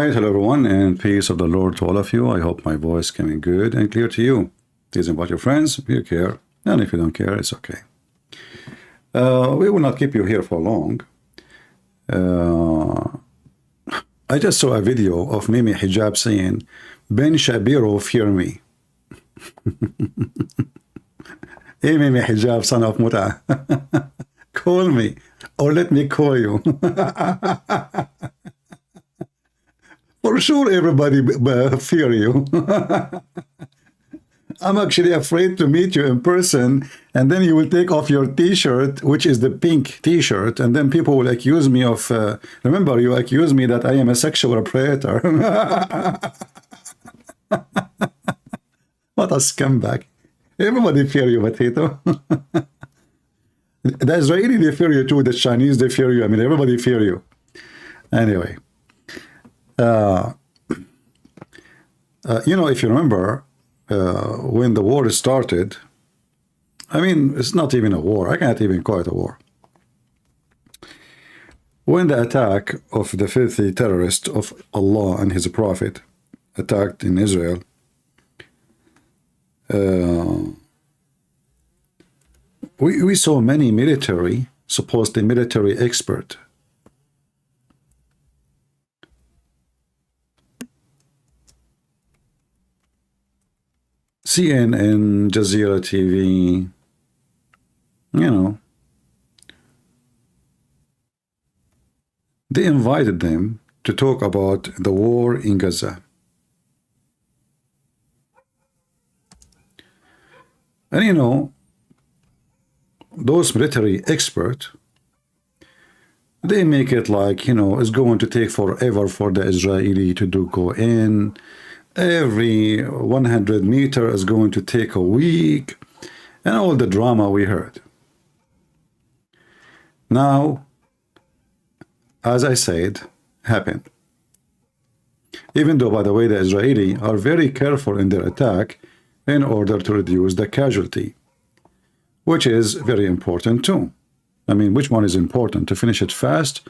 right, hello everyone, and peace of the Lord to all of you. I hope my voice coming good and clear to you. Please invite your friends if you care, and if you don't care, it's okay. We will not keep you here for long. I just saw a video of Mimi Hijab saying, Ben Shapiro, fear me. Hey Mimi Hijab, son of Muta, call me, or let me call you. For sure, everybody fear you. I'm actually afraid to meet you in person, and then you will take off your t-shirt, which is the pink t-shirt, and then people will accuse me of, remember, you accuse me that I am a sexual predator. What a scumbag. Everybody fear you, Matito. The Israeli, they fear you too. The Chinese, they fear you. I mean, everybody fear you. Anyway. You know, if you remember, when the war started, I mean, it's not even a war. I can't even call it a war. When the attack of the filthy terrorist of Allah and his prophet attacked in Israel, we saw many military, supposedly military expert, CNN, Jazeera TV, you know, they invited them to talk about the war in Gaza. And you know, those military experts, they make it like, you know, it's going to take forever for the Israeli to go in. Every 100 meters is going to take a week, and all the drama we heard. Now, as I said, happened. Even though, by the way, the Israeli are very careful in their attack in order to reduce the casualty, which is very important too. I mean, which one is important? To finish it fast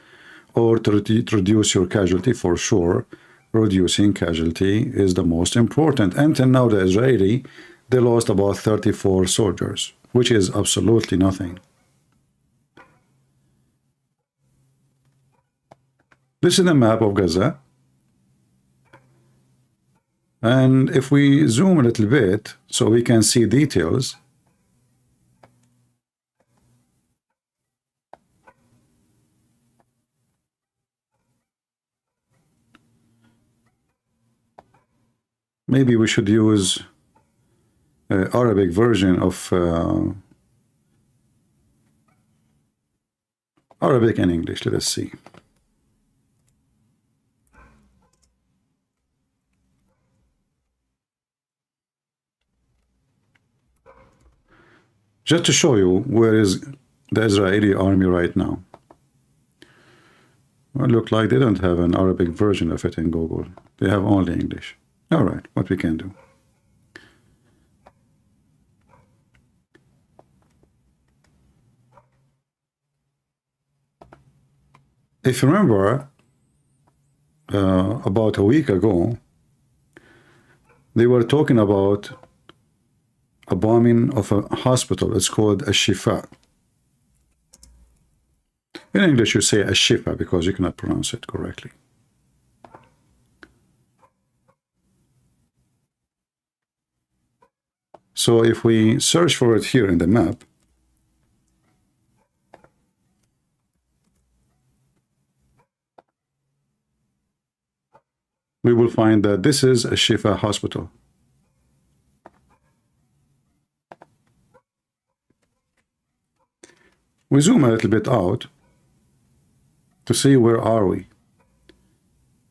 or to reduce your casualty? For sure, reducing casualty is the most important. Until now, the Israeli, they lost about 34 soldiers, which is absolutely nothing. This is the map of Gaza. And if we zoom a little bit so we can see details, maybe we should use Arabic version of Arabic and English. Let us see. Just to show you where is the Israeli army right now. Well, it looks like they don't have an Arabic version of it in Google. They have only English. All right, what we can do. If you remember, about a week ago, they were talking about a bombing of a hospital. It's called a Shifa. In English, you say a Shifa because you cannot pronounce it correctly. So if we search for it here in the map, we will find that this is a Shifa hospital. We zoom a little bit out to see where are we.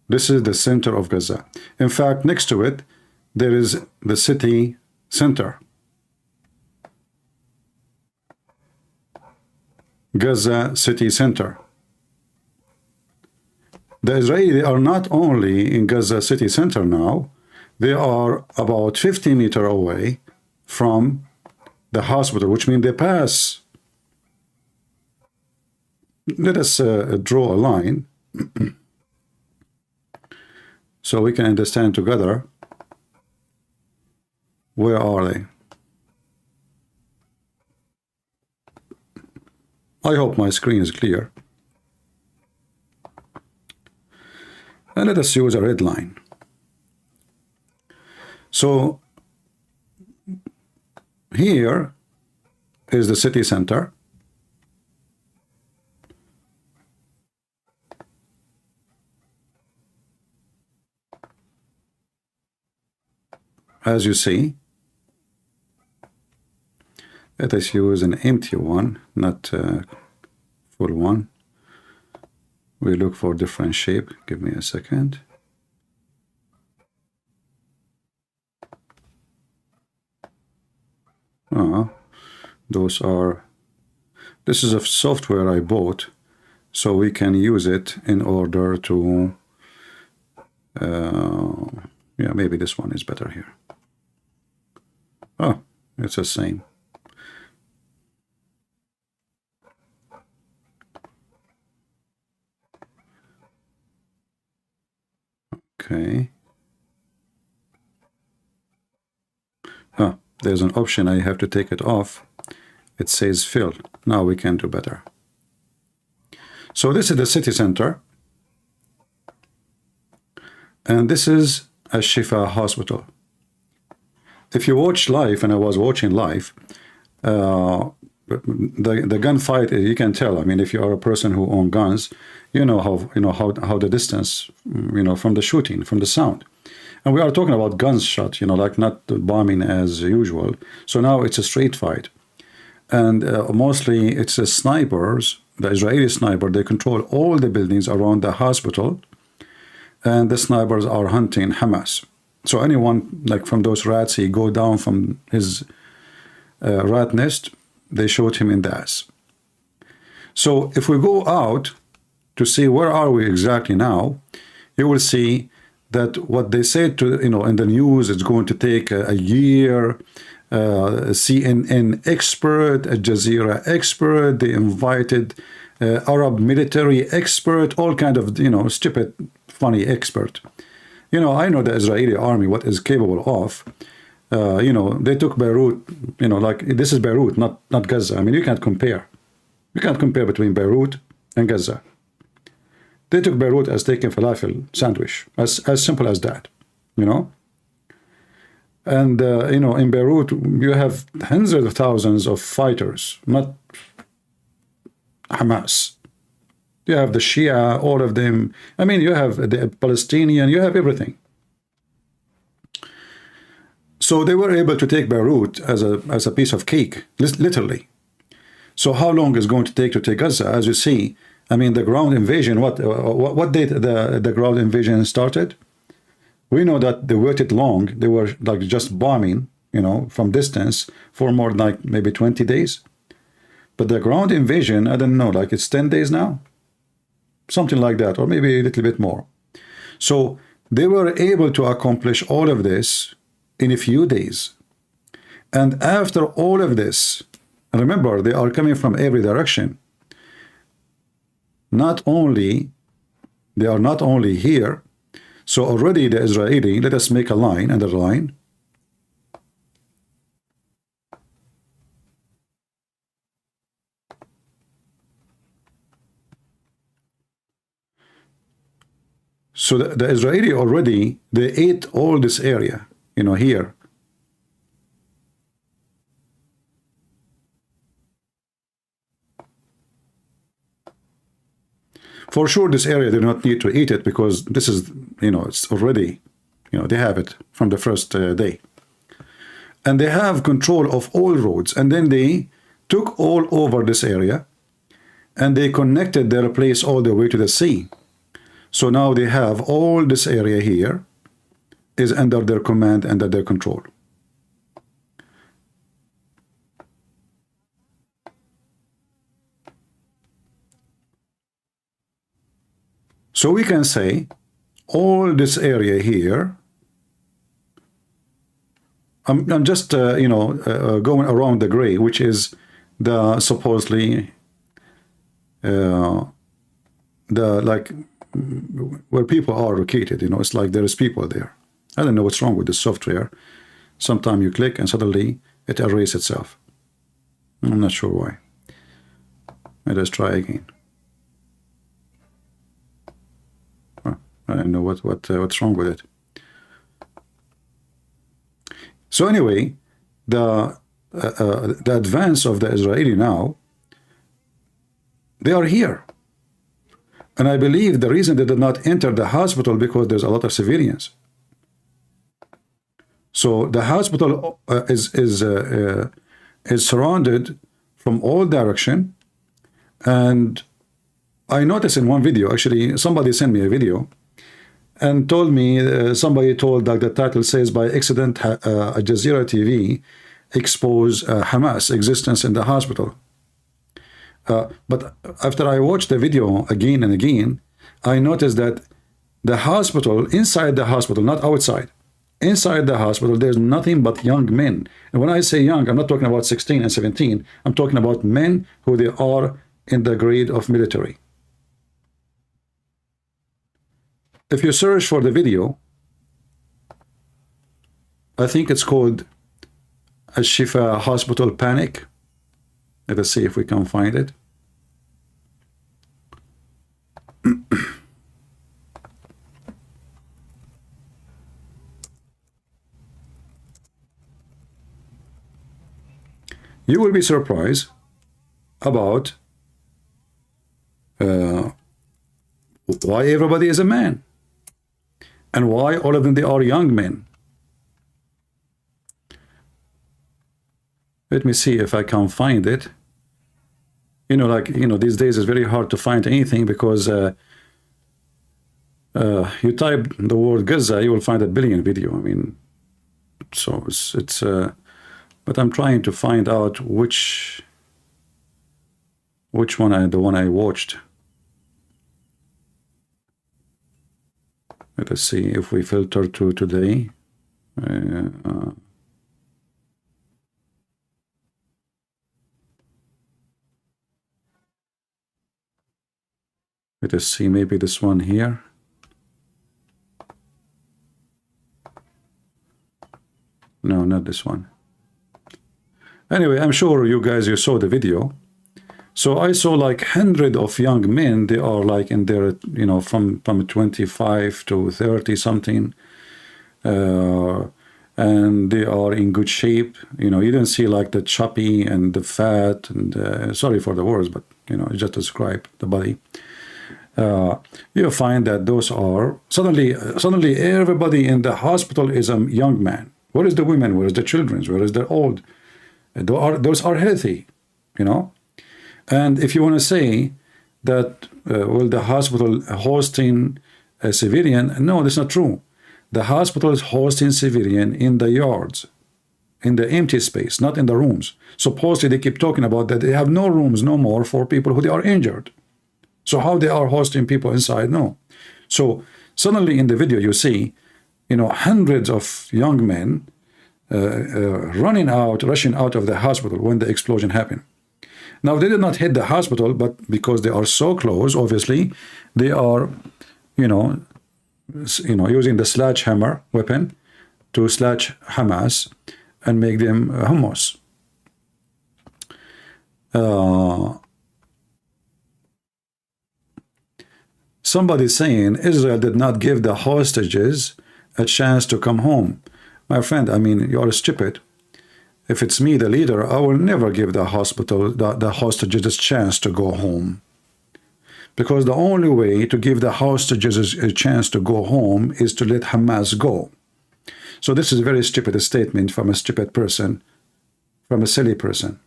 This is the center of Gaza. In fact, next to it, there is the city center. Gaza city center. The Israeli are not only in Gaza city center now, they are about 50 meters away from the hospital, which means they pass. Let us draw a line. so we can understand together where are they. I hope my screen is clear. And let us use a red line. So here is the city center. As you see, let us use an empty one, not a full one. We look for different shape. Give me a second. Those are, this is a software I bought, so we can use it in order to, yeah, maybe this one is better here. Oh, it's the same. Okay. There's an option, I have to take it off. It says fill. Now we can do better. So this is the city center. And this is a Shifa hospital. If you watch live, and I was watching live, the gunfight, you can tell. I mean, if you are a person who owns guns, you know how the distance, from the shooting, from the sound. And we are talking about gunshot, like not bombing as usual. So now it's a straight fight. And mostly it's the snipers, the Israeli sniper, they control all the buildings around the hospital. And the snipers are hunting Hamas. So anyone, like from those rats, he go down from his rat nest, they shoot him in the ass. So if we go out to see where are we exactly now, you will see that what they said to, in the news, it's going to take a year. CNN expert, a Jazeera expert, they invited Arab military expert, all kind of, stupid, funny expert. I know the Israeli army, what is capable of. They took Beirut, like this is Beirut, not Gaza. I mean, you can't compare. You can't compare between Beirut and Gaza. They took Beirut as taking falafel sandwich, as simple as that, And, in Beirut, you have hundreds of thousands of fighters, not Hamas. You have the Shia, all of them. I mean, you have the Palestinian, you have everything. So they were able to take Beirut as a piece of cake, literally. So how long is it going to take Gaza? As you see, I mean, the ground invasion, what date the ground invasion started? We know that they waited long. They were like just bombing, from distance for more than like maybe 20 days. But the ground invasion, I don't know, like it's 10 days now? Something like that, or maybe a little bit more. So they were able to accomplish all of this in a few days. And after all of this, remember, they are coming from every direction. They are not only here. So already the Israeli, let us make a line, underline. So the Israeli already, they ate all this area, here. For sure, this area, they do not need to eat it because this is, it's already, they have it from the first day. And they have control of all roads. And then they took all over this area and they connected their place all the way to the sea. So now they have all this area here is under their command, under their control. So we can say all this area here, I'm just, going around the gray, which is the supposedly, where people are located. You know, it's like there is people there. I don't know what's wrong with the software. Sometimes you click and suddenly it erases itself. I'm not sure why. Let us try again. I don't know what's wrong with it. So anyway, the advance of the Israeli now, they are here. And I believe the reason they did not enter the hospital because there's a lot of civilians. So the hospital is surrounded from all direction. And I noticed in one video, actually, somebody sent me a video and told me, somebody told, like the title says, by accident, Al Jazeera TV exposed Hamas existence in the hospital. But after I watched the video again and again, I noticed that the hospital, inside the hospital, not outside, inside the hospital, there's nothing but young men. And when I say young, I'm not talking about 16 and 17. I'm talking about men who they are in the grade of military. If you search for the video, I think it's called Al-Shifa Hospital Panic. Let us see if we can find it. You will be surprised about why everybody is a man and why all of them, they are young men. Let me see if I can find it. You know, like, you know, these days it's very hard to find anything because you type the word Gaza, you will find a billion video. I mean, so it's but I'm trying to find out which one the one I watched. Let us see if we filter to today. Let us see, maybe this one here. No, not this one. Anyway, I'm sure you guys, you saw the video. So I saw like hundreds of young men. They are like in their, you know, from 25 to 30 something. And they are in good shape. You know, you don't see like the chubby and the fat and sorry for the words, but you know, just describe the body. You find that those are suddenly everybody in the hospital is a young man. Where is the women? Where is the children? Where is the old? Those are healthy, you know. And if you want to say that, well, the hospital hosting a civilian, no, that's not true. The hospital is hosting civilian in the yards, in the empty space, not in the rooms. Supposedly they keep talking about that they have no rooms no more for people who they are injured. So how they are hosting people inside? No. So suddenly in the video you see, you know, hundreds of young men rushing out of the hospital when the explosion happened. Now they did not hit the hospital, but because they are so close, obviously, they are, you know, using the sledgehammer weapon to slash Hamas and make them hummus. Somebody saying Israel did not give the hostages a chance to come home. My friend, I mean, you are stupid. If it's me, the leader, I will never give the hostages a chance to go home. Because the only way to give the hostages a chance to go home is to let Hamas go. So this is a very stupid statement from a stupid person, from a silly person.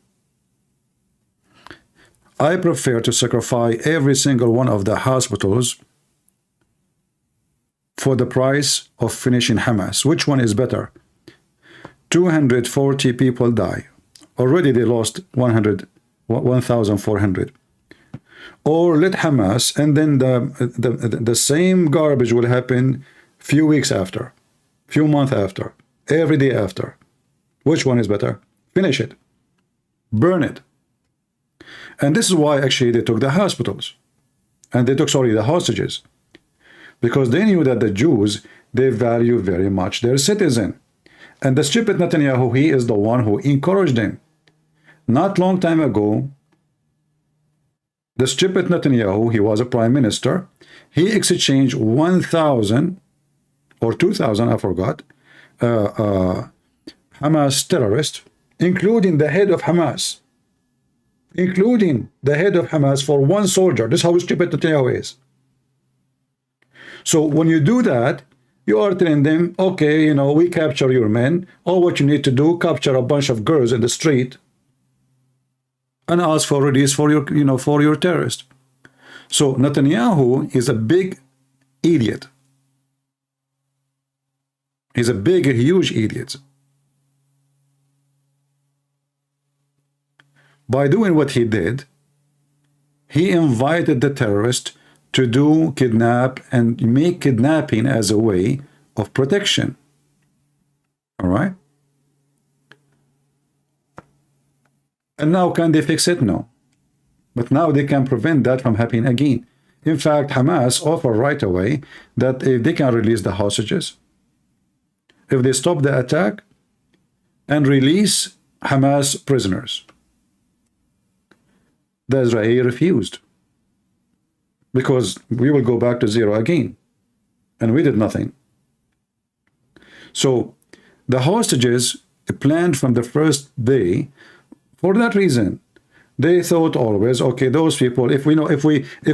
I prefer to sacrifice every single one of the hospitals for the price of finishing Hamas. Which one is better? 240 people die. Already they lost 1,400. Or let Hamas, and then the same garbage will happen few weeks after, few months after, every day after. Which one is better? Finish it. Burn it. And this is why actually they took the hospitals. And they took, sorry, the hostages. because they knew that the Jews, they value very much their citizen. And the stupid Netanyahu, he is the one who encouraged them. Not long time ago, the stupid Netanyahu, he was a prime minister, he exchanged 1,000 or 2,000, I forgot, Hamas terrorists, including the head of Hamas, for one soldier. This is how stupid Netanyahu is. So when you do that, you are telling them, okay, you know, we capture your men. All what you need to do, capture a bunch of girls in the street and ask for release for your, you know, for your terrorist. So Netanyahu is a big idiot. He's a big, huge idiot. By doing what he did, he invited the terrorist to do kidnap and make kidnapping as a way of protection. All right? And now can they fix it? No. But now they can prevent that from happening again. In fact, Hamas offered right away that if they can release the hostages, if they stop the attack and release Hamas prisoners. The Israeli refused, because we will go back to zero again, and we did nothing. So the hostages planned from the first day. For that reason, they thought always, okay, those people, if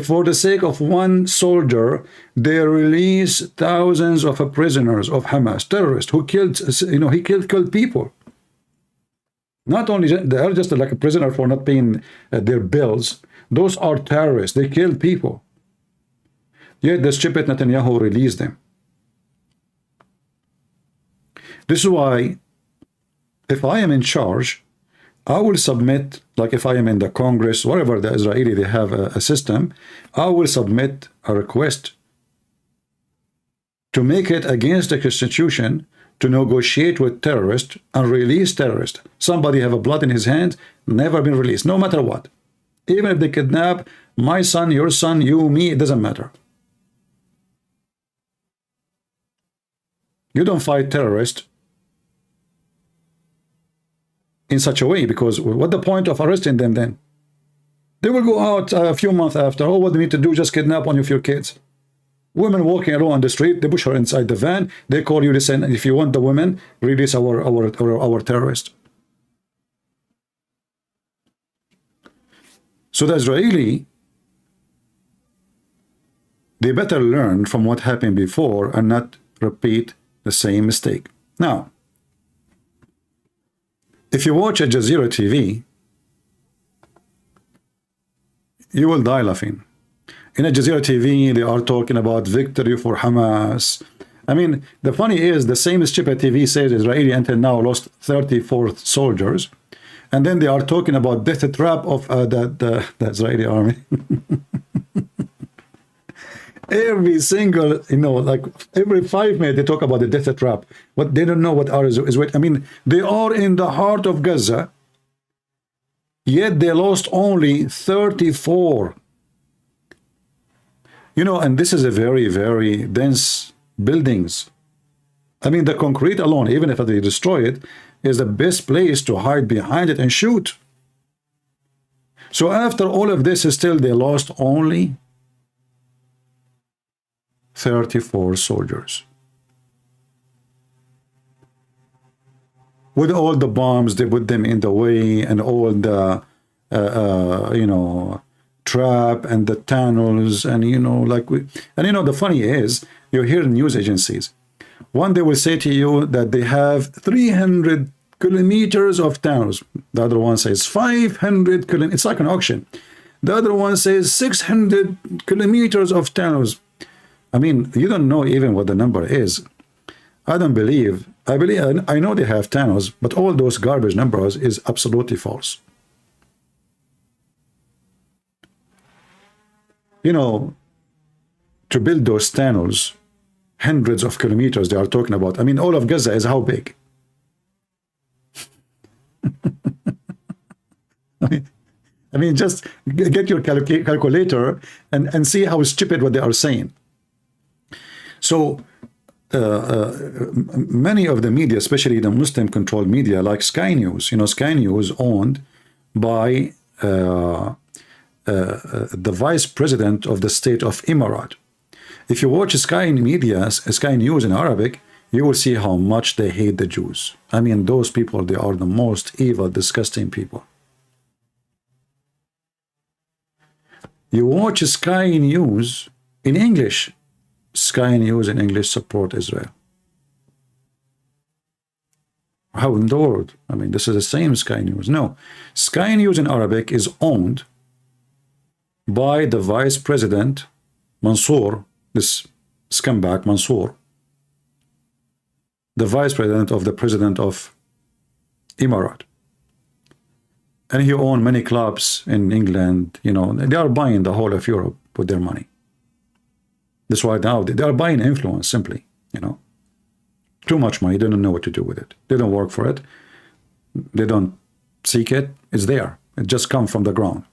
for the sake of one soldier, they release thousands of prisoners of Hamas terrorists who killed, you know, he killed people. Not only they are just like a prisoner for not paying their bills. Those are terrorists. They kill people. Yet the stupid Netanyahu released them. This is why, if I am in charge, I will submit, like if I am in the Congress, wherever the Israeli, they have a system, I will submit a request to make it against the Constitution to negotiate with terrorists and release terrorists. Somebody have a blood in his hand, never been released, no matter what. Even if they kidnap my son, your son, you, me, it doesn't matter. You don't fight terrorists in such a way, because what the point of arresting them then? They will go out a few months after. Oh, what they need to do, just kidnap one of your kids. Women walking alone on the street, they push her inside the van. They call you, listen, if you want the women, release our terrorist. So the Israeli, they better learn from what happened before and not repeat the same mistake. Now, if you watch Al Jazeera TV, you will die laughing. In Al Jazeera TV, they are talking about victory for Hamas. I mean, the funny is, the same stupid TV says Israeli until now lost 34 soldiers. And then they are talking about death trap of the Israeli army. Every single, you know, like every 5 minutes, they talk about the death trap. But they don't know what is what. I mean, they are in the heart of Gaza, yet they lost only 34. You know, and this is a very, very dense buildings. I mean, the concrete alone, even if they destroy it, is the best place to hide behind it and shoot. So after all of this, still they lost only 34 soldiers. With all the bombs, they put them in the way, and all the, you know, trap and the tunnels, and you know, like and you know, the funny is, you hear news agencies, one they will say to you that they have 300 kilometers of tunnels, the other one says 500 kilometers. It's like an auction. The other one says 600 kilometers of tunnels. I mean, you don't know even what the number is. I don't believe, I know they have tunnels, but all those garbage numbers is absolutely false. You know, to build those tunnels, hundreds of kilometers they are talking about. I mean, all of Gaza is how big? I mean, just get your calculator and see how stupid what they are saying. So many of the media, especially the Muslim-controlled media, like Sky News, Sky News owned by the vice president of the state of Emirat. If you watch Sky Media, Sky News in Arabic, you will see how much they hate the Jews. I mean, those people, they are the most evil, disgusting people. You watch Sky News in English. Sky News in English support Israel. How in the world? I mean, this is the same Sky News. No. Sky News in Arabic is owned by the vice president, Mansour, this scumbag Mansour, the vice president of the president of Emirat. And he owned many clubs in England. They are buying the whole of Europe with their money. That's why now they are buying influence simply, Too much money, they don't know what to do with it. They don't work for it. They don't seek it. It's there. It just comes from the ground.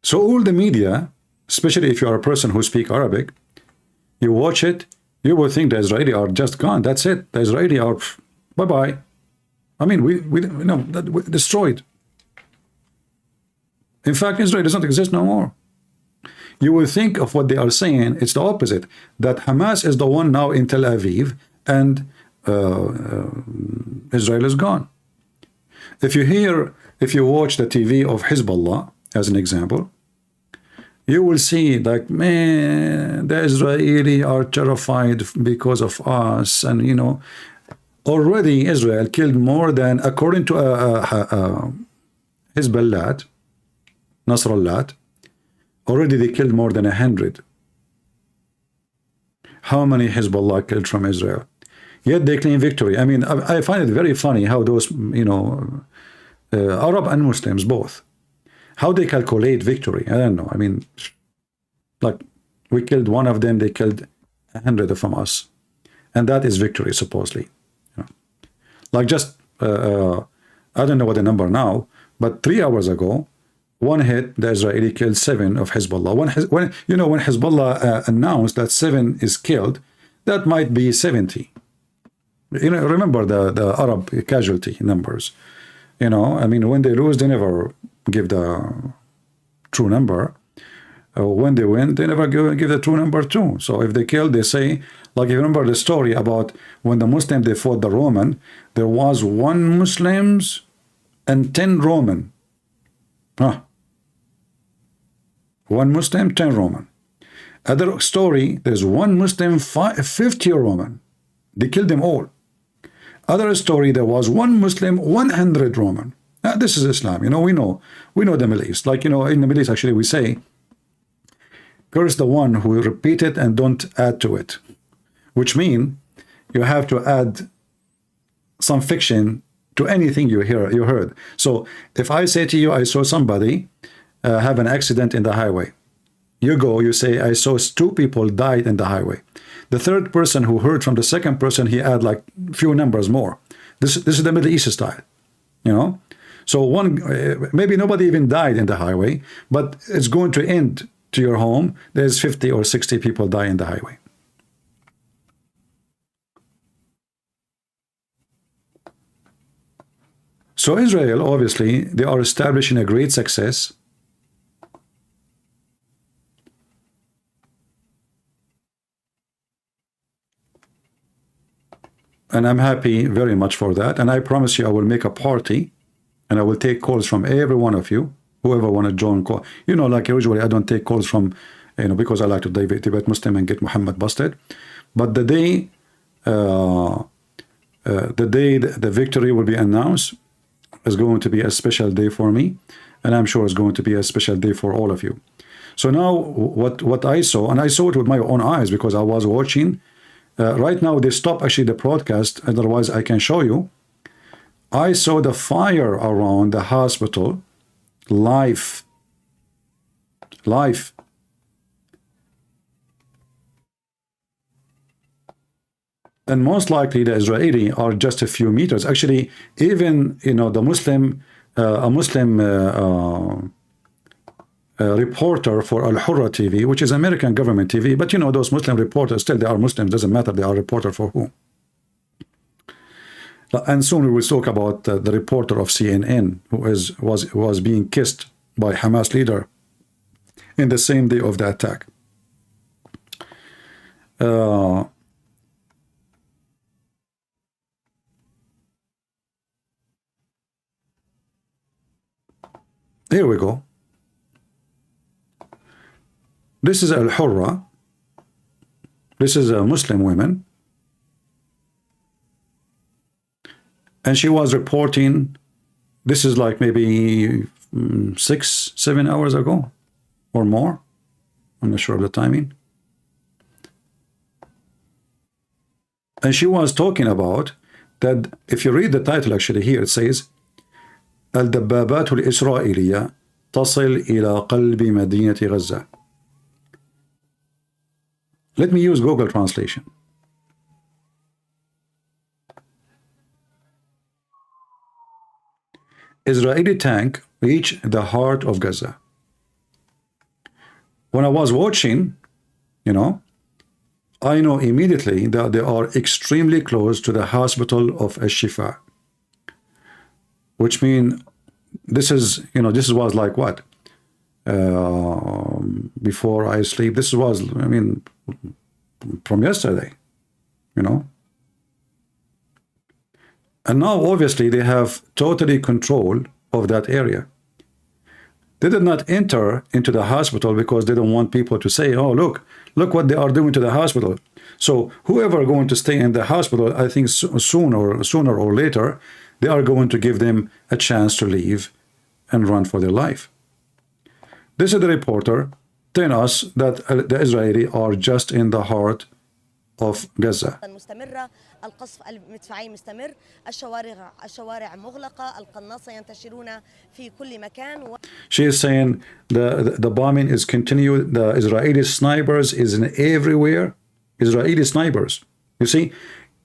So all the media, especially if you are a person who speaks Arabic, you watch it, you will think the Israeli are just gone. That's it. The Israeli are bye-bye. I mean, we destroyed. In fact, Israel does not exist no more. You will think of what they are saying. It's the opposite. That Hamas is the one now in Tel Aviv and Israel is gone. If you watch the TV of Hezbollah, as an example, you will see like, man, the Israeli are terrified because of us. And, already Israel killed more than, according to Hezbollah, Nasrallah, already they killed more than 100. How many Hezbollah killed from Israel? Yet they claim victory. I mean, I find it very funny how those, Arab and Muslims both, how they calculate victory. I don't know. I mean, like, we killed one of them, they killed 100 from us. And that is victory, supposedly. Like just, I don't know what the number now, but 3 hours ago, one hit, the Israeli killed 7 of Hezbollah. When Hezbollah announced that 7 is killed, that might be 70. Remember the Arab casualty numbers. I mean, when they lose, they never give the true number. When they win, they never give the true number too. So if they kill, they say, like, you remember the story about when the Muslim, they fought the Roman, there was 1 Muslims and 10 Roman. 1 Muslim, 10 Roman. Other story, there's 1 Muslim, 50 Roman. They killed them all. Other story, there was 1 Muslim, 100 Roman. Now, this is Islam. We know the Middle East. Like, in the Middle East, actually, we say, curse the one who repeat it and don't add to it. Which mean you have to add some fiction to anything you heard. So if I say to you, I saw somebody have an accident in the highway. You go, you say, I saw 2 people died in the highway. The third person who heard from the second person, he add like few numbers more. This is the Middle East style, So maybe nobody even died in the highway, but it's going to end to your home. There's 50 or 60 people die in the highway. So Israel, obviously, they are establishing a great success. And I'm happy very much for that. And I promise you, I will make a party and I will take calls from every one of you, whoever want to join call. Like usually I don't take calls from, because I like to debate Muslim and get Muhammad busted. But the day the victory will be announced is going to be a special day for me. And I'm sure it's going to be a special day for all of you. So now what I saw, and I saw it with my own eyes because I was watching. Right now, they stop actually the broadcast. Otherwise, I can show you. I saw the fire around the hospital live. And most likely, the Israeli are just a few meters. Actually, even the Muslim, reporter for Al Hurra TV, which is American government TV, but you know, those Muslim reporters, still they are Muslims, doesn't matter, they are reporter for who. And soon we will talk about the reporter of CNN who was being kissed by Hamas leader in the same day of the attack. Here we go. This is Al Hurra. This is a Muslim woman. And she was reporting, this is like maybe 6-7 hours ago or more. I'm not sure of the timing. And she was talking about that, if you read the title actually here, it says, الدبابات الإسرائيلية تصل إلى قلب مدينة غزة. Let me use Google translation. Israeli tank reach the heart of Gaza. When I was watching, you know, I know immediately that they are extremely close to the hospital of Al-Shifa, which means this is, you know, this was like what? Before I sleep, this was, I mean, from yesterday, you know. And now, obviously, they have totally control of that area. They did not enter into the hospital because they don't want people to say, oh, look what they are doing to the hospital. So whoever are going to stay in the hospital, I think sooner or later, they are going to give them a chance to leave and run for their life. This is the reporter telling us that the Israelis are just in the heart of Gaza. القصف المدفعي مستمر، الشوارع مغلقة، القناصة ينتشرون في كل مكان. She is saying the bombing is continued. The Israeli snipers is in everywhere. Israeli snipers. You see,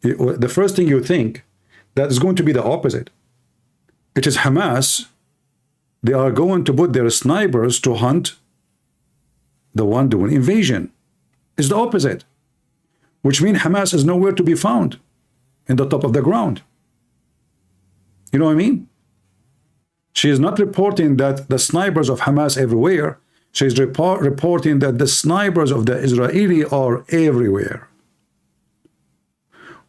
the first thing you think that is going to be the opposite. It is Hamas. They are going to put their snipers to hunt the one doing invasion. It's the opposite, which means Hamas is nowhere to be found in the top of the ground. You know what I mean? She is not reporting that the snipers of Hamas everywhere. She is reporting that the snipers of the Israeli are everywhere,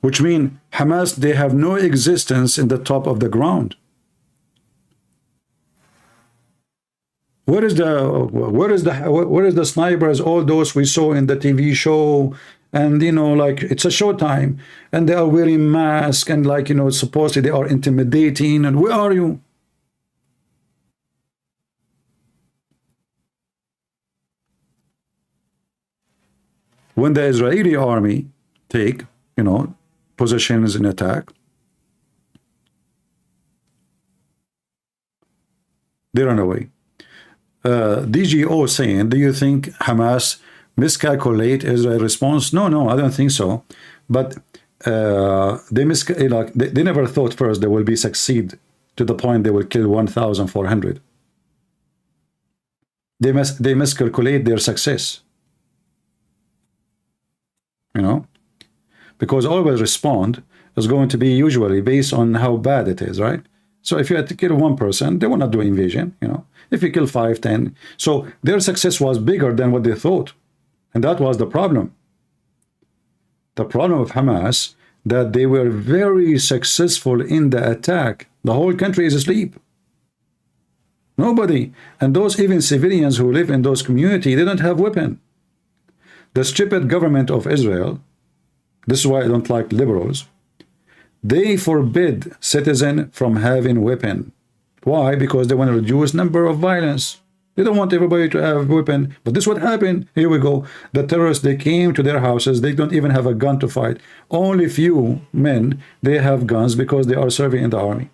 which means Hamas, they have no existence in the top of the ground. Where is the snipers? All those we saw in the TV show. And, you know, like, it's a showtime, and they are wearing masks, and, like, you know, supposedly they are intimidating, and where are you? When the Israeli army take, you know, positions in attack, they run away. DGO saying, do you think Hamas miscalculate Israel response? No, I don't think so. But they never thought first they will be succeed to the point they will kill 1,400. They miscalculate their success. You know, because always respond is going to be usually based on how bad it is, right? So if you had to kill one person, they will not do invasion, you know. If you kill 5, 10, so their success was bigger than what they thought. And that was the problem. The problem of Hamas, that they were very successful in the attack. The whole country is asleep. Nobody. And those even civilians who live in those communities, they don't have weapon. The stupid government of Israel, this is why I don't like liberals, they forbid citizens from having weapon. Why? Because they want to reduce number of violence. They don't want everybody to have a weapon. But this is what happened. Here we go. The terrorists, they came to their houses. They don't even have a gun to fight. Only few men, they have guns because they are serving in the army.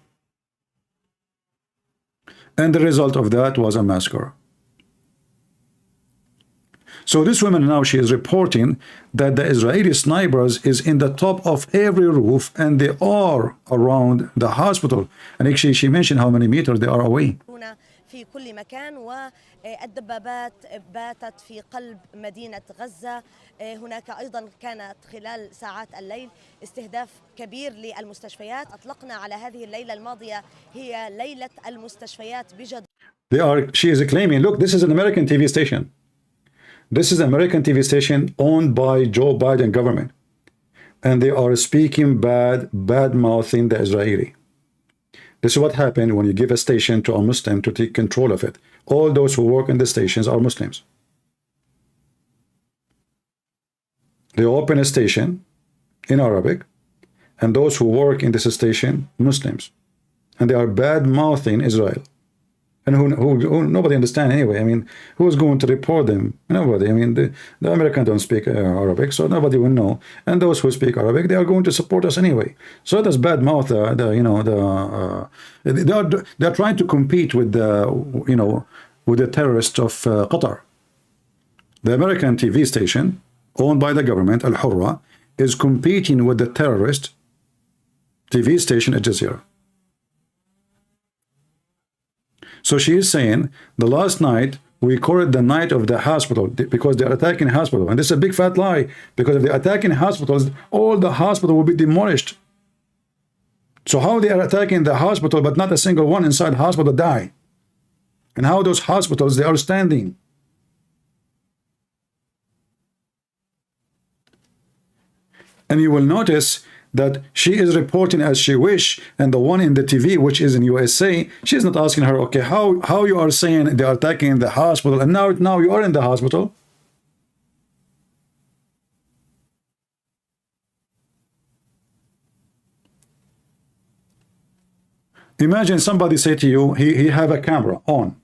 And the result of that was a massacre. So this woman now, she is reporting that the Israeli snipers is in the top of every roof, and they are around the hospital. And actually, she mentioned how many meters they are away. في كل مكان، والدبابات باتت في قلب مدينة غزة. هناك أيضا كانت خلال ساعات الليل استهداف كبير للمستشفيات. أطلقنا على هذه الليلة الماضية هي ليلة المستشفيات بجد. She is claiming, look, this is an American TV station. This is an American TV station owned by Joe Biden government. And they are speaking bad-mouthing the Israeli. This is what happened when you give a station to a Muslim to take control of it. All those who work in the stations are Muslims. They open a station in Arabic, and those who work in this station, Muslims. And they are bad-mouthing Israel. And who nobody understand anyway. I mean, who's going to report them? Nobody. I mean, the Americans don't speak Arabic, so nobody will know. And those who speak Arabic, they are going to support us anyway. So that's bad mouth. They are trying to compete with with the terrorists of Qatar. The American TV station owned by the government, Al Hurra, is competing with the terrorist TV station Al Jazeera. So she is saying the last night we call it the night of the hospital because they're attacking hospital. And this is a big fat lie, because if they're attacking hospitals, all the hospital will be demolished. So how they are attacking the hospital but not a single one inside the hospital die? And how those hospitals, they are standing? And you will notice that she is reporting as she wish, and the one in the TV, which is in USA, she's not asking her, okay, how you are saying they are attacking the hospital, and now you are in the hospital. Imagine somebody say to you, he have a camera on,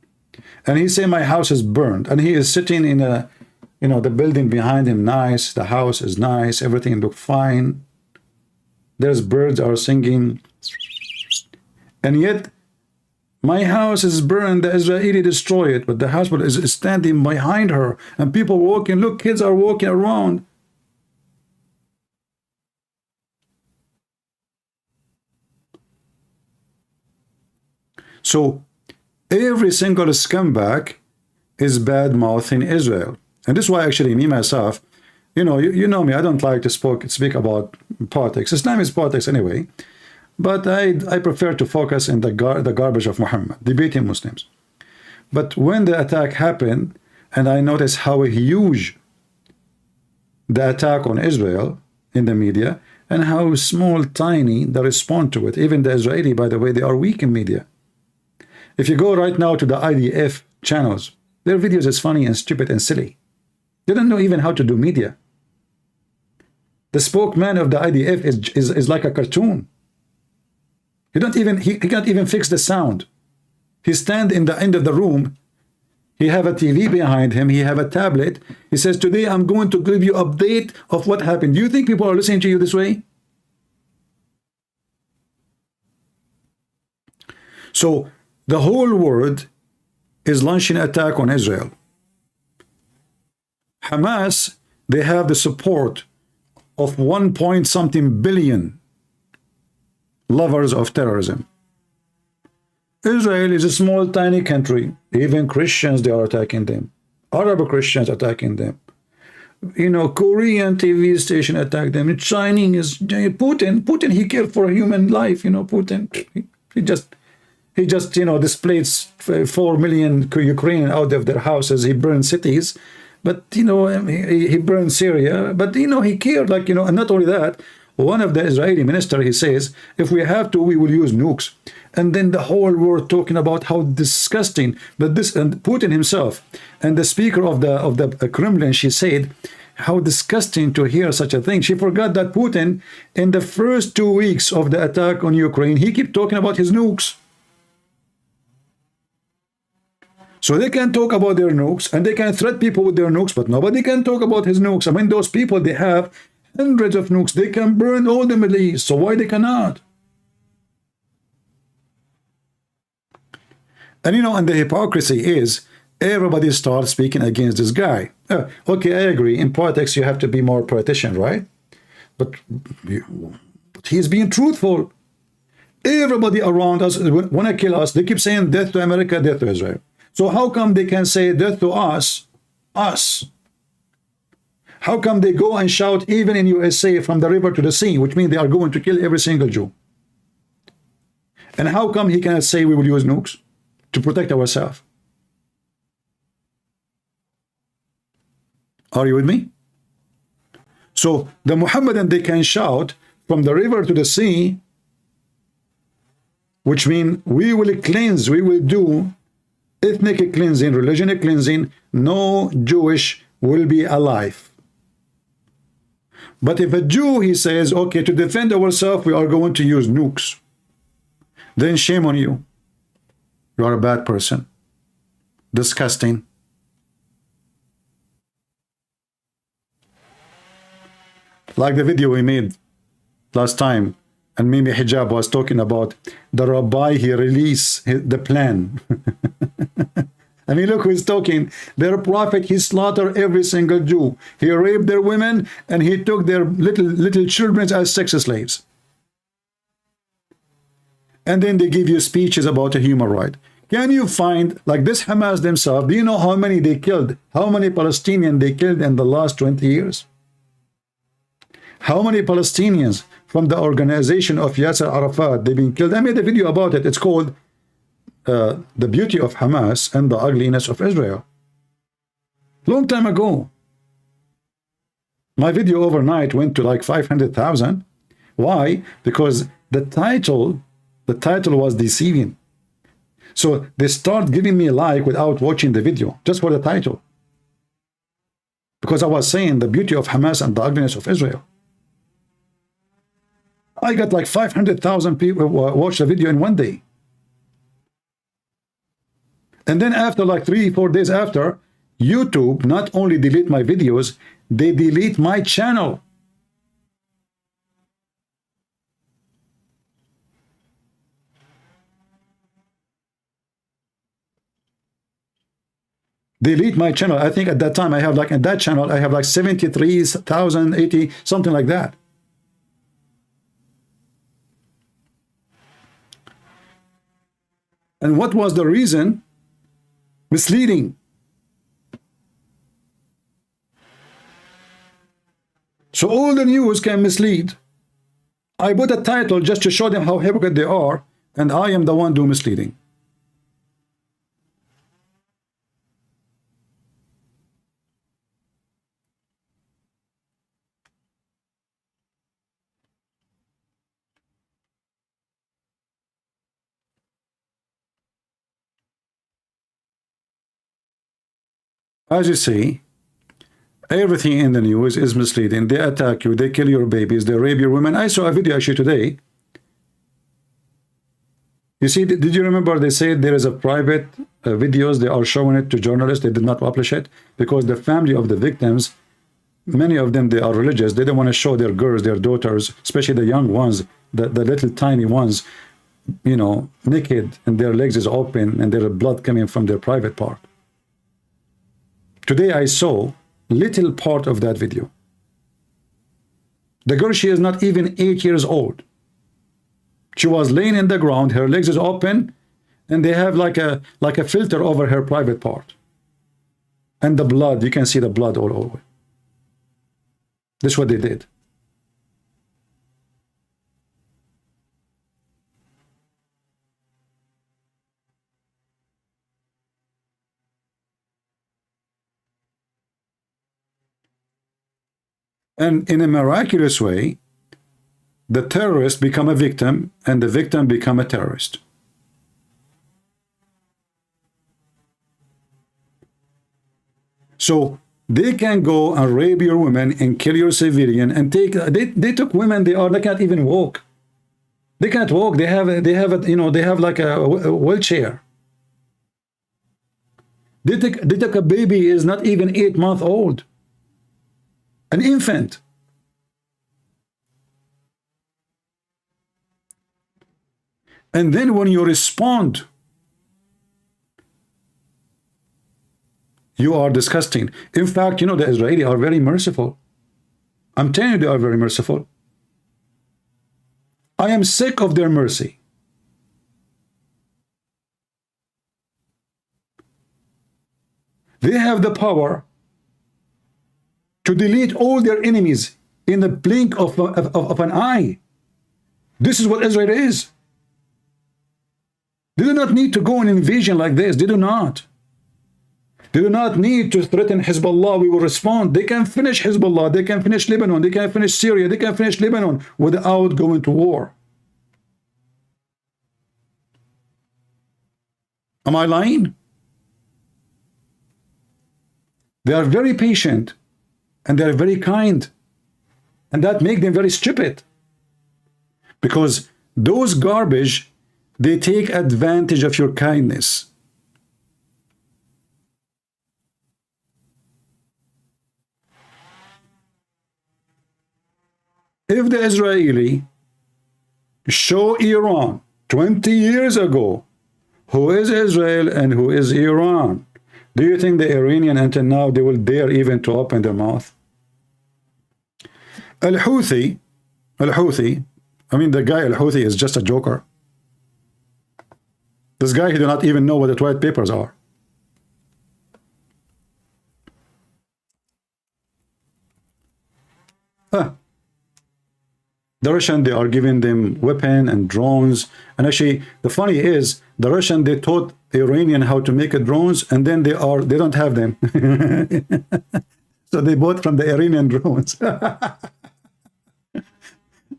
and he say my house is burned, and he is sitting in a, the building behind him, nice, the house is nice, everything look fine. There's birds are singing, and yet my house is burned, the Israeli destroy it, but the hospital is standing behind her, and people walking, look, kids are walking around. So every single scumbag is bad-mouthing Israel. And this is why actually me, myself, you know me, I don't like to speak about politics. Islam is politics anyway. But I prefer to focus in the garbage of Muhammad, debating Muslims. But when the attack happened, and I noticed how huge the attack on Israel in the media, and how small, tiny the response to it. Even the Israeli, by the way, they are weak in media. If you go right now to the IDF channels, their videos is funny and stupid and silly. They don't know even how to do media. The spokesman of the IDF is like a cartoon. He can't even fix the sound. He stand in the end of the room. He have a TV behind him. He have a tablet. He says, today I'm going to give you update of what happened. Do you think people are listening to you this way? So the whole world is launching an attack on Israel. Hamas, they have the support of 1 point something billion lovers of terrorism. Israel is a small, tiny country. Even Christians, they are attacking them. Arab Christians attacking them. Korean TV station attack them. Chinese, Putin, he cared for a human life. Putin, he just displayed 4 million Ukrainians out of their houses. He burned cities. But, he burned Syria. But, he cared, and not only that, one of the Israeli minister, he says, if we have to, we will use nukes. And then the whole world talking about how disgusting that this, and Putin himself, and the speaker of the Kremlin, she said, how disgusting to hear such a thing. She forgot that Putin, in the first 2 weeks of the attack on Ukraine, he kept talking about his nukes. So they can talk about their nukes, and they can threat people with their nukes, but nobody can talk about his nukes. I mean, those people, they have hundreds of nukes. They can burn all the Middle East, so why they cannot? And and the hypocrisy is, everybody starts speaking against this guy. Okay, I agree. In politics, you have to be more politician, right? But he's being truthful. Everybody around us want to kill us. They keep saying death to America, death to Israel. So how come they can say death to us? How come they go and shout even in USA from the river to the sea, which means they are going to kill every single Jew? And how come he cannot say we will use nukes to protect ourselves? Are you with me? So the Muhammadan, they can shout from the river to the sea, which means we will cleanse, we will do ethnic cleansing, religion cleansing, no Jewish will be alive. But if a Jew, he says, okay, to defend ourselves, we are going to use nukes, then shame on you. You are a bad person. Disgusting. Like the video we made last time, and Mimi Hijab was talking about the rabbi, he released the plan. I mean, look who's talking. Their prophet, he slaughtered every single Jew. He raped their women, and he took their little children as sex slaves. And then they give you speeches about a human right. Can you find, like this Hamas themselves, do you know how many they killed? How many Palestinians they killed in the last 20 years? How many Palestinians from the organization of Yasser Arafat, they've been killed? I made a video about it. It's called The Beauty of Hamas and the Ugliness of Israel. Long time ago. My video overnight went to like 500,000. Why? Because the title was deceiving. So they start giving me a like without watching the video, just for the title. Because I was saying the beauty of Hamas and the ugliness of Israel. I got like 500,000 people watch the video in one day. And then after like 3-4 days after, YouTube not only delete my videos, they delete my channel. Delete my channel. I think at that time I have like, in that channel, I have like 73,000, 80, something like that. And what was the reason? Misleading. So all the news can mislead. I put a title just to show them how hypocrite they are, and I am the one doing misleading. As you see, everything in the news is misleading. They attack you, they kill your babies, they rape your women. I saw a video actually today. You see, did you remember they said there is a private videos, they are showing it to journalists, they did not publish it because the family of the victims, many of them, they are religious, they don't want to show their girls, their daughters, especially the young ones, the little tiny ones, you know, naked and their legs is open and their blood coming from their private part. Today I saw little part of that video. The girl, she is not even 8 years old. She was laying in the ground, her legs is open, and they have like a filter over her private part. And the blood, you can see the blood all over. This is what they did. And in a miraculous way, the terrorist become a victim and the victim become a terrorist. So they can go and rape your women and kill your civilian and take, they took women, they can't even walk. They can't walk. They have you know, they have like a wheelchair. They took a baby is not even 8 months old. An infant. And then when you respond, you are disgusting. In fact, you know, the Israelis are very merciful. I'm telling you, they are very merciful. I am sick of their mercy. They have the power to delete all their enemies in the blink of an eye. This is what Israel is. They do not need to go on invasion like this. They do not. They do not need to threaten Hezbollah. We will respond. They can finish Hezbollah. They can finish Lebanon. They can finish Syria. They can finish Lebanon without going to war. Am I lying? They are very patient and they are very kind. And that makes them very stupid. Because those garbage, they take advantage of your kindness. If the Israeli show Iran 20 years ago who is Israel and who is Iran, do you think the Iranian until now they will dare even to open their mouth? Al-Houthi, I mean the guy Al-Houthi is just a joker. This guy, he do not even know what the white papers are. The Russian, they are giving them weapon and drones. And actually, the funny is, the Russian, they taught the Iranian how to make drones, and then they don't have them. So they bought from the Iranian drones.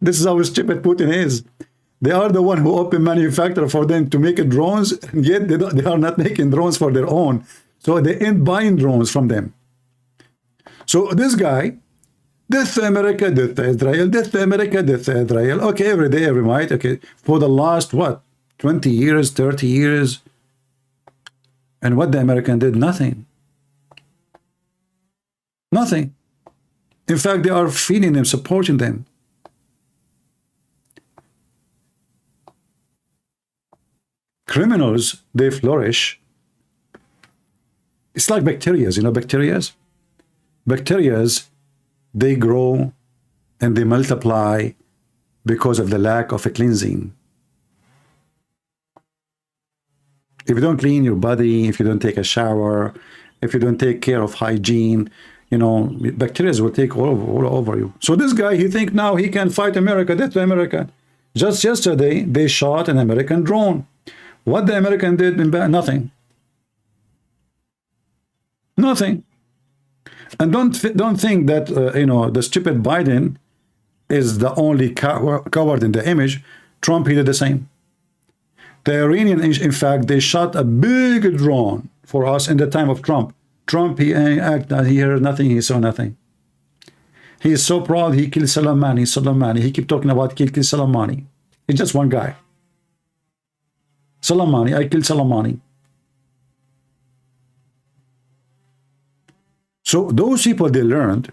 This is how stupid Putin is. They are the one who open manufacturer for them to make drones, and yet they are not making drones for their own. So they end buying drones from them. So this guy, death to America, death to Israel, death to America, death to Israel. Okay, every day, every night. Okay, for the last, what, 20 years, 30 years. And what the American did? Nothing. Nothing. In fact, they are feeding them, supporting them. Criminals, they flourish. It's like bacteria, you know, bacteria? Bacteria, they grow and they multiply because of the lack of a cleansing. If you don't clean your body, if you don't take a shower, if you don't take care of hygiene, you know, bacteria will take all over you. So this guy, he think now he can fight America, death to America. Just yesterday, they shot an American drone. What the American did? Nothing. Nothing. And don't think that you know, the stupid Biden is the only coward in the image. Trump, he did the same. The Iranian, in fact, they shot a big drone for us in the time of Trump. Trump, he heard nothing, he saw nothing. He is so proud he killed Soleimani. He keep talking about kill Soleimani. It's just one guy. Soleimani, I killed Soleimani. So those people, they learned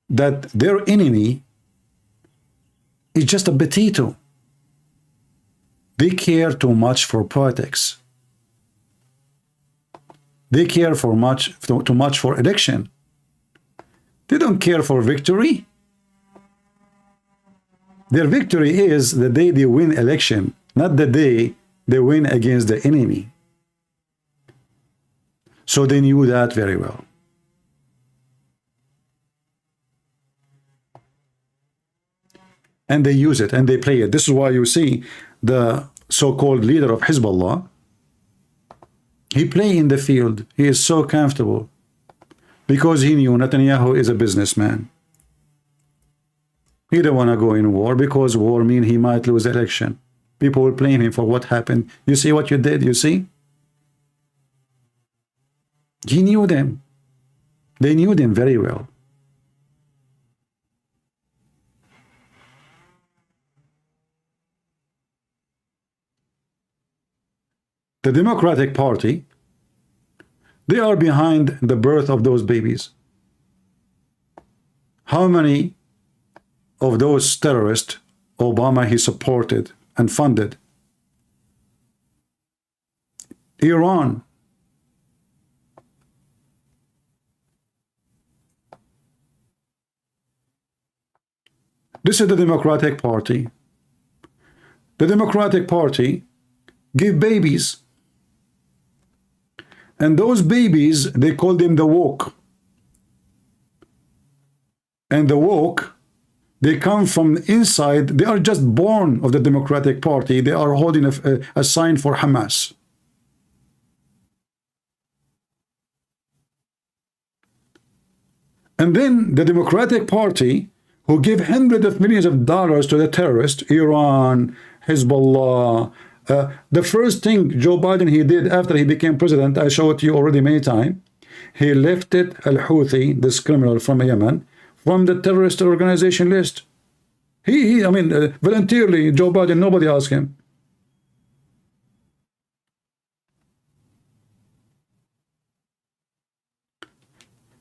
that their enemy is just a potato. They care too much for politics. They care too much for election. They don't care for victory. Their victory is the day they win election, not the day they win against the enemy. So they knew that very well. And they use it and they play it. This is why you see the so-called leader of Hezbollah, he play in the field. He is so comfortable because he knew Netanyahu is a businessman. He don't want to go in war because war means he might lose the election. People will blame him for what happened. You see what you did, you see? He knew them. They knew them very well. The Democratic Party, they are behind the birth of those babies. How many of those terrorists Obama he supported and funded? Iran. This is the Democratic Party. The Democratic Party give babies. And those babies, they call them the woke. And the woke, they come from inside. They are just born of the Democratic Party. They are holding a sign for Hamas. And then the Democratic Party, who give hundreds of millions of dollars to the terrorists, Iran, Hezbollah. The first thing Joe Biden he did after he became president, I showed it to you already many times, he lifted al-Houthi, this criminal from Yemen, from the terrorist organization list. I mean, voluntarily, Joe Biden, nobody asked him.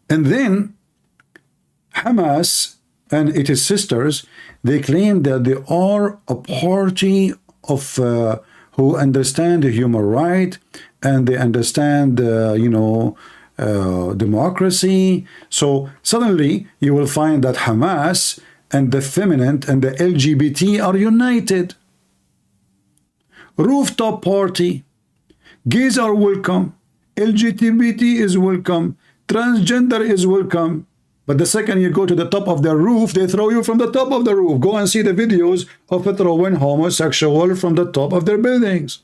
And then Hamas and its sisters, they claim that they are a party of who understand the human right, and they understand, democracy. So suddenly you will find that Hamas and the feminine and the LGBT are united. Rooftop party. Gays are welcome. LGBT is welcome. Transgender is welcome. But the second you go to the top of the roof, they throw you from the top of the roof. Go and see the videos of throwing homosexual from the top of their buildings.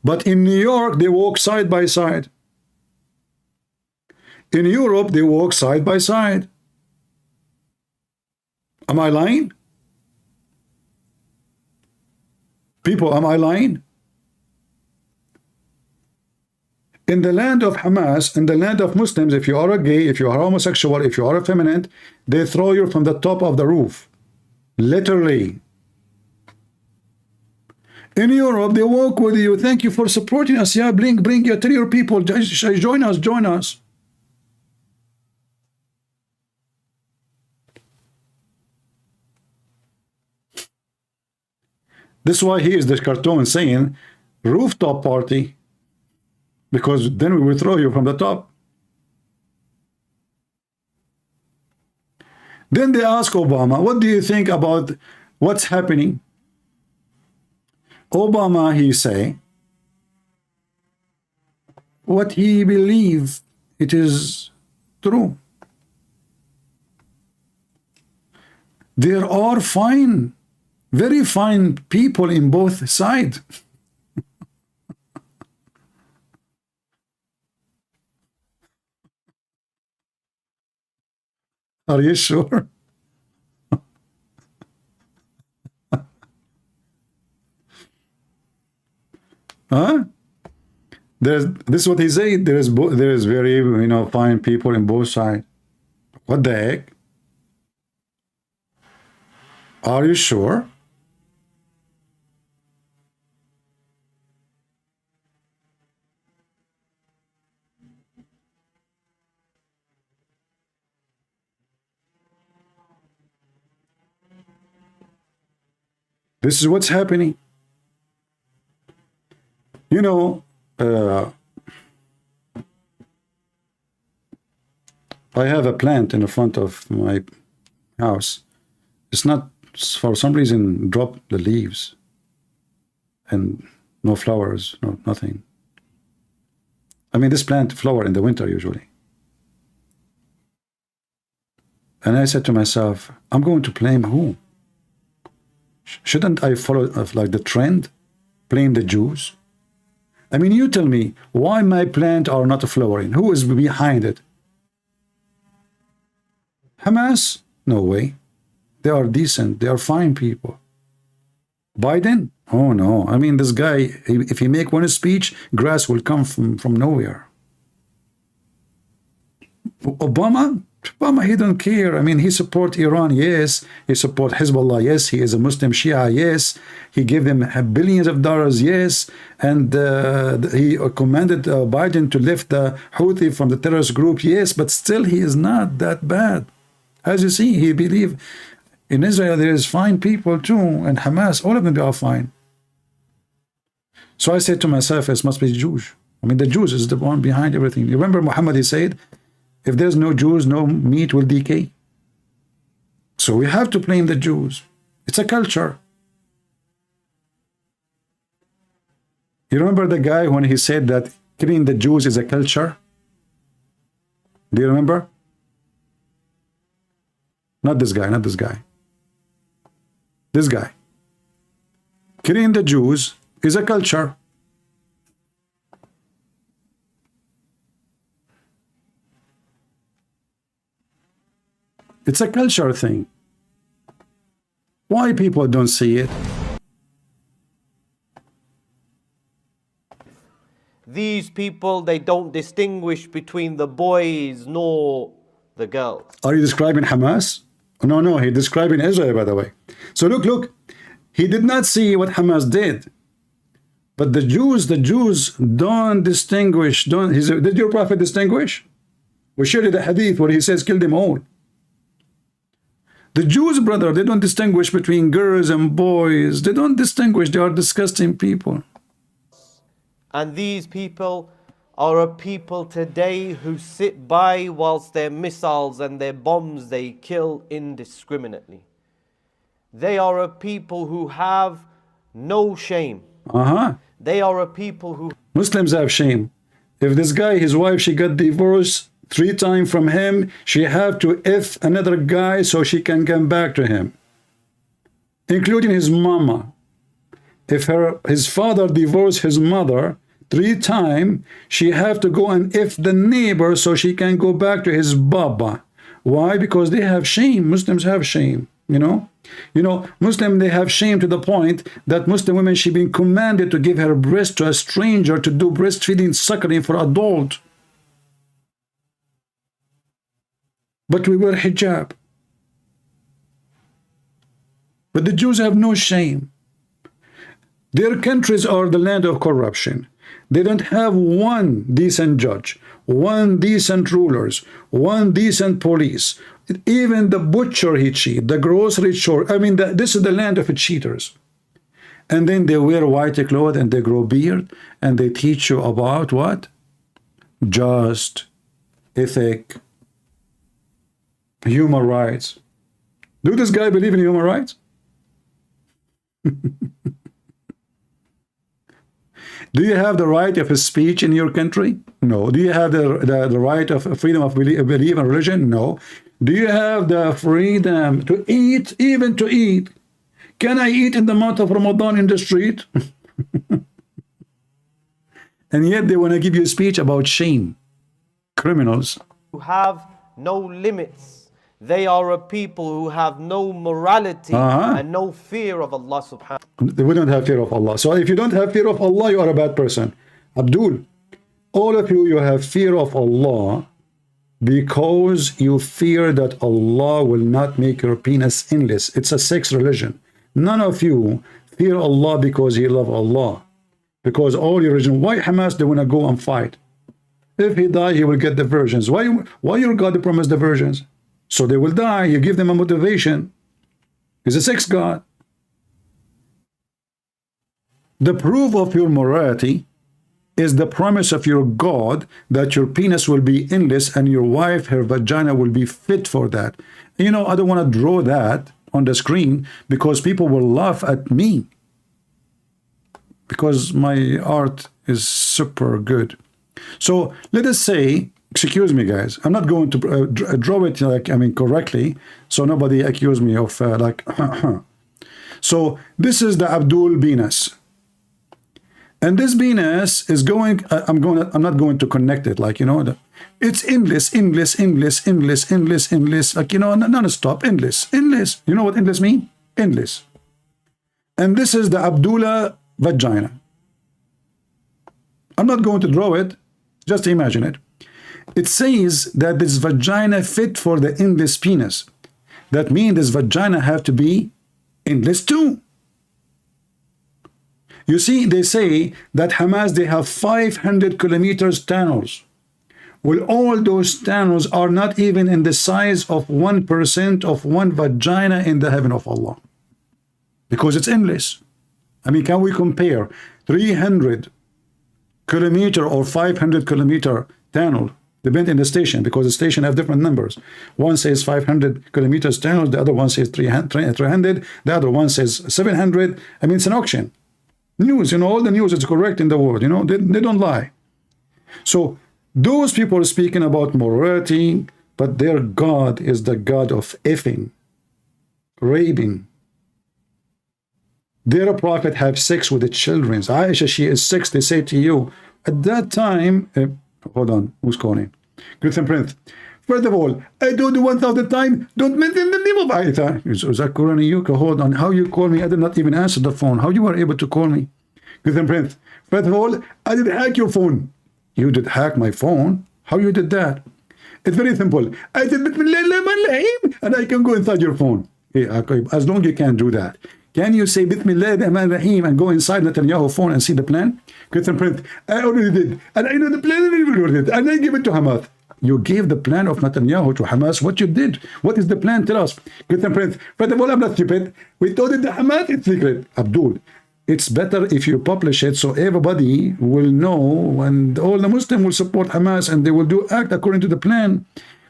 But in New York, they walk side by side. In Europe, they walk side by side. Am I lying? People, am I lying? In the land of Hamas, in the land of Muslims, if you are a gay, if you are homosexual, if you are effeminate, they throw you from the top of the roof. Literally. In Europe, they walk with you. Thank you for supporting us. Yeah, bring your, tell your people, join us, join us. This is why he is this cartoon saying, rooftop party. Because then we will throw you from the top. Then they ask Obama, what do you think about what's happening? Obama, he say, what he believes it is true. There are fine, very fine people in both sides. Are you sure? Huh? This is what he said. There is very fine people in both sides. What the heck? Are you sure? This is what's happening. You know, I have a plant in the front of my house. It's not, for some reason, dropped the leaves and no flowers, nothing. I mean, this plant flower in the winter usually. And I said to myself, I'm going to blame who? Shouldn't I follow like the trend? Blame the Jews? I mean, you tell me why my plant are not flowering. Who is behind it? Hamas? No way. They are decent. They are fine people. Biden? Oh no. I mean, this guy, if he make one speech, grass will come from nowhere. Obama? Obama, he don't care. I mean, he support Iran, yes. He support Hezbollah, yes. He is a Muslim Shia, yes. He gave them billions of dollars, yes. And he commanded Biden to lift the Houthi from the terrorist group, yes. But still, he is not that bad. As you see, he believe in Israel there is fine people too, and Hamas, all of them, they are fine. So I said to myself, it must be Jews. I mean, the Jews is the one behind everything. You remember Muhammad, he said, if there's no Jews, no meat will decay. So we have to blame the Jews. It's a culture. You remember the guy when he said that killing the Jews is a culture? Do you remember? Not this guy, not this guy. This guy. Killing the Jews is a culture. It's a culture thing. Why people don't see it? These people, they don't distinguish between the boys nor the girls. Are you describing Hamas? No, no, he's describing Israel, by the way. So look, he did not see what Hamas did. But the Jews don't distinguish. Did your prophet distinguish? We showed you the hadith where he says, kill them all. The Jews, brother, they don't distinguish between girls and boys. They don't distinguish. They are disgusting people. And these people are a people today who sit by whilst their missiles and their bombs they kill indiscriminately. They are a people who have no shame. They are a people who... Muslims have shame. If this guy, his wife, she got divorced 3 times from him, she have to F another guy so she can come back to him, including his mama. If his father divorced his mother 3 times, she have to go and F the neighbor so she can go back to his baba. Why? Because they have shame. Muslims have shame, you know. Muslim, they have shame to the point that Muslim women, she been commanded to give her breast to a stranger to do breastfeeding, suckling for adult. But we wear hijab. But the Jews have no shame. Their countries are the land of corruption. They don't have one decent judge, one decent rulers, one decent police. Even the butcher, he cheat. The grocery store. I mean, this is the land of cheaters. And then they wear white clothes and they grow beard and they teach you about what? Just, ethic, human rights. Do this guy believe in human rights? Do you have the right of speech in your country? No. Do you have the right of freedom of belief in religion? No. Do you have the freedom to eat, even to eat? Can I eat in the month of Ramadan in the street? And yet they want to give you a speech about shame. Criminals. Who have no limits. They are a people who have no morality and no fear of Allah subhanahu wa ta'ala. We don't have fear of Allah. So if you don't have fear of Allah, you are a bad person. Abdul, all of you have fear of Allah because you fear that Allah will not make your penis endless. It's a sex religion. None of you fear Allah because you love Allah. Because all your religion, why Hamas, they want to go and fight? If he die, he will get the virgins. Why your God promised the virgins? So they will die. You give them a motivation. He's a sex god. The proof of your morality is the promise of your God that your penis will be endless and your wife, her vagina, will be fit for that. You know, I don't want to draw that on the screen because people will laugh at me because my art is super good. So let us say, excuse me, guys, I'm not going to draw it correctly, so nobody accuse me of So this is the Abdul penis, and this penis is going. I'm not going to connect it it's endless, non-stop, endless. You know what endless mean? Endless. And this is the Abdullah vagina. I'm not going to draw it. Just imagine it. It says that this vagina fit for the endless penis. That means this vagina have to be endless too. You see, they say that Hamas, they have 500 kilometers tunnels. Well, all those tunnels are not even in the size of 1% of one vagina in the heaven of Allah. Because it's endless. I mean, can we compare 300 kilometer or 500 kilometer tunnel? Depend in the station, because the station have different numbers. One says 500 kilometers tunnel, the other one says 300, the other one says 700. I mean, it's an auction. News, all the news is correct in the world, they don't lie. So those people are speaking about morality, but their God is the God of effing, raping. Their prophet have sex with the children. Aisha, she is 6. They say to you at that time. Hold on, who's calling? Christian Prince. First of all, I told you 1,000 times, don't mention the name of Aisha. Is that calling you? Hold on, how you call me? I did not even answer the phone. How you were able to call me? Christian Prince. First of all, I did hack your phone. You did hack my phone? How you did that? It's very simple. I said, and I can go inside your phone. As long as you can do that. Can you say Bismillah Rahman Rahim and go inside Netanyahu phone and see the plan? Christian Prince, I already did. And I know the plan and I give it to Hamas. You gave the plan of Netanyahu to Hamas. What you did? What is the plan? Tell us. Christian Prince, first of all, I'm not stupid. We told it to Hamas, it's secret. Abdul, it's better if you publish it so everybody will know and all the Muslims will support Hamas and they will do act according to the plan.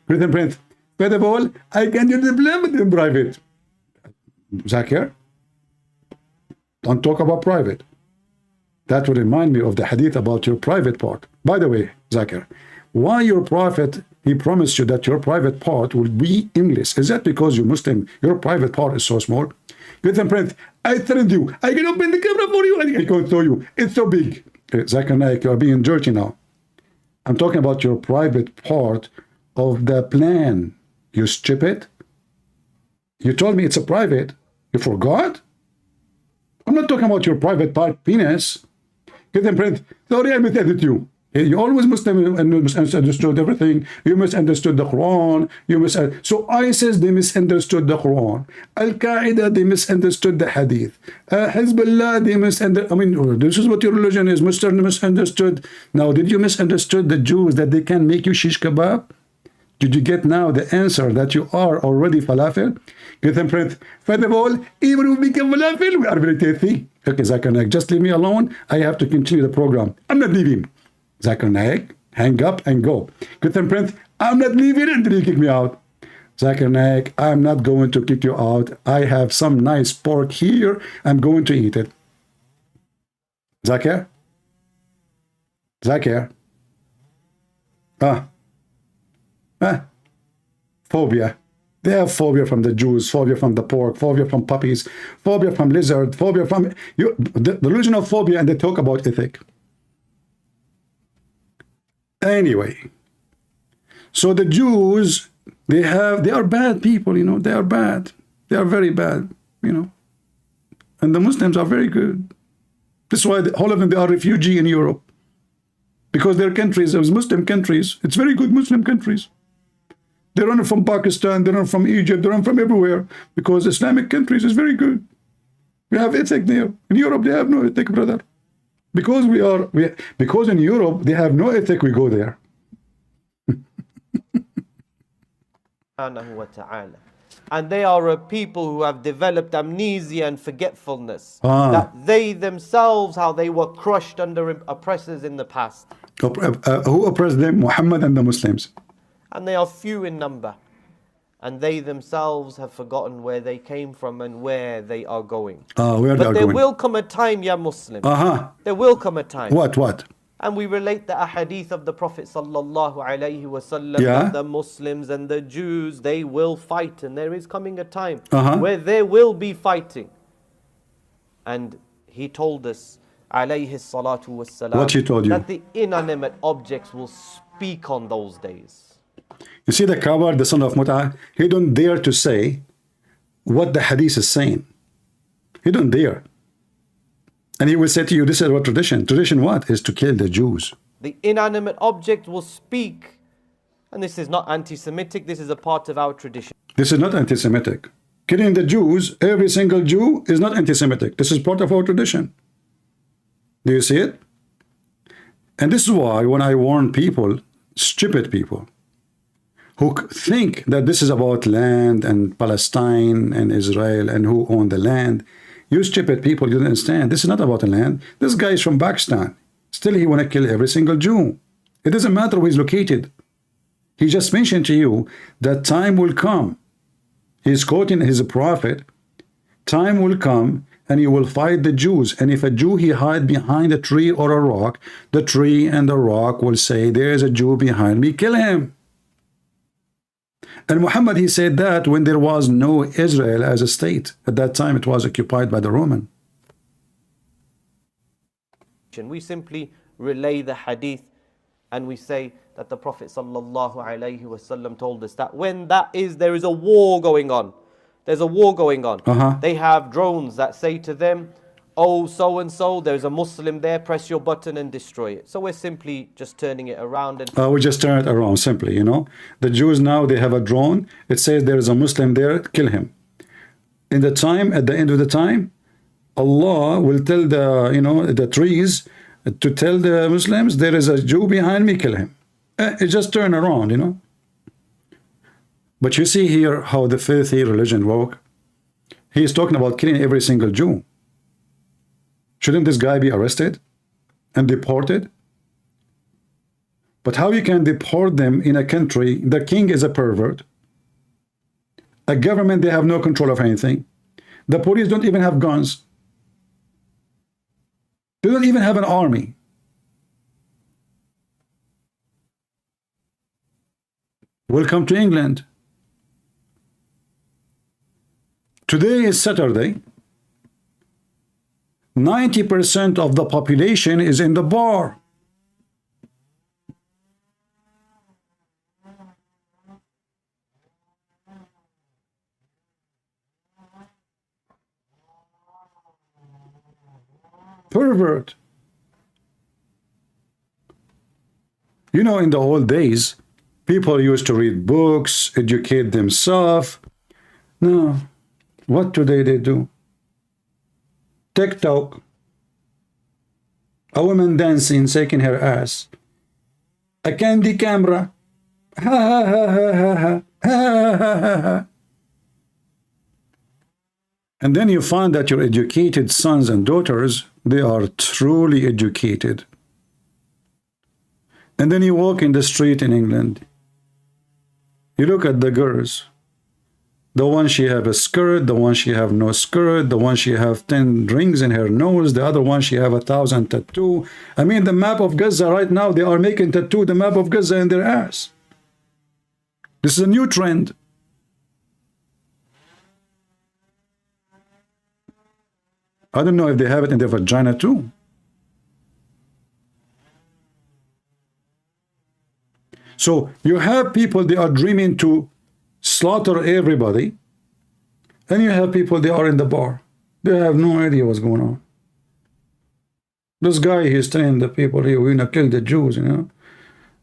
Christian Prince, first of all, I can do the plan but in private. Zakir, don't talk about private. That would remind me of the hadith about your private part. By the way, Zakir, why your prophet, he promised you that your private part will be English? Is that because you're Muslim, your private part is so small? Christian Prince, I threatened you. I can open the camera for you and I can show you. It's so big. Zakir Naik, you are being dirty now. I'm talking about your private part of the plan. You stupid. You told me it's a private. You forgot? I'm not talking about your private part penis. Christian Prince, sorry I misunderstood you. You always misunderstood everything. You misunderstood the Quran. So ISIS, they misunderstood the Quran. Al-Qaeda, they misunderstood the Hadith. Hezbollah, they misunderstood. I mean, this is what your religion is. Misunderstood. Now, did you misunderstood the Jews that they can make you shish kebab? Did you get now the answer that you are already falafel? Christian Prince, first of all, even if we become falafel, we are very tasty. Okay, Zakir Naik, just leave me alone. I have to continue the program. I'm not leaving. Zakir Naik, hang up and go. Christian Prince, I'm not leaving until you kick me out. Zakir Naik, I'm not going to kick you out. I have some nice pork here. I'm going to eat it. Zakir? Zakir? Phobia. They have phobia from the Jews, phobia from the pork, phobia from puppies, phobia from lizard, phobia from the religion of phobia, and they talk about ethic. Anyway, so the Jews, they are bad people, you know, they are bad. They are very bad, you know. And the Muslims are very good. That's why all of them, they are refugees in Europe. Because their countries, those Muslim countries, it's very good Muslim countries. They run from Pakistan, they run from Egypt, they run from everywhere. Because Islamic countries is very good. We have ethic there. In Europe, they have no ethic, brother. Because because in Europe, they have no ethic, we go there. And they are a people who have developed amnesia and forgetfulness. That they themselves, how they were crushed under oppressors in the past. Who oppressed them? Muhammad and the Muslims. And they are few in number. And they themselves have forgotten where they came from and where they are going. But there will come a time, ya Muslim. There will come a time. What? And we relate the ahadith of the Prophet sallallahu alaihi wasallam that the Muslims and the Jews, they will fight. And there is coming a time where there will be fighting. And he told us, alayhi salatu wassalam, what he told you? That the inanimate objects will speak on those days. You see the coward, the son of Mut'ah, he don't dare to say what the hadith is saying. He don't dare. And he will say to you, this is our tradition. Tradition what? Is to kill the Jews. The inanimate object will speak. And this is not anti-Semitic, this is a part of our tradition. This is not anti-Semitic. Killing the Jews, every single Jew, is not anti-Semitic. This is part of our tradition. Do you see it? And this is why when I warn people, stupid people, who think that this is about land and Palestine and Israel and who own the land, you stupid people, you don't understand. This is not about the land. This guy is from Pakistan. Still, he want to kill every single Jew. It doesn't matter where he's located. He just mentioned to you that time will come. He's quoting his prophet. Time will come and you will fight the Jews. And if a Jew he hide behind a tree or a rock, the tree and the rock will say, there is a Jew behind me, kill him. And Muhammad, he said that when there was no Israel as a state. At that time, it was occupied by the Roman. We simply relay the hadith and we say that the Prophet ﷺ told us that when there is a war going on, there's a war going on. They have drones that say to them, oh, so-and-so, there's a Muslim there, press your button and destroy it. So we're simply just turning it around. And we just turn it around simply, you know. The Jews now, they have a drone. It says there is a Muslim there, kill him. At the end of the time, Allah will tell the trees to tell the Muslims, there is a Jew behind me, kill him. It just turn around, you know. But you see here how the filthy religion work. He is talking about killing every single Jew. Shouldn't this guy be arrested and deported? But how you can deport them in a country, the king is a pervert, a government, they have no control of anything, the police don't even have guns, they don't even have an army. Welcome to England. Today is Saturday. 90% of the population is in the bar. Pervert. You know, in the old days, people used to read books, educate themselves. No. What today they do? TikTok, a woman dancing, shaking her ass, a candy camera, ha ha ha ha ha ha ha ha ha. And then you find that your educated sons and daughters, they are truly educated. And then you walk in the street in England, you look at the girls. The one she have a skirt, the one she have no skirt, the one she have 10 rings in her nose, the other one she have 1,000 tattoo. I mean, the map of Gaza right now, they are making tattoo the map of Gaza in their ass. This is a new trend. I don't know if they have it in their vagina too. So you have people, they are dreaming to slaughter everybody, and you have people, they are in the bar, they have no idea what's going on. This guy, he's telling the people here, we're gonna kill the Jews, you know.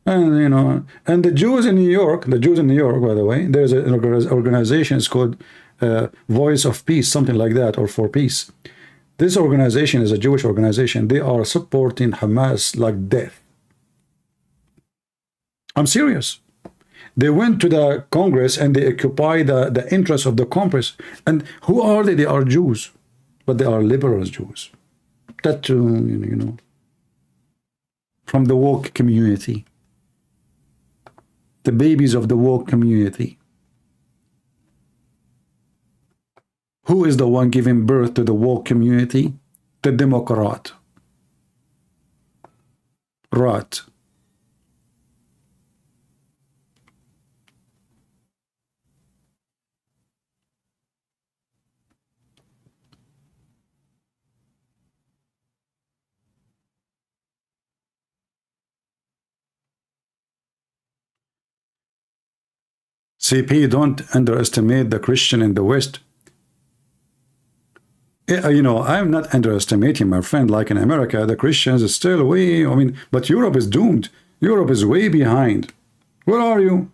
And you know, and the Jews in New York, by the way, there's an organization, it's called Voice of Peace, something like that, or For Peace. This organization is a Jewish organization. They are supporting Hamas like death. I'm serious. They went to the Congress and they occupy the interests of the Congress. And who are they? They are Jews, but they are liberal Jews. That, you know, from the woke community. The babies of the woke community. Who is the one giving birth to the woke community? The Democrat. Rat. CP, don't underestimate the Christian in the West. You know, I'm not underestimating my friend. Like in America, the Christians are still way, I mean, but Europe is doomed. Europe is way behind. Where are you?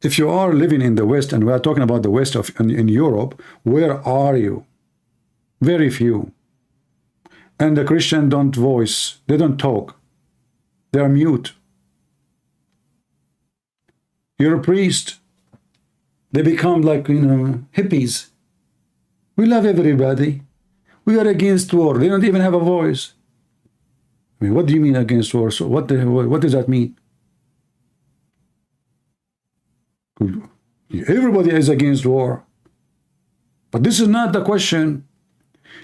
If you are living in the West, and we are talking about the West in Europe, where are you? Very few. And the Christians don't voice. They don't talk. They are mute. You're a priest. They become like, you know, hippies. We love everybody. We are against war. They don't even have a voice. I mean, what do you mean against war? So what does that mean? Everybody is against war. But this is not the question.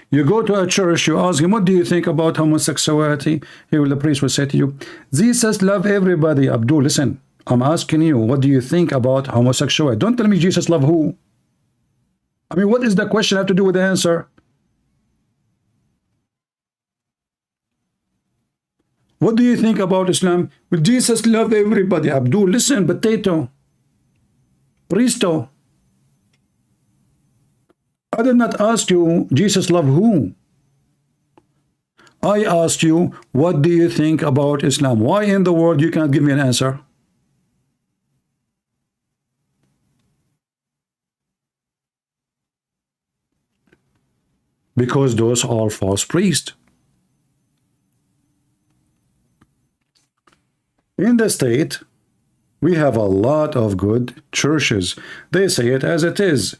You go to a church, you ask him, what do you think about homosexuality? The priest will say to you, Jesus love everybody. Abdul, listen, I'm asking you, what do you think about homosexuality? Don't tell me Jesus love who. I mean, what is the question have to do with the answer? What do you think about Islam? Well, Jesus love everybody. Abdul, listen, potato, Pristo. I did not ask you, Jesus love who? I asked you, what do you think about Islam? Why in the world you cannot give me an answer? Because those are false priests. In the state, we have a lot of good churches. They say it as it is.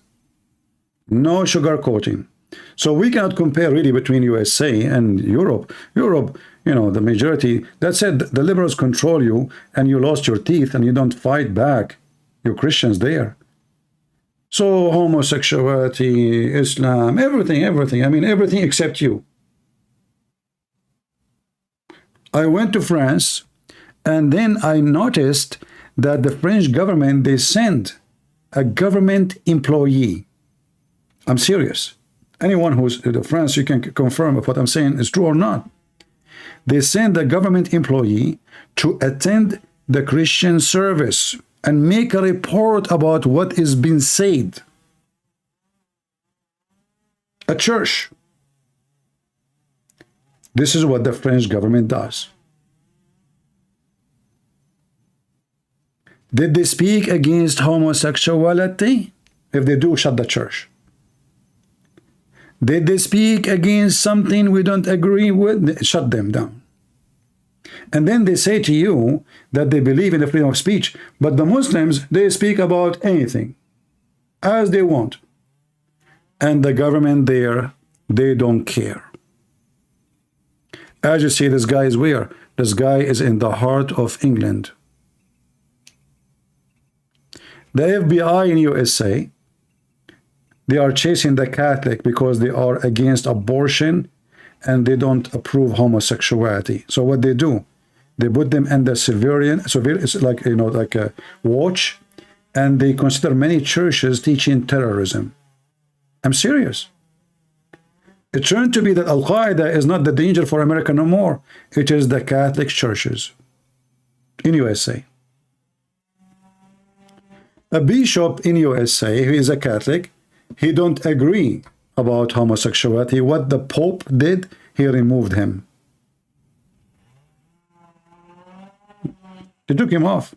No sugarcoating. So we cannot compare really between USA and Europe. Europe, you know, the majority, that said, the liberals control you and you lost your teeth and you don't fight back. You Christians there. So homosexuality, Islam, everything. I mean, everything except you. I went to France and then I noticed that the French government, they sent a government employee. I'm serious. Anyone who's in France, you can confirm if what I'm saying is true or not. They send a government employee to attend the Christian service and make a report about what is being said. A church. This is what the French government does. Did they speak against homosexuality? If they do, shut the church. Did they speak against something we don't agree with? Shut them down. And then they say to you that they believe in the freedom of speech, but the Muslims, they speak about anything as they want. And the government there, they don't care. As you see, this guy is where? This guy is in the heart of England. The FBI in USA, they are chasing the Catholic because they are against abortion and they don't approve homosexuality. So what they do, they put them under surveillance, like, you know, like a watch, and they consider many churches teaching terrorism. I'm serious. It turned to be that Al-Qaeda is not the danger for America no more. It is the Catholic churches in USA. A bishop in USA who is a Catholic, he don't agree about homosexuality. What the Pope did, he removed him. They took him off.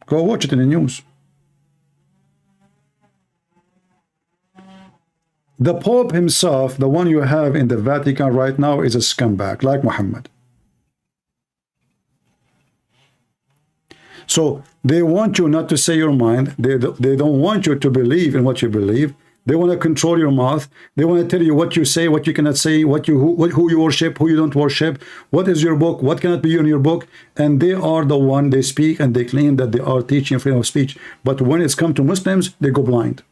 Go watch it in the news. The Pope himself, the one you have in the Vatican right now, is a scumbag, like Muhammad. So they want you not to say your mind. They don't want you to believe in what you believe. They want to control your mouth. They want to tell you what you say, what you cannot say, who you worship, who you don't worship, what is your book, what cannot be in your book. And they are the one, they speak and they claim that they are teaching freedom of speech. But when it's come to Muslims, they go blind.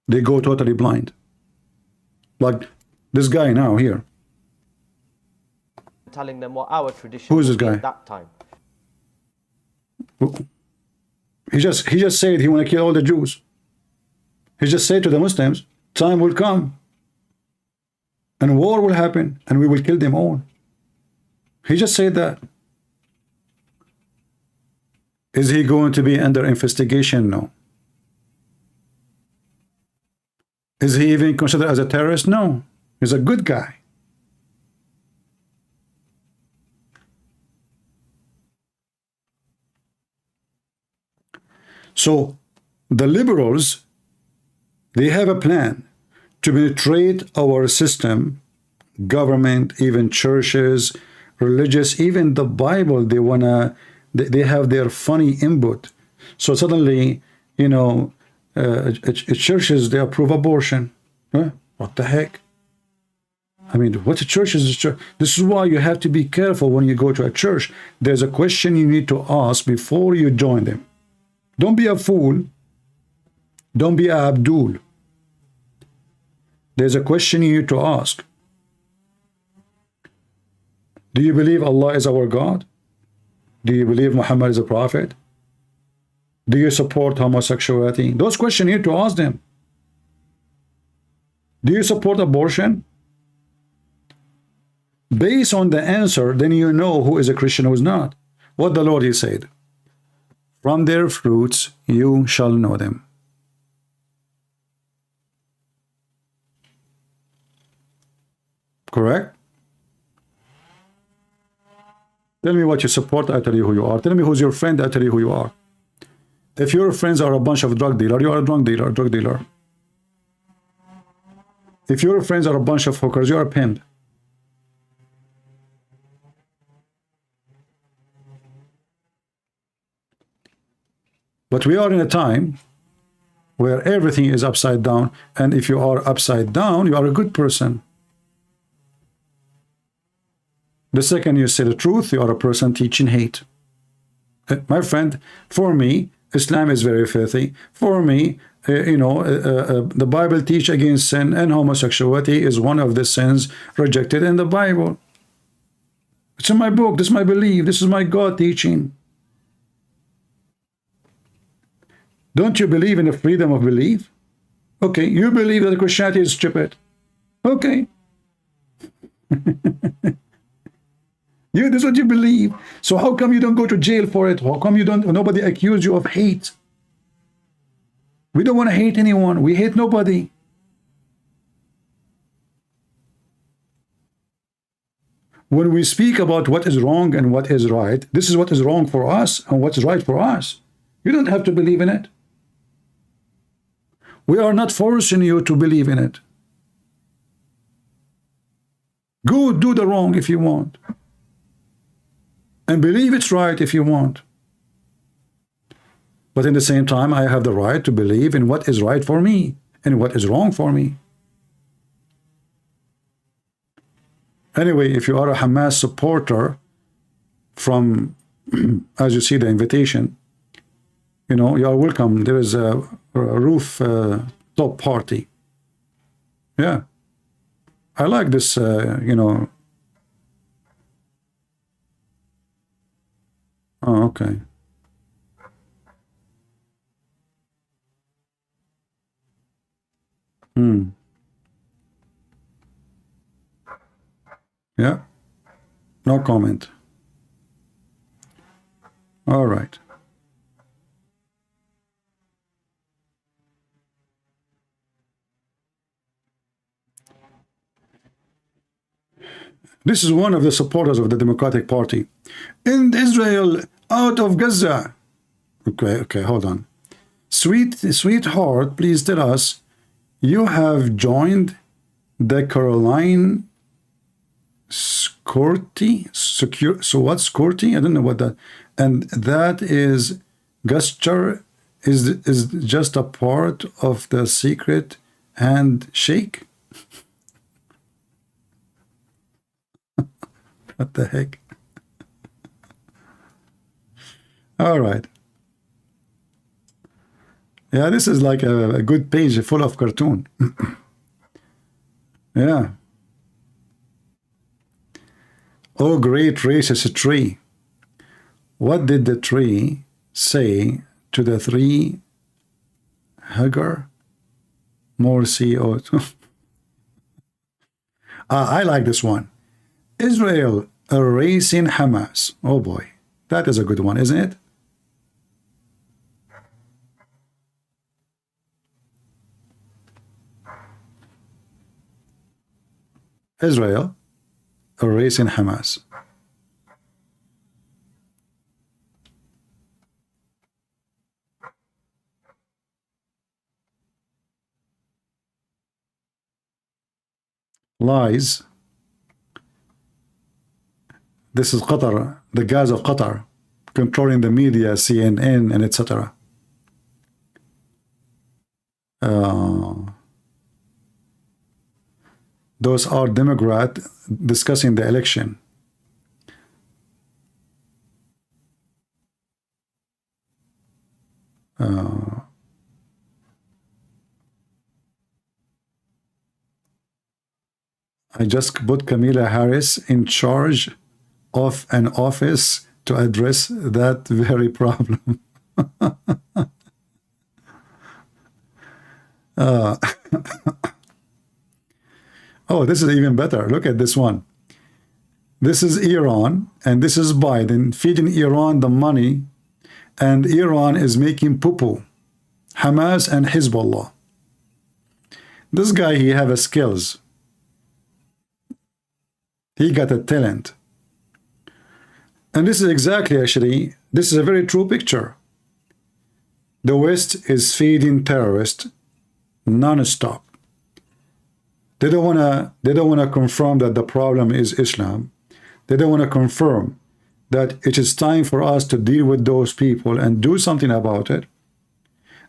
They go totally blind. Like this guy now here. Telling them what our tradition Who is this was guy? at that time. He just said he want to kill all the Jews. He just said to the Muslims, time will come and war will happen and we will kill them all. He just said that. Is he going to be under investigation? No. Is he even considered as a terrorist? No. He's a good guy. So the liberals, they have a plan to penetrate our system, government, even churches, religious, even the Bible. They have their funny input. So suddenly, you know, churches, they approve abortion. Huh? What the heck? I mean, what a church is a church? This is why you have to be careful when you go to a church. There's a question you need to ask before you join them. Don't be a fool Don't be a Abdul. There's a question you need to ask. Do you believe Allah is our God? Do you believe Muhammad is a prophet? Do you support homosexuality? Those questions you need to ask them. Do you support abortion? Based on the answer, then you know who is a Christian, who is not. What the Lord, he said, from their fruits you shall know them. Correct? Tell me what you support, I tell you who you are. Tell me who's your friend, I tell you who you are. If your friends are a bunch of drug dealers, you are a drug dealer. If your friends are a bunch of hookers, you are a pimp. But we are in a time where everything is upside down, and if you are upside down, you are a good person. The second you say the truth, you are a person teaching hate. My friend, for me, Islam is very filthy. For me, the Bible teach against sin, and homosexuality is one of the sins rejected in the Bible. It's in my book. This is my belief. This is my God teaching. Don't you believe in the freedom of belief? Okay, you believe that Christianity is stupid. Okay. This is what you believe. So how come you don't go to jail for it? How come nobody accuse you of hate? We don't want to hate anyone. We hate nobody. When we speak about what is wrong and what is right, this is what is wrong for us and what is right for us. You don't have to believe in it. We are not forcing you to believe in it. Go do the wrong if you want. And believe it's right if you want. But in the same time, I have the right to believe in what is right for me and what is wrong for me. Anyway, if you are a Hamas supporter from, as you see the invitation, you are welcome. There is a roof top party. Yeah. I like this, Oh, okay. Yeah. No comment. All right. This is one of the supporters of the Democratic Party. In Israel, out of Gaza. Okay, hold on. Sweetheart, please tell us, you have joined the Caroline Security? So what's security? I don't know what that. And that is gesture is just a part of the secret handshake. What the heck? All right. Yeah, this is like a good page full of cartoon. Yeah. Oh, great racist tree. What did the tree say to the three Hagar? More CO2. I like this one. Israel erasing Hamas. Oh boy, that is a good one, isn't it? Israel erasing Hamas. Lies. This is Qatar, the guys of Qatar, controlling the media, CNN, and etc. Those are Democrat discussing the election. I just put Kamala Harris in charge of an office to address that very problem. Oh, this is even better. Look at this one. This is Iran, and this is Biden feeding Iran the money, and Iran is making poo-poo. Hamas and Hezbollah. This guy, he have a skills. He got a talent. And this is exactly, actually, this is a very true picture. The West is feeding terrorists non-stop. They don't wanna confirm that the problem is Islam. They don't want to confirm that it is time for us to deal with those people and do something about it.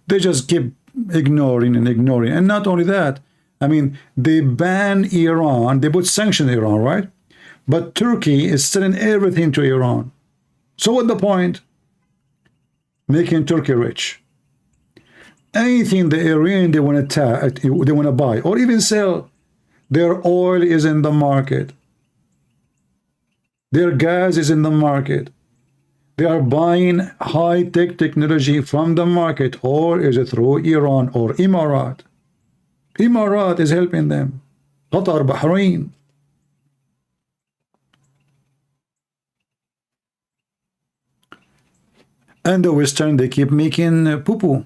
They just keep ignoring and ignoring. And not only that, I mean, they ban Iran, they put sanctions on Iran, right? But Turkey is selling everything to Iran. So what's the point? Making Turkey rich. Anything the Iranian they want to buy or even sell, their oil is in the market. Their gas is in the market. They are buying high-tech technology from the market, or is it through Iran or Emirat? Emirat is helping them. Qatar, Bahrain. And the Western, they keep making poo-poo.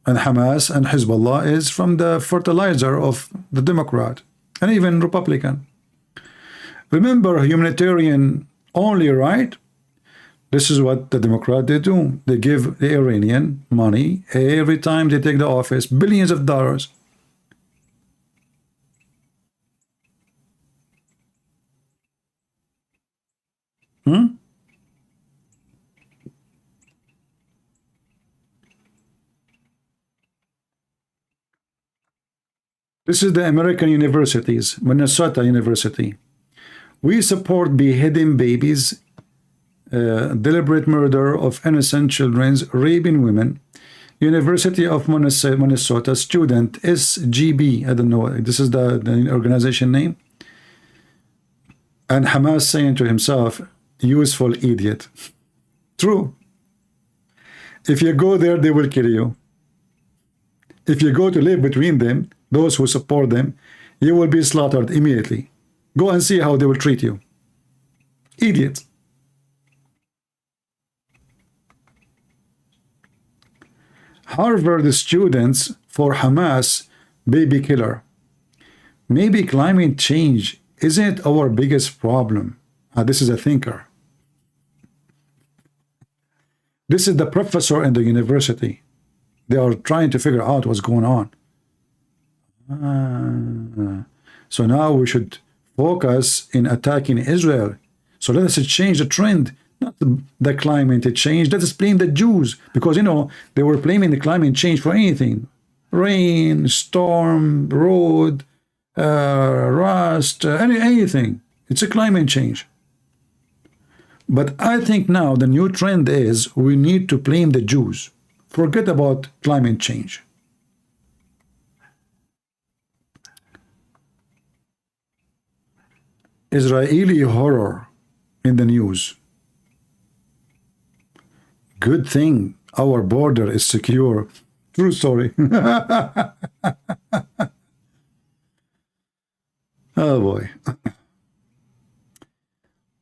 And Hamas and Hezbollah is from the fertilizer of the Democrat and even Republican. Remember, humanitarian only, right? This is what the Democrat they do. They give the Iranian money every time they take the office, billions of dollars. This is the American universities, Minnesota University. We support beheading babies, deliberate murder of innocent children, raping women. University of Minnesota student SGB, I don't know, this is the organization name. And Hamas saying to himself, useful idiot. True. If you go there, they will kill you. If you go to live between them, those who support them, you will be slaughtered immediately. Go and see how they will treat you. Idiots. Harvard students for Hamas baby killer. Maybe climate change isn't our biggest problem. This is a thinker. This is the professor in the university. They are trying to figure out what's going on. So now we should focus in attacking Israel. So let us change the trend, not the climate change. Let us blame the Jews, because, you know, they were blaming the climate change for anything. Rain, storm, road, rust, anything. It's a climate change. But I think now the new trend is we need to blame the Jews. Forget about climate change. Israeli horror in the news. Good thing our border is secure. True story. Oh boy.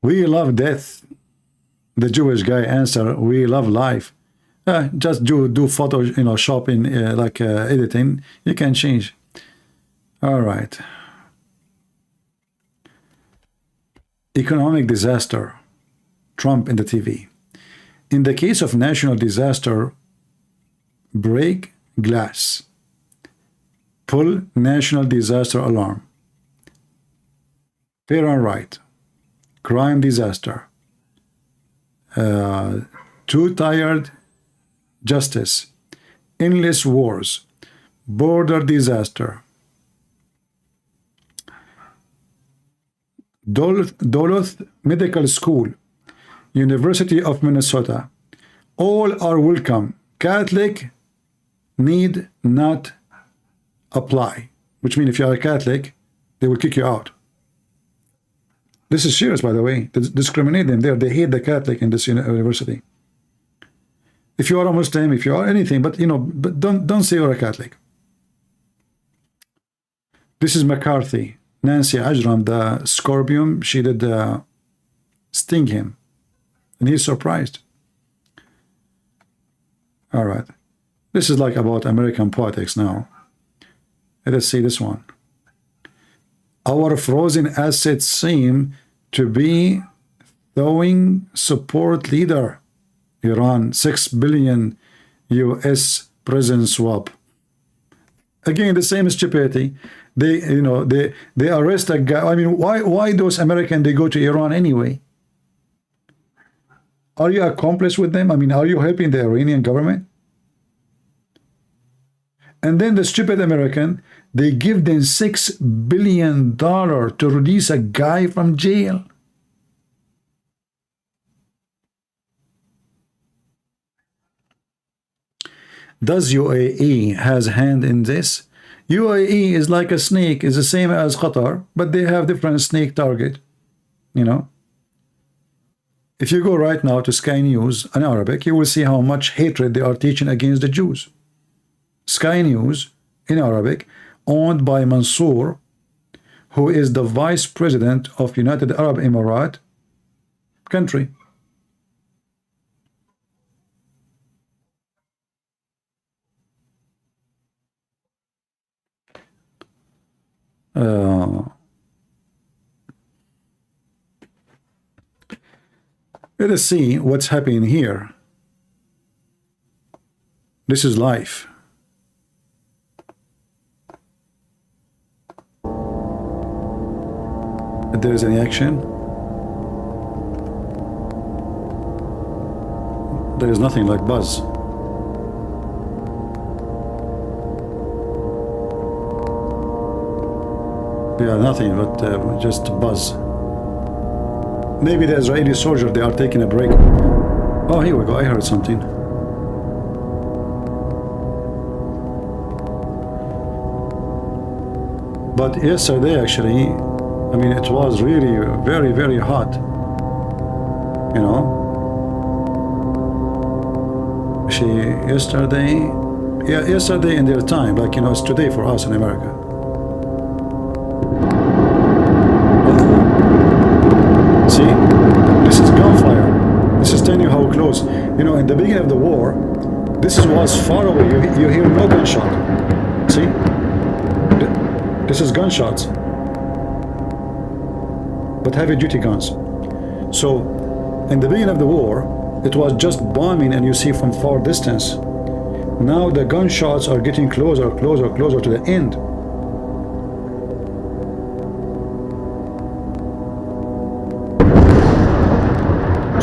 We love death. The Jewish guy answered, we love life. Just do photo, you know, shopping, editing. You can change. All right. Economic disaster. Trump in the TV. In the case of national disaster, break glass. Pull national disaster alarm. Fair and right. Crime disaster. Too tired justice. Endless wars. Border disaster. Duluth Medical School, University of Minnesota, all are welcome. Catholic need not apply, which means if you are a Catholic, They will kick you out. This is serious, by the way. They discriminate them there. They hate the Catholic in this university. If you are a Muslim, if you are anything, but but don't say you're a Catholic. This is McCarthy. Nancy Ajram, the scorpion, she did sting him. And he's surprised. All right. This is like about American politics now. Let us see this one. Our frozen assets seem to be thawing support leader. Iran, 6 billion US prison swap. Again, the same stupidity. They arrest a guy. I mean, why those Americans, they go to Iran anyway? Are you accomplice with them? I mean, are you helping the Iranian government? And then the stupid American, they give them $6 billion to release a guy from jail. Does UAE has a hand in this? UAE is like a snake, is the same as Qatar, but they have different snake target, If you go right now to Sky News in Arabic, you will see how much hatred they are teaching against the Jews. Sky News in Arabic, owned by Mansour, who is the vice president of United Arab Emirates country. Let us see what's happening here. This is life. If there is any action, there is nothing like buzz. Yeah, nothing but just buzz. Maybe the Israeli soldier, they are taking a break. Oh, here we go. I heard something. But yesterday, actually, I mean, it was really very, very hot. Yesterday in their time, like, it's today for us in America. See, this is gunfire. This is telling you how close. In the beginning of the war, this was far away. You hear no gunshot. See, this is gunshots, but heavy-duty guns. So, in the beginning of the war, it was just bombing, and you see from far distance. Now the gunshots are getting closer, closer, closer to the end.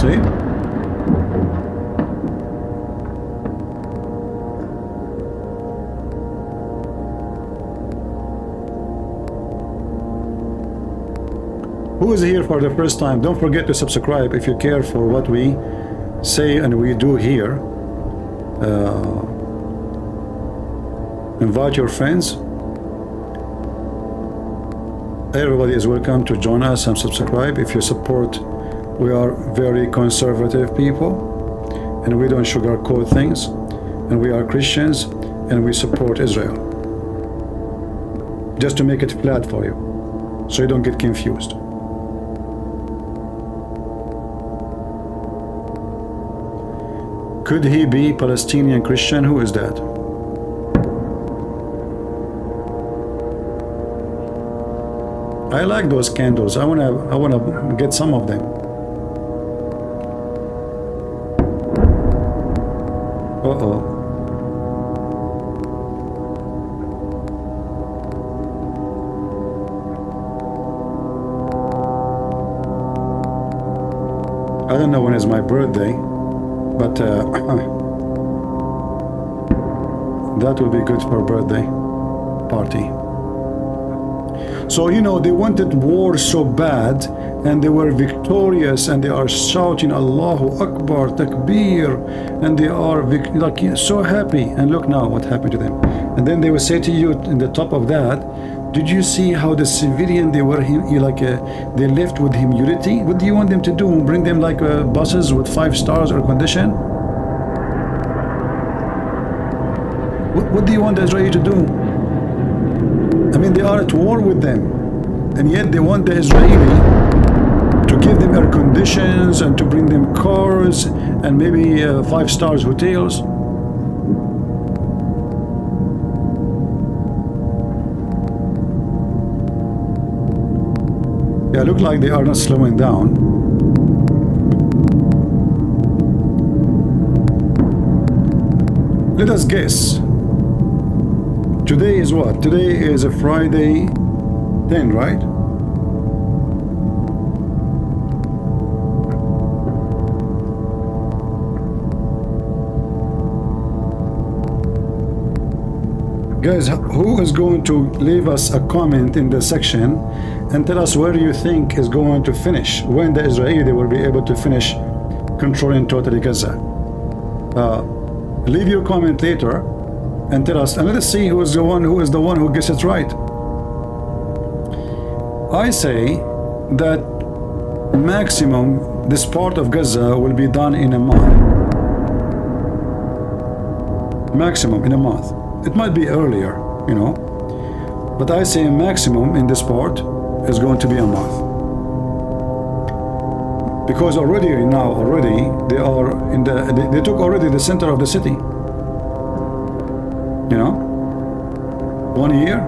See? Who is here for the first time? Don't forget to subscribe if you care for what we say and we do here. Invite your friends. Everybody is welcome to join us and subscribe if you support. We are very conservative people, and we don't sugarcoat things, and we are Christians, and we support Israel. Just to make it flat for you, so you don't get confused. Could he be Palestinian Christian? Who is that? I like those candles. I wanna get some of them. Uh-oh. I don't know when is my birthday, but that will be good for a birthday party. So, they wanted war so bad, and they were victorious, and they are shouting Allahu Akbar, Takbir, and they are so happy. And look now what happened to them. And then they will say to you in the top of that, Did you see how the civilian, they were they left with humility? What do you want them to do? Bring them like buses with 5 stars air condition? What do you want the Israeli to do? I mean, they are at war with them, and yet they want the Israeli to give them air conditions and to bring them cars and maybe 5 stars hotels. Yeah, look like they are not slowing down. Let us guess. Today is what? Today is a Friday 10, right? Guys, who is going to leave us a comment in the section and tell us where you think is going to finish, when the Israeli will be able to finish controlling totally Gaza? Leave your comment later and tell us, and let us see who is the one who gets it right. I say that maximum this part of Gaza will be done in a month. Maximum in a month. It might be earlier, you know, but I say maximum in this part is going to be a month, because already they are in they took already the center of the city, you know. 1 year,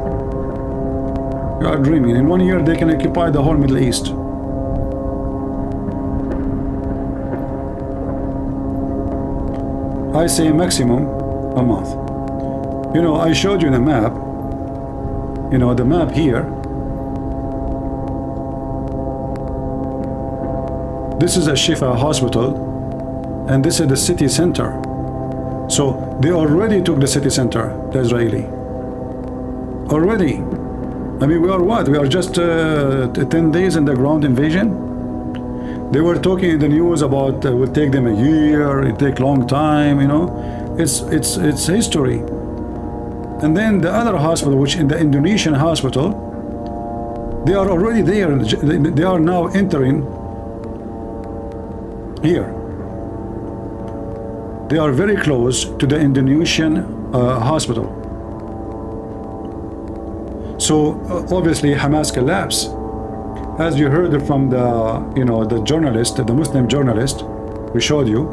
you are dreaming. In 1 year they can occupy the whole Middle East. I say maximum a month. You know, I showed you the map. You know, the map here. This is a Shifa hospital, and this is the city center. So they already took the city center, the Israeli. Already. I mean, we are what? We are just 10 days in the ground invasion. They were talking in the news about it will take them a year, it take long time, you know. It's history. And then the other hospital, which in the Indonesian hospital, they are already there. They are now entering here. They are very close to the Indonesian hospital. So obviously Hamas collapsed. As you heard from the, you know, the journalist, the Muslim journalist we showed you,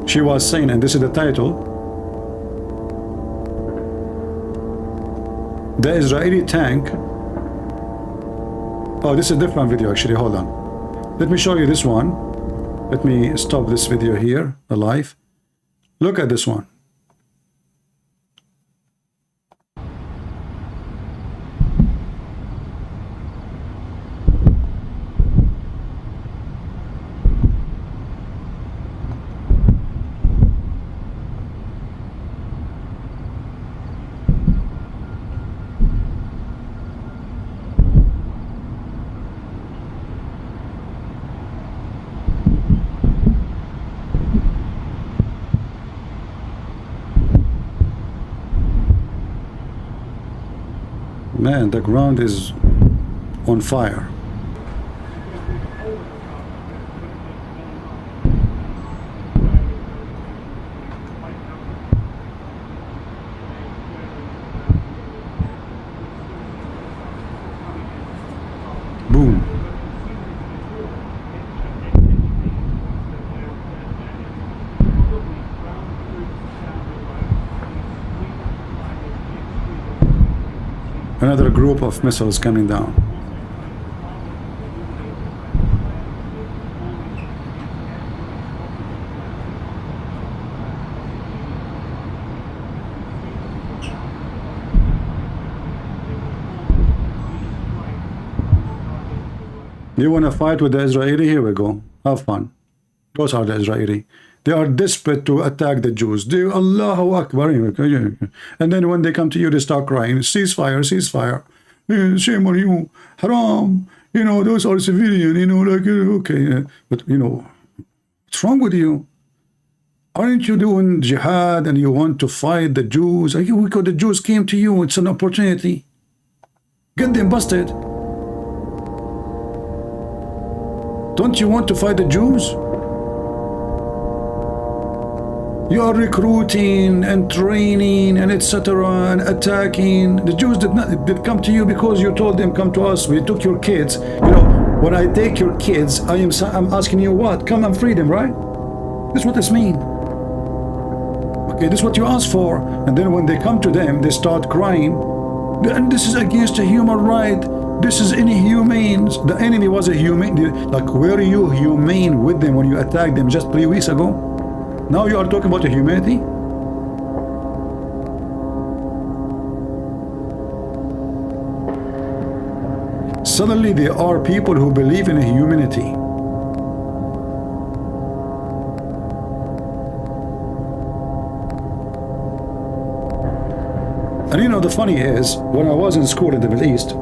she was saying, and this is the title, the Israeli tank. Oh, this is a different video actually. Hold on. Let me show you this one. Let me stop this video here, alive. Look at this one. Man, the ground is on fire. Boom. Another group of missiles coming down. You want to fight with the Israeli? Here we go. Have fun. Those are the Israeli. They are desperate to attack the Jews. They Allahu Akbar. And then when they come to you, they start crying, ceasefire, ceasefire. Shame on you. Haram. You know, those are civilian, you know, like, okay. But, you know, what's wrong with you? Aren't you doing jihad and you want to fight the Jews? The Jews came to you. It's an opportunity. Get them busted. Don't you want to fight the Jews? You are recruiting and training and etc. and attacking. The Jews did come to you because you told them come to us. We took your kids. You know, when I take your kids, I'm asking you what? Come and free them, right? This is what this means. Okay, this is what you asked for. And then when they come to them, they start crying. And this is against a human right. This is inhumane. The enemy was a human. Like, were you humane with them when you attacked them just 3 weeks ago? Now you are talking about humanity? Suddenly there are people who believe in humanity. And you know, the funny is, when I was in school in the Middle East,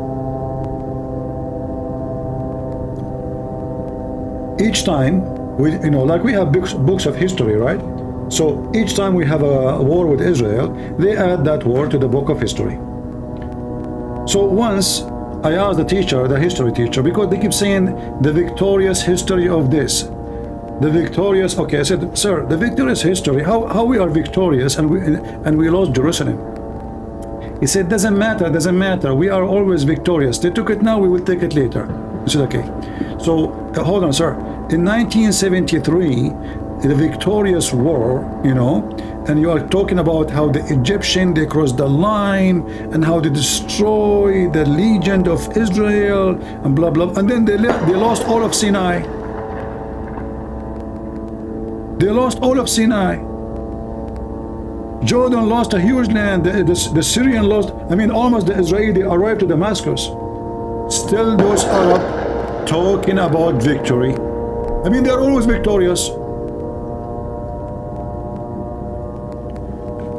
each time, you know, like we have books of history, right? So each time we have a war with Israel, they add that war to the book of history. So once I asked the teacher, the history teacher, because they keep saying the victorious history of this, the victorious. Okay, I said, sir, the victorious history. How we are victorious and we lost Jerusalem? He said, doesn't matter, doesn't matter. We are always victorious. They took it now, we will take it later. I said, okay. So hold on, sir. In 1973, the victorious war, you know, and you are talking about how the Egyptian, they crossed the line and how they destroyed the legion of Israel and blah blah, and then they lost all of Sinai. They lost all of Sinai. Jordan lost a huge land. The Syrian lost. I mean, almost the Israeli arrived to Damascus. Still, those Arab talking about victory. I mean, they're always victorious.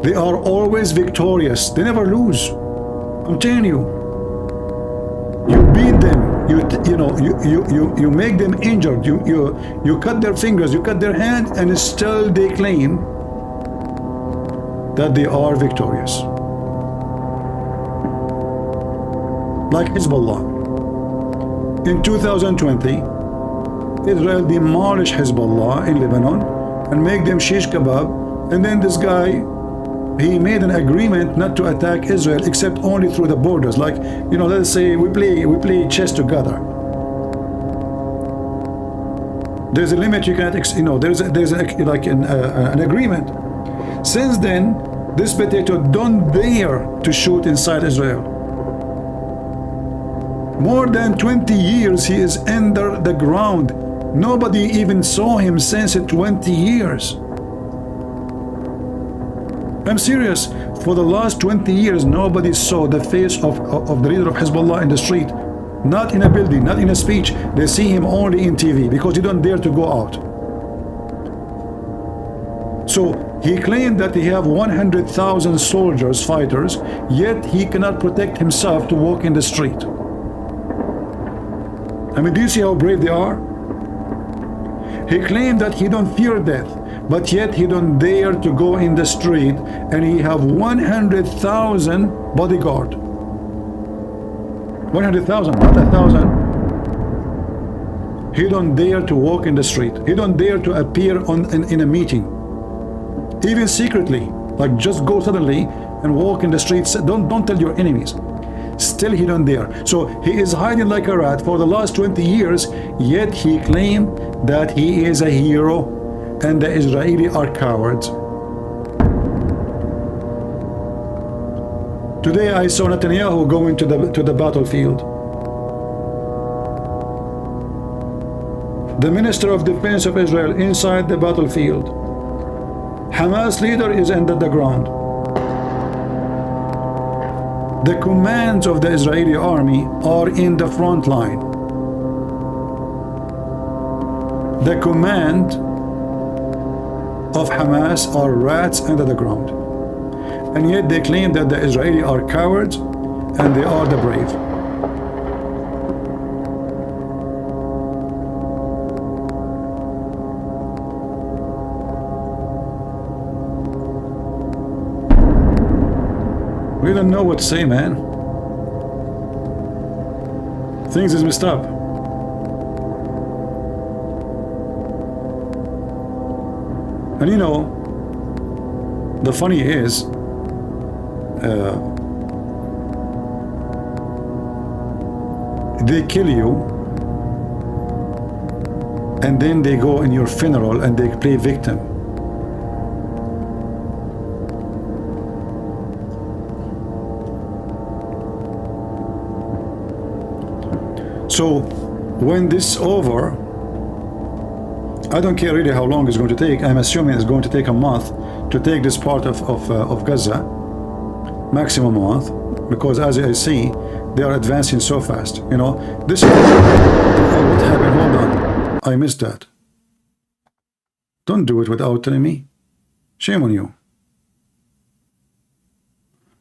They are always victorious. They never lose. I'm telling you. You beat them. You make them injured. You cut their fingers. You cut their hand, and still they claim that they are victorious. Like Hezbollah. In 2020, Israel demolished Hezbollah in Lebanon and make them shish kebab, and then this guy, he made an agreement not to attack Israel except only through the borders. Like, you know, let's say we play chess together. There's a limit you can't, you know, there's an agreement. Since then, this potato don't dare to shoot inside Israel. More than 20 years he is under the ground. Nobody even saw him since 20 years. I'm serious. For the last 20 years, nobody saw the face of the leader of Hezbollah in the street. Not in a building, not in a speech. They see him only in TV because he don't dare to go out. So he claimed that he have 100,000 soldiers, fighters, yet he cannot protect himself to walk in the street. I mean, do you see how brave they are? He claimed that he don't fear death, but yet he don't dare to go in the street, and he have 100,000 bodyguard. 100,000, not 1,000. He don't dare to walk in the street. He don't dare to appear in a meeting. Even secretly, like just go suddenly and walk in the streets. Don't tell your enemies. Still he don't dare. So he is hiding like a rat for the last 20 years, yet he claimed that he is a hero and the Israeli are cowards. Today I saw Netanyahu going to the battlefield. The Minister of Defense of Israel inside the battlefield. Hamas leader is under the ground. The commands of the Israeli army are in the front line. The command of Hamas are rats under the ground. And yet they claim that the Israeli are cowards and they are the brave. We don't know what to say, man. Things is messed up. And you know, the funny is, they kill you, and then they go in your funeral and they play victim. So when this is over, I don't care really how long it's going to take. I'm assuming it's going to take a month to take this part of Gaza, maximum a month, because as I see, they are advancing so fast. You know, this is what happened. Hold on, I missed that. Don't do it without telling me. Shame on you.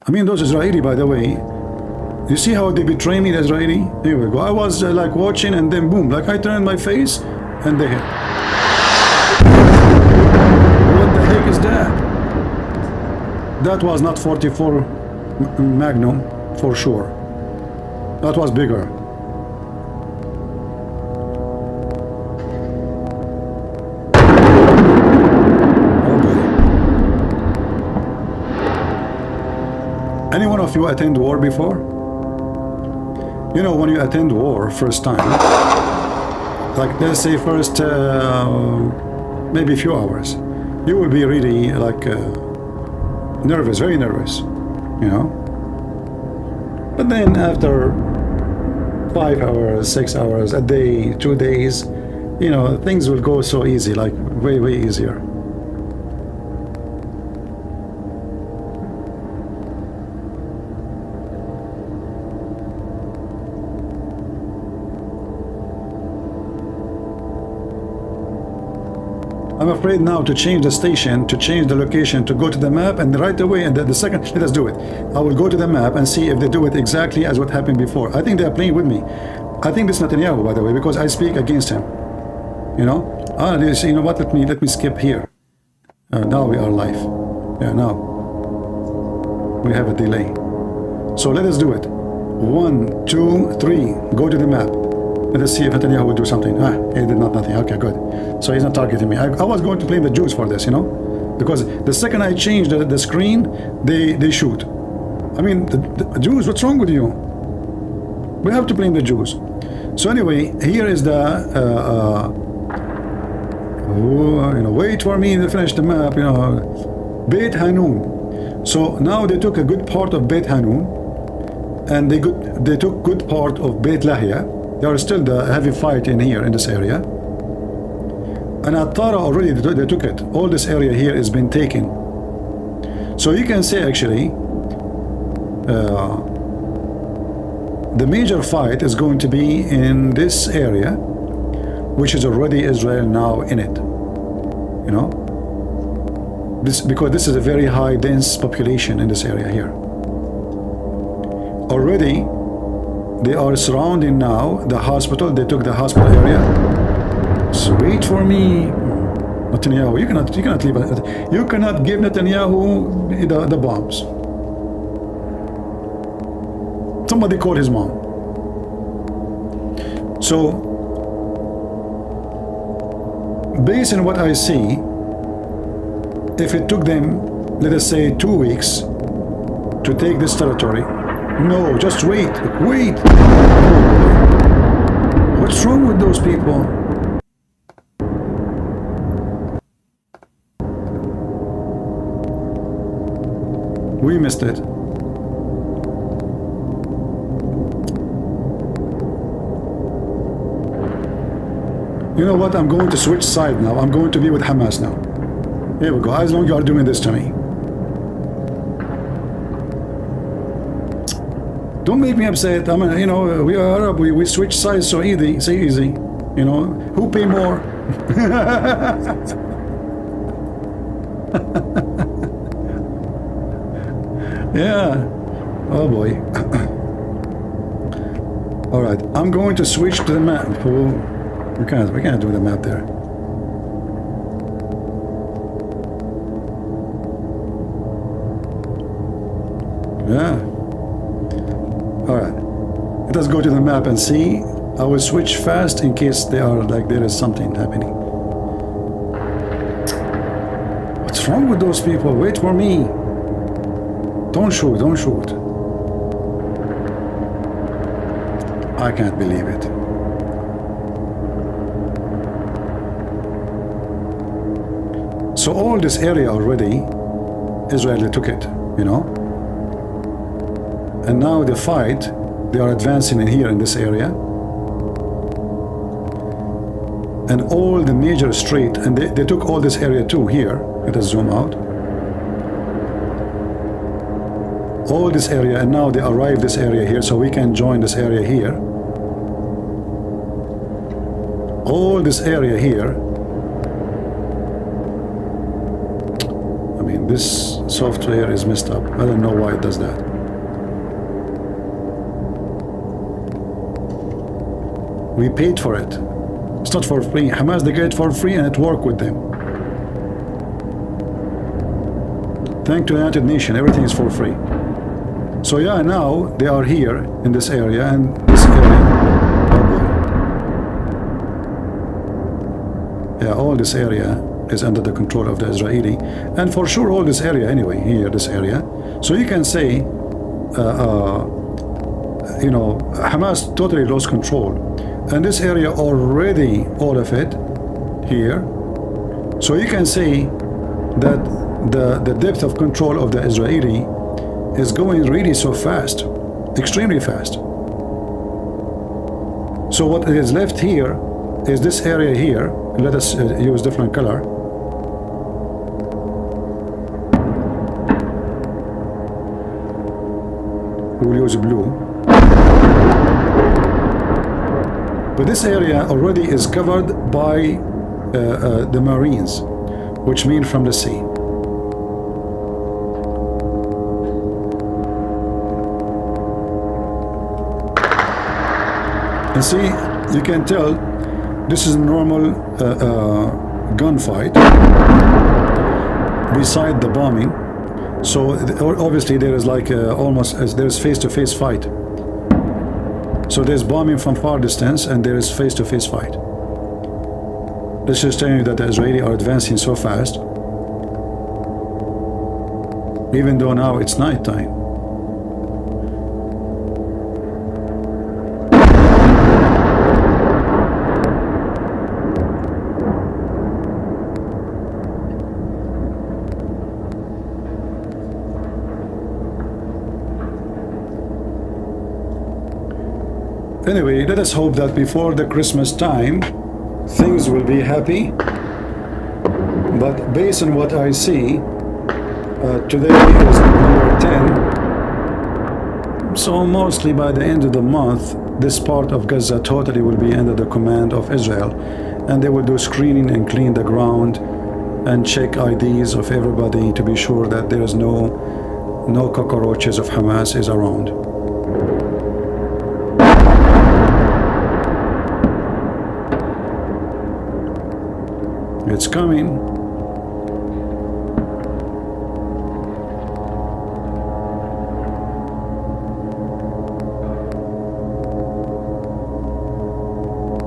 I mean, those Israeli, by the way, you see how they betray me, the Israeli? Here we go. I was like watching, and then boom, like I turned my face, and they hit. What the heck is that? That was not 44 Magnum, for sure. That was bigger. Oh boy. Any one of you attend war before? You know, when you attend war first time, like let's say first maybe a few hours, you will be really like nervous, very nervous, you know. But then after 5 hours, 6 hours, a day, 2 days, you know, things will go so easy, like way, way easier. I'm afraid now to change the station, to change the location, to go to the map, and right away, and the second, let us do it. I will go to the map and see if they do it exactly as what happened before. I think they are playing with me. I think this is Netanyahu, by the way, because I speak against him. You know? You know what? Let me skip here. Now we are live. Yeah, now we have a delay. So let us do it. 1, 2, 3. Go to the map. Let us see if Netanyahu will do something. He did nothing. Okay, good. So he's not targeting me. I was going to blame the Jews for this, you know, because the second I change the screen, they shoot. I mean, the Jews, what's wrong with you? We have to blame the Jews. So anyway, here is the, you know, wait for me to finish the map, you know, Beit Hanun. So now they took a good part of Beit Hanun, and they took good part of Beit Lahia. There are still the heavy fight in here in this area. And at Tara already they took it. All this area here has been taken. So you can say actually the major fight is going to be in this area, which is already Israel now in it. You know? Because this is a very high dense population in this area here. Already they are surrounding now the hospital. They took the hospital area. So wait for me, Netanyahu. You cannot leave. You cannot give Netanyahu the bombs. Somebody call his mom. So, based on what I see, if it took them, let us say, 2 weeks to take this territory. No, just wait. What's wrong with those people? We missed it. You know what? I'm going to switch side now. I'm going to be with Hamas now. Here we go. As long as you are doing this to me. Don't make me upset. I mean, you know, we are Arab. We switch sides so easy. So easy. You know, who pay more? Yeah. Oh boy. All right. I'm going to switch to the map. We can't do the map there. Yeah. All right. Let us go to the map and see. I will switch fast in case they are like there is something happening. What's wrong with those people? Wait for me. Don't shoot, don't shoot. I can't believe it. So all this area already, Israel took it, you know. And now the fight, they are advancing in here in this area. And all the major street, and they took all this area too here. Let us zoom out. All this area, and now they arrive this area here, so we can join this area here. All this area here. I mean, this software is messed up. I don't know why it does that. We paid for it. It's not for free. Hamas, they get it for free and it worked with them. Thanks to the United Nations, everything is for free. So yeah, now they are here in this area, and this area, oh boy. Yeah, all this area is under the control of the Israeli, and for sure all this area anyway, here, this area. So you can say, you know, Hamas totally lost control. And this area already, all of it, here. So you can say that the depth of control of the Israeli is going really so fast, extremely fast. So what is left here is this area here. Let us use different color. We'll use blue. But this area already is covered by the Marines, which mean from the sea. And see, you can tell this is a normal gunfight beside the bombing. So obviously there is like almost there's face-to-face fight. So there's bombing from far distance and there is face-to-face fight. This is telling you that the Israeli are advancing so fast, even though now it's night time. Anyway, let us hope that before the Christmas time, things will be happy. But based on what I see, today is number 10. So mostly by the end of the month, this part of Gaza totally will be under the command of Israel. And they will do screening and clean the ground and check IDs of everybody to be sure that there is no cockroaches of Hamas is around. It's coming.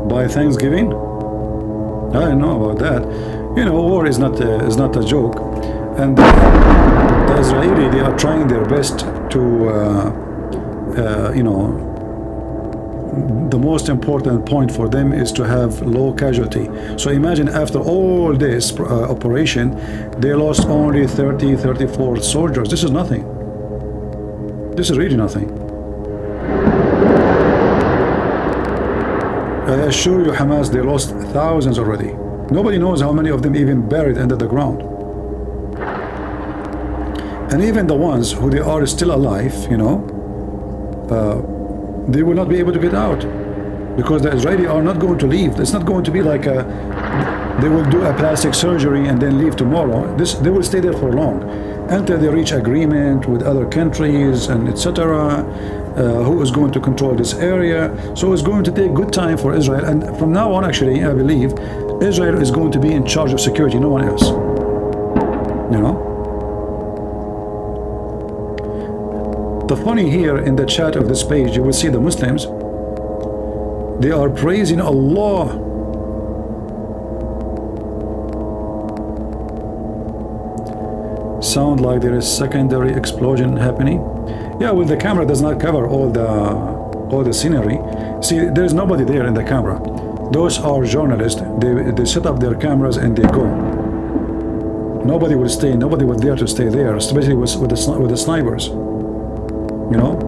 By Thanksgiving? I don't know about that. You know, war is not a joke, and the Israeli, they are trying their best to you know, the most important point for them is to have low casualty. So imagine after all this operation, they lost only 34 soldiers. This is nothing. This is really nothing. I assure you, Hamas, they lost thousands already. Nobody knows how many of them even buried under the ground. And even the ones who they are still alive, you know, they will not be able to get out because the Israeli are not going to leave. It's not going to be like they will do a plastic surgery and then leave tomorrow. They will stay there for long until they reach agreement with other countries and etc. Who is going to control this area. So it's going to take good time for Israel, and from now on, actually, I believe Israel is going to be in charge of security, no one else. You know? The funny here in the chat of this page, you will see the Muslims They are praising Allah. Sound like there is secondary explosion happening. Yeah, well, the camera does not cover all the scenery. See, there is nobody there in the camera. Those are journalists. They set up their cameras and they go. Nobody will stay. Nobody was there to stay there, especially with the snipers. You know,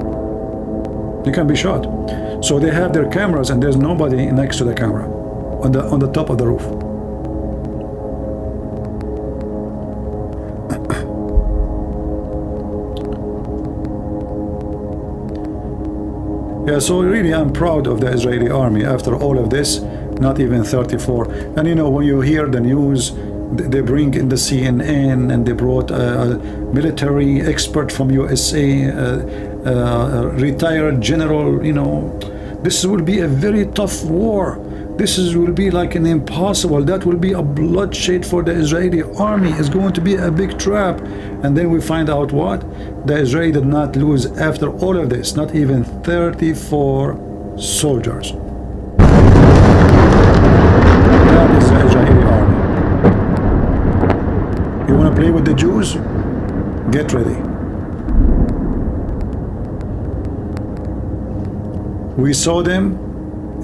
you can be shot. So they have their cameras and there's nobody next to the camera on the top of the roof. Yeah, so really I'm proud of the Israeli army after all of this, not even 34. And you know, when you hear the news, they bring in the CNN and they brought a military expert from USA, a retired general, you know, this will be a very tough war. This will be like an impossible, that will be a bloodshed for the Israeli army. It's going to be a big trap. And then we find out what? The Israeli did not lose after all of this, not even 34 soldiers. That is the Israeli army. You want to play with the Jews? Get ready. We saw them.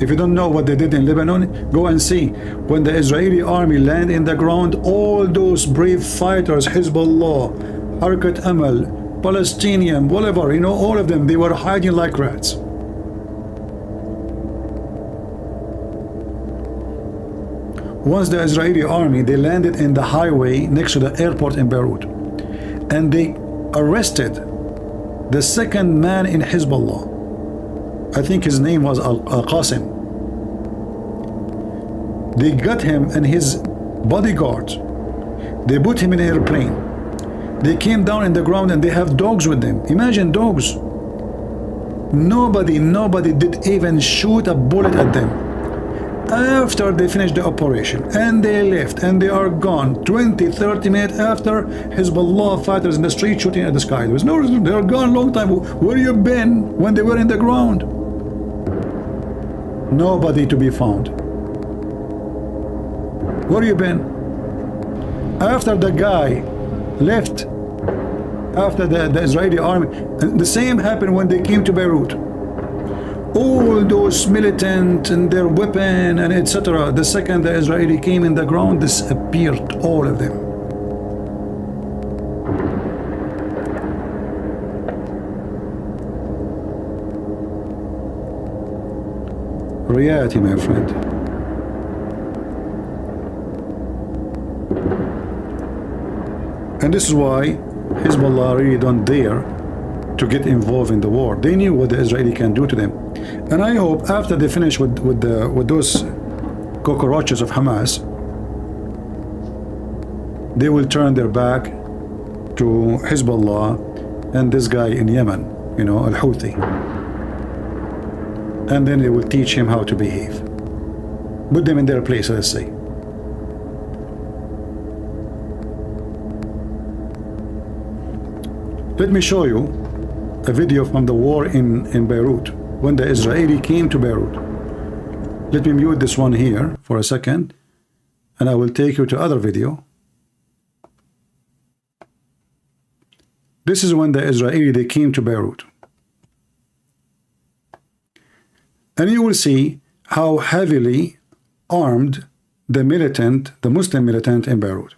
If you don't know what they did in Lebanon, go and see. When the Israeli army land in the ground, all those brave fighters, Hezbollah, Harkat Amal, Palestinian, whatever, you know, all of them, they were hiding like rats. Once the Israeli army, they landed in the highway next to the airport in Beirut, and they arrested the second man in Hezbollah. I think his name was Al-Qasim. They got him and his bodyguards. They put him in an airplane. They came down in the ground and they have dogs with them. Imagine dogs. Nobody did even shoot a bullet at them. After they finished the operation and they left and they are gone, 20-30 minutes after, Hezbollah fighters in the street shooting at the sky. There was no reason. They are gone a long time. Where you been when they were in the ground? Nobody to be found. Where you been? After the guy left, after the Israeli army, the same happened when they came to Beirut. All those militant and their weapon and etc. The second the Israeli came in the ground, disappeared, all of them. Reality, my friend. And this is why Hezbollah really don't dare to get involved in the war. They knew what the Israeli can do to them. And I hope after they finish with those cockroaches of Hamas, they will turn their back to Hezbollah and this guy in Yemen, you know, Al-Houthi. And then they will teach him how to behave. Put them in their place, let's say. Let me show you a video from the war in Beirut, when the Israeli came to Beirut. Let me mute this one here for a second, and I will take you to other video. This is when the Israeli, they came to Beirut. And you will see how heavily armed the Muslim militant in Beirut.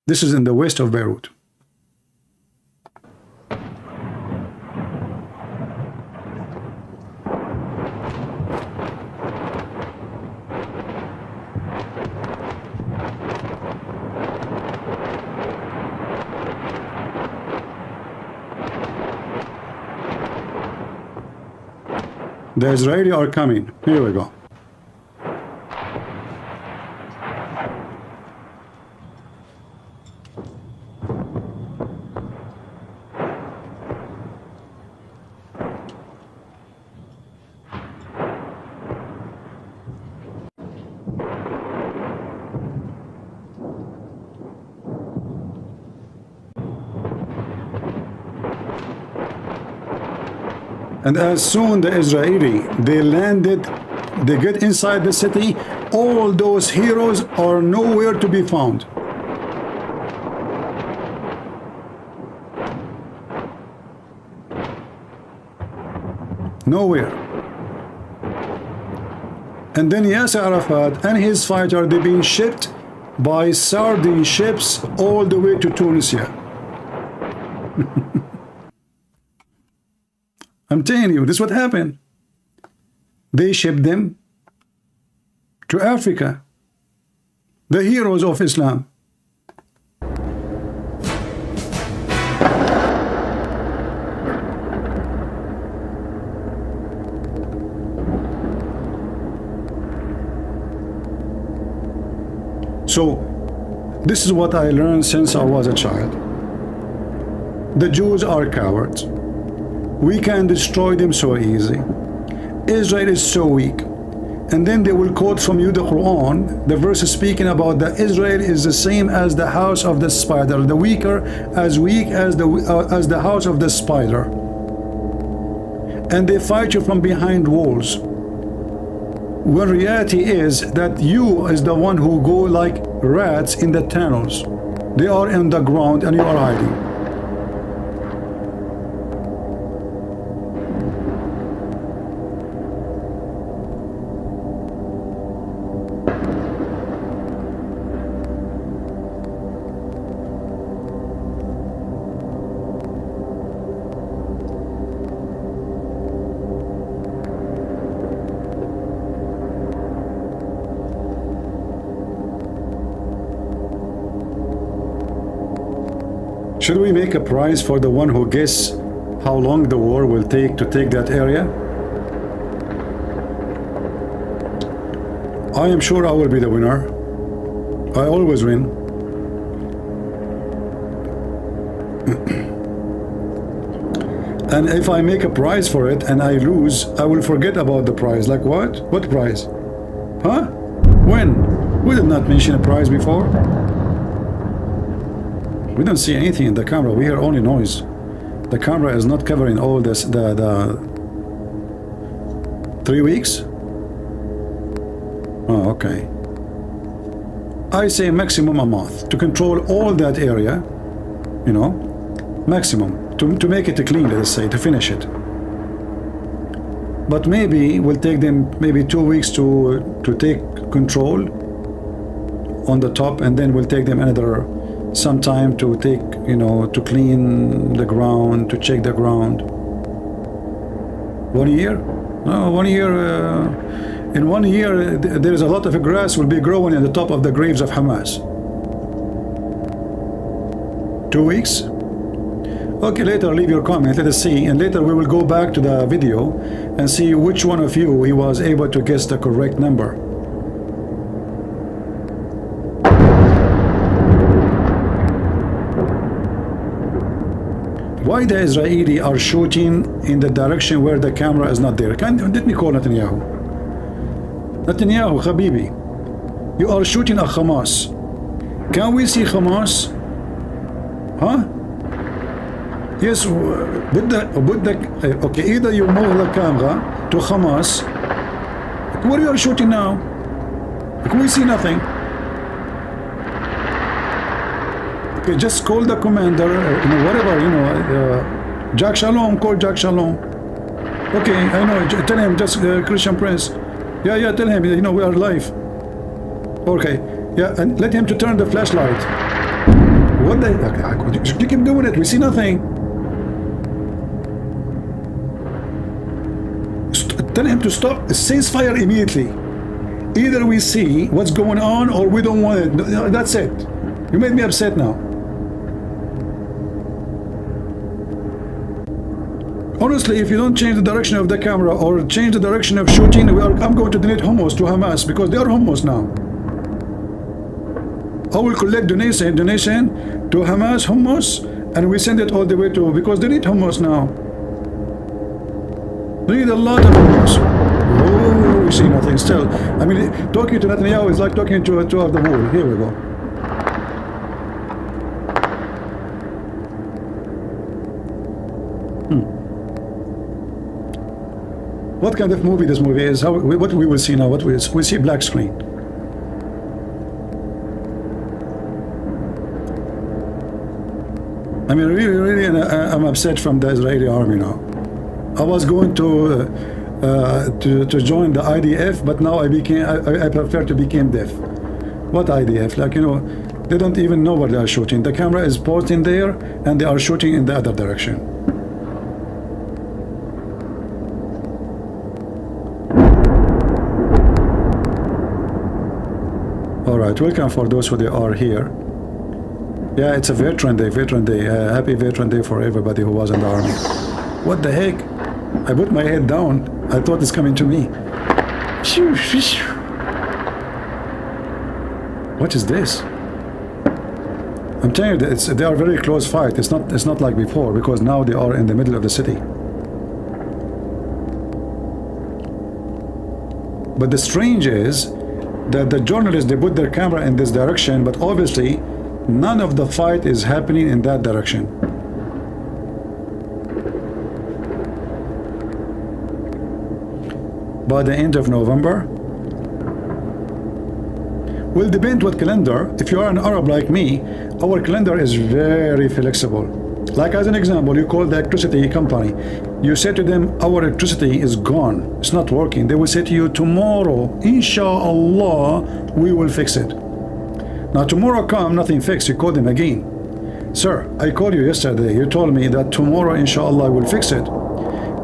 This is in the west of Beirut. The Israeli are coming. Here we go. And as soon the Israeli, they landed, they get inside the city, all those heroes are nowhere to be found. Nowhere. And then Yasser Arafat and his fighter, they're being shipped by sardine ships all the way to Tunisia. I'm telling you, this is what happened. They shipped them to Africa. The heroes of Islam. So, this is what I learned since I was a child. The Jews are cowards. We can destroy them so easy. Israel is so weak. And then they will quote from you the Quran, the verse speaking about that Israel is the same as the house of the spider, the weaker, as weak as the house of the spider. And they fight you from behind walls. When reality is that you is the one who go like rats in the tunnels. They are in the ground and you are hiding. Should we make a prize for the one who guess how long the war will take to take that area? I am sure I will be the winner. I always win. And if I make a prize for it and I lose, I will forget about the prize. Like what? What prize? Huh? When? We did not mention a prize before. We don't see anything in the camera. We hear only noise. The camera is not covering all this. The 3 weeks. Oh, okay. I say maximum a month to control all that area. You know, maximum to make it clean. Let's say to finish it. But maybe we'll take them maybe 2 weeks to take control on the top, and then we'll take them another some time to take, you know, to clean the ground, to check the ground. 1 year? No, 1 year. In 1 year, there is a lot of grass will be growing in the top of the graves of Hamas. 2 weeks? Okay, later leave your comment. Let us see, and later we will go back to the video and see which one of you he was able to guess the correct number. Why the Israeli are shooting in the direction where the camera is not there? Let me call Netanyahu. Netanyahu, Habibi, you are shooting at Hamas. Can we see Hamas? Huh? Yes, okay, either you move the camera to Hamas. Where you are shooting now? Can we see nothing? Okay, just call the commander, you know, whatever, you know, Jack Shalom, call Jack Shalom. Okay, I know, tell him, just Christian Prince. Yeah, tell him, you know, we are live. Okay, yeah, and let him to turn the flashlight. What the, okay, you keep doing it, we see nothing. Tell him to stop, ceasefire immediately. Either we see what's going on or we don't want it. That's it. You made me upset now. Honestly, if you don't change the direction of the camera or change the direction of shooting, I'm going to donate hummus to Hamas because they are hummus now. I will collect donation to Hamas hummus, and we send it all the way to, because they need hummus now. They need a lot of hummus. Oh, we see nothing still. I mean, talking to Netanyahu is like talking to the wall. Here we go. What kind of movie this movie is? What we will see now? What we see black screen. I mean, really, I'm upset from the Israeli army now. I was going to join the IDF, but now I prefer to become deaf. What IDF? Like, you know, they don't even know where they are shooting. The camera is pointing there, and they are shooting in the other direction. All right, welcome for those who they are here. Yeah, it's a Veteran Day, happy Veteran Day for everybody who was in the army. What the heck? I put my head down. I thought it's coming to me. What is this? I'm telling you, they are very close fight. It's not like before, because now they are in the middle of the city. But the strange is that the journalists, they put their camera in this direction, but obviously none of the fight is happening in that direction. By the end of November, will depend what calendar. If you are an Arab like me, our calendar is very flexible. Like, as an example, you call the electricity company, you say to them, our electricity is gone, it's not working. They will say to you, tomorrow, inshallah, we will fix it. Now tomorrow come, nothing fixed, you call them again. Sir, I called you yesterday, you told me that tomorrow, inshallah, I will fix it.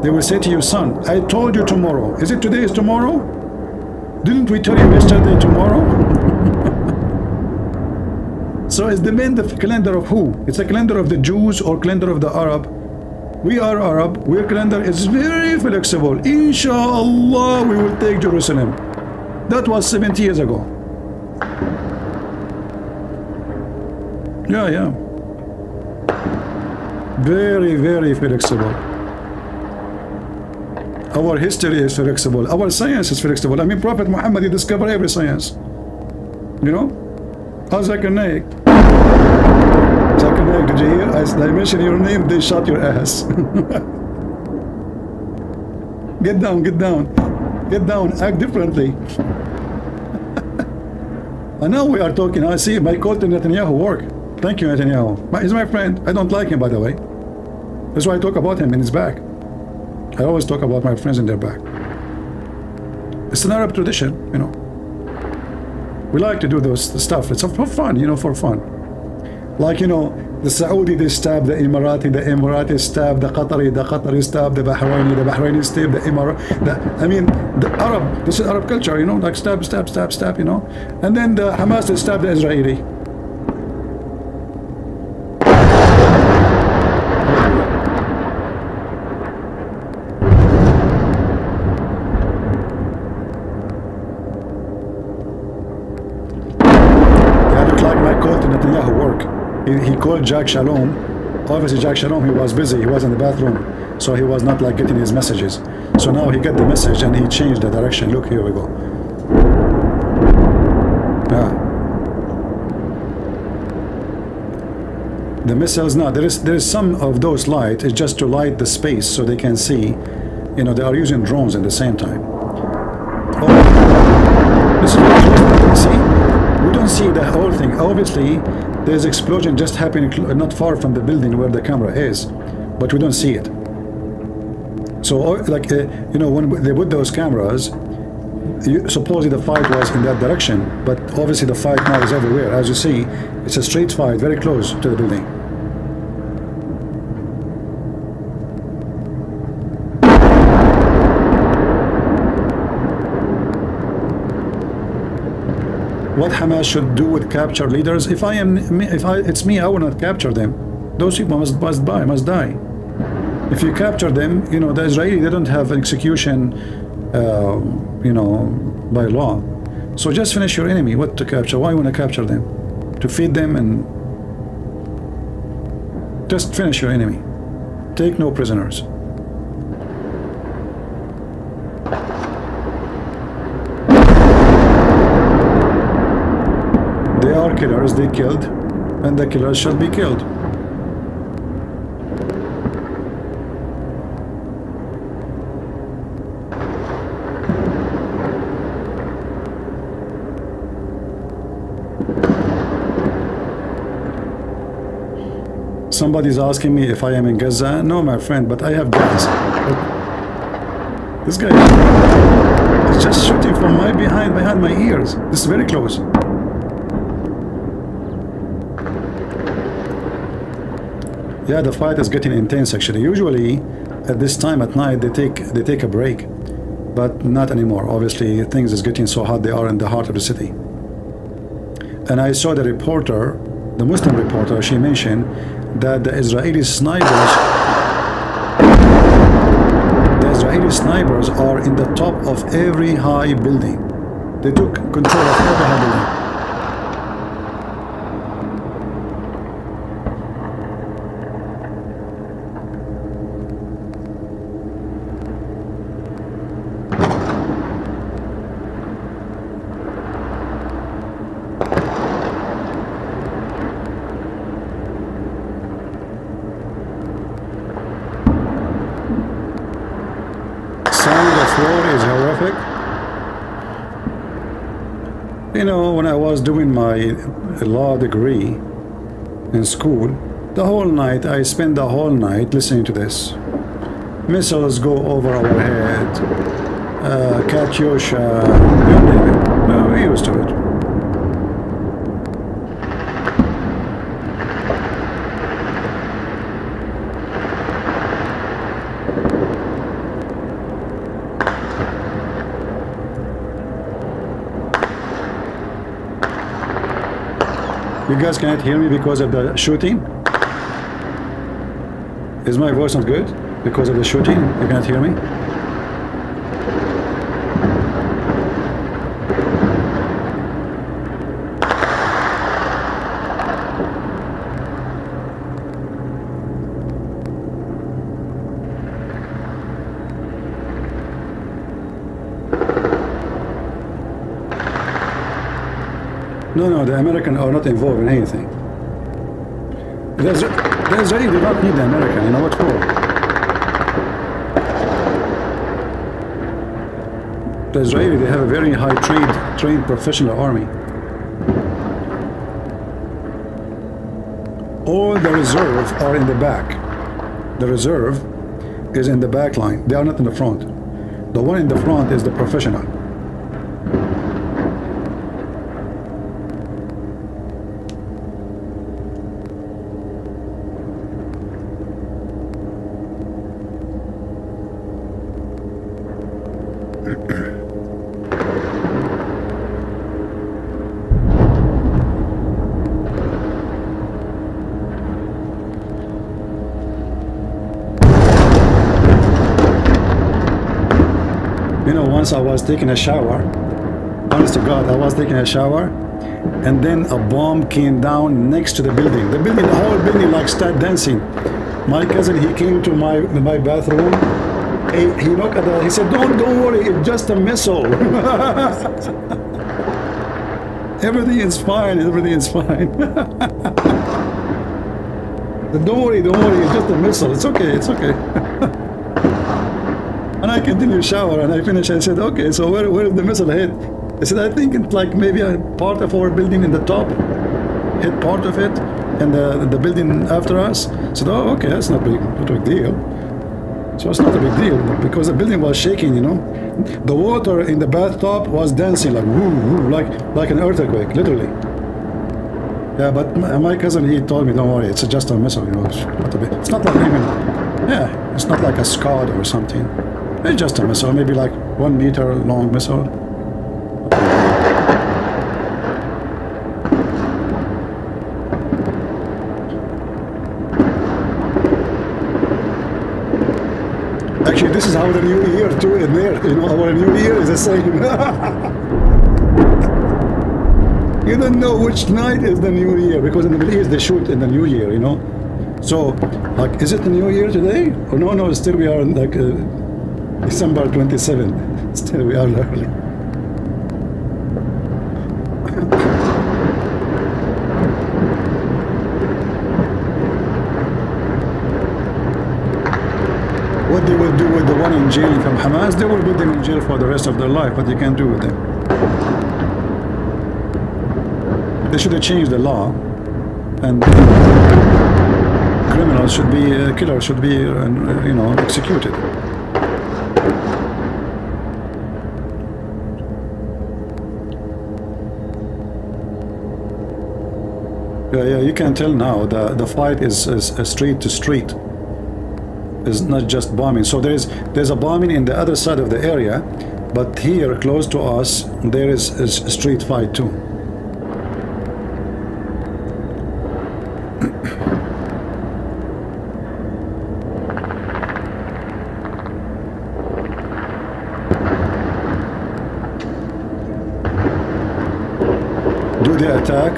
They will say to you, son, I told you tomorrow. Is it today is tomorrow? Didn't we tell you yesterday tomorrow? So it's the calendar of who? It's a calendar of the Jews or calendar of the Arab. We are Arab, our calendar is very flexible. Inshallah, we will take Jerusalem. That was 70 years ago. Yeah. Very, very flexible. Our history is flexible. Our science is flexible. I mean, Prophet Muhammad, he discovered every science. You know? Zakir Naik. Zakir Naik, did you hear? I mentioned your name, they shot your ass. Get down. Get down, act differently. And now we are talking. I see my call to Netanyahu work. Thank you, Netanyahu. He's my friend. I don't like him, by the way. That's why I talk about him in his back. I always talk about my friends in their back. It's an Arab tradition, you know. We like to do those stuff. It's for fun, you know, for fun. Like, you know, the Saudi, they stab the Emirati stab the Qatari stab the Bahraini stab the Emirati. I mean, the Arab, this is Arab culture, you know, like stab, you know. And then the Hamas, they stab the Israeli. He called Jack Shalom. Obviously Jack Shalom, he was busy, he was in the bathroom, so he was not like getting his messages. So now he got the message and he changed the direction. Look, here we go. Yeah. The missiles now, there is some of those light, it's just to light the space so they can see, you know, they are using drones at the same time. Oh, this is what see? We don't see the whole thing. Obviously, there's explosion just happening not far from the building where the camera is, but we don't see it. So, like, you know, when they put those cameras, supposedly the fight was in that direction, but obviously the fight now is everywhere. As you see, it's a straight fight, very close to the building. What Hamas should do with captured leaders? If it's me, I will not capture them. Those people must die. If you capture them, you know, the Israeli, they don't have an execution, you know, by law. So just finish your enemy. What to capture? Why you want to capture them? To feed them and just finish your enemy. Take no prisoners. They are killers, they killed, and the killers shall be killed. Somebody's asking me if I am in Gaza. No, my friend, but I have gas. This guy is just shooting from behind my ears. This is very close. Yeah, the fight is getting intense actually. Usually at this time at night they take a break, but not anymore. Obviously things is getting so hot. They are in the heart of the city. And I saw the reporter, the Muslim reporter, she mentioned that the Israeli snipers are in the top of every high building. They took control of every high building. Is horrific. You know, when I was doing my law degree in school, the whole night, I spent the whole night listening to this. Missiles go over our head, Katyusha, you name it. Well, we're used to it. You guys cannot hear me because of the shooting? Is my voice not good? Because of the shooting? You cannot hear me? No, the Americans are not involved in anything. The Israeli do not need the American, you know what for? The Israeli, they have a very high trained professional army. All the reserve are in the back. The reserve is in the back line. They are not in the front. The one in the front is the professional. You know, once I was taking a shower, honest to God, I was taking a shower, and then a bomb came down next to the building. The whole building like started dancing. My cousin, he came to my bathroom. He looked at that. He said, "Don't worry, it's just a missile." Everything is fine. Everything is fine. Don't worry. It's just a missile. It's okay. It's okay. And I continued shower, and I finished. I said, "Okay, so where did the missile hit?" I said, "I think it's like maybe a part of our building in the top, hit part of it, and the building after us." I said, "Oh, okay, that's not a big deal." So it's not a big deal because the building was shaking, you know. The water in the bathtub was dancing like woo, woo, like an earthquake, literally. Yeah, but my cousin, he told me, "Don't worry, it's just a missile, you know. It's not like even, yeah, it's not like a Scud or something. It's just a missile, maybe like 1 meter long missile." Actually, this is how the new year too in there. You know, our new year is the same. You don't know which night is the new year because in the Middle East they shoot in the new year. You know, so like, is it the new year today? Or no, still we are like December 27th. Still we are early. What they will do with the one in jail from Hamas, they will put them in jail for the rest of their life, but you can't do with them. They should have changed the law and criminals should be killers should be you know, executed. Yeah, you can tell now the fight is street to street. It's not just bombing. So there's a bombing in the other side of the area, but here close to us there is a street fight too. Do they attack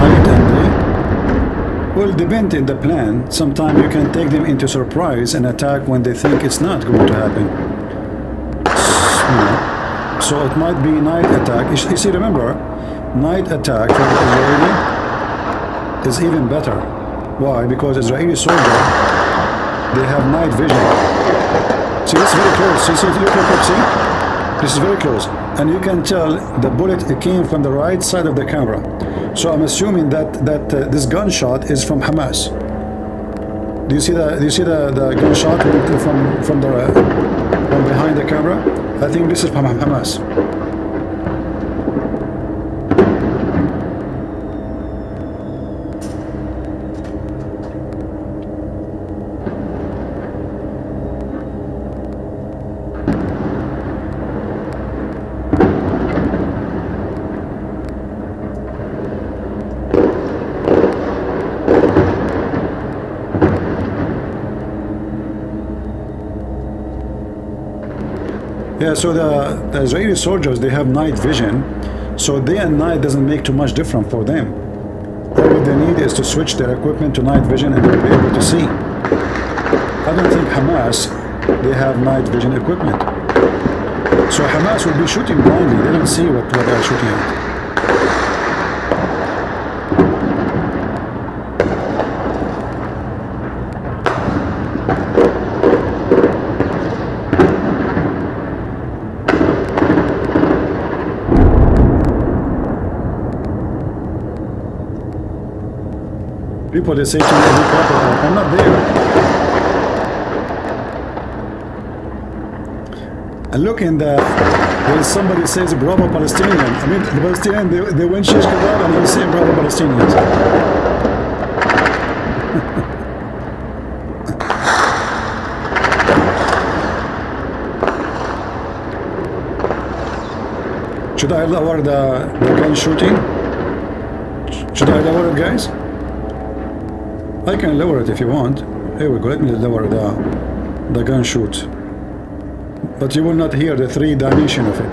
night and day? Well, depending the plan. Sometimes you can take them into surprise and attack when they think it's not going to happen. So it might be night attack. You see, remember, night attack for the Israeli is even better. Why? Because Israeli soldiers, they have night vision. See, it's very close. See, look, see? This is very close. And you can tell the bullet came from the right side of the camera. So I'm assuming that this gunshot is from Hamas. Do you see the gunshot from behind the camera? I think this is from Hamas. Yeah, so the Israeli soldiers, they have night vision, so day and night doesn't make too much difference for them. All what they need is to switch their equipment to night vision and they'll be able to see. I don't think Hamas, they have night vision equipment. So Hamas will be shooting blindly, they don't see what they're shooting at. People, they say to me, I'm not there. And look in when somebody says bravo Palestinian. I mean, the Palestinian, they win shish kebab and they say bravo Palestinians. Should I lower the gun shooting? Should I lower it, guys? I can lower it if you want. Here we go, let me lower the gun shoot. But you will not hear the 3 dimension of it.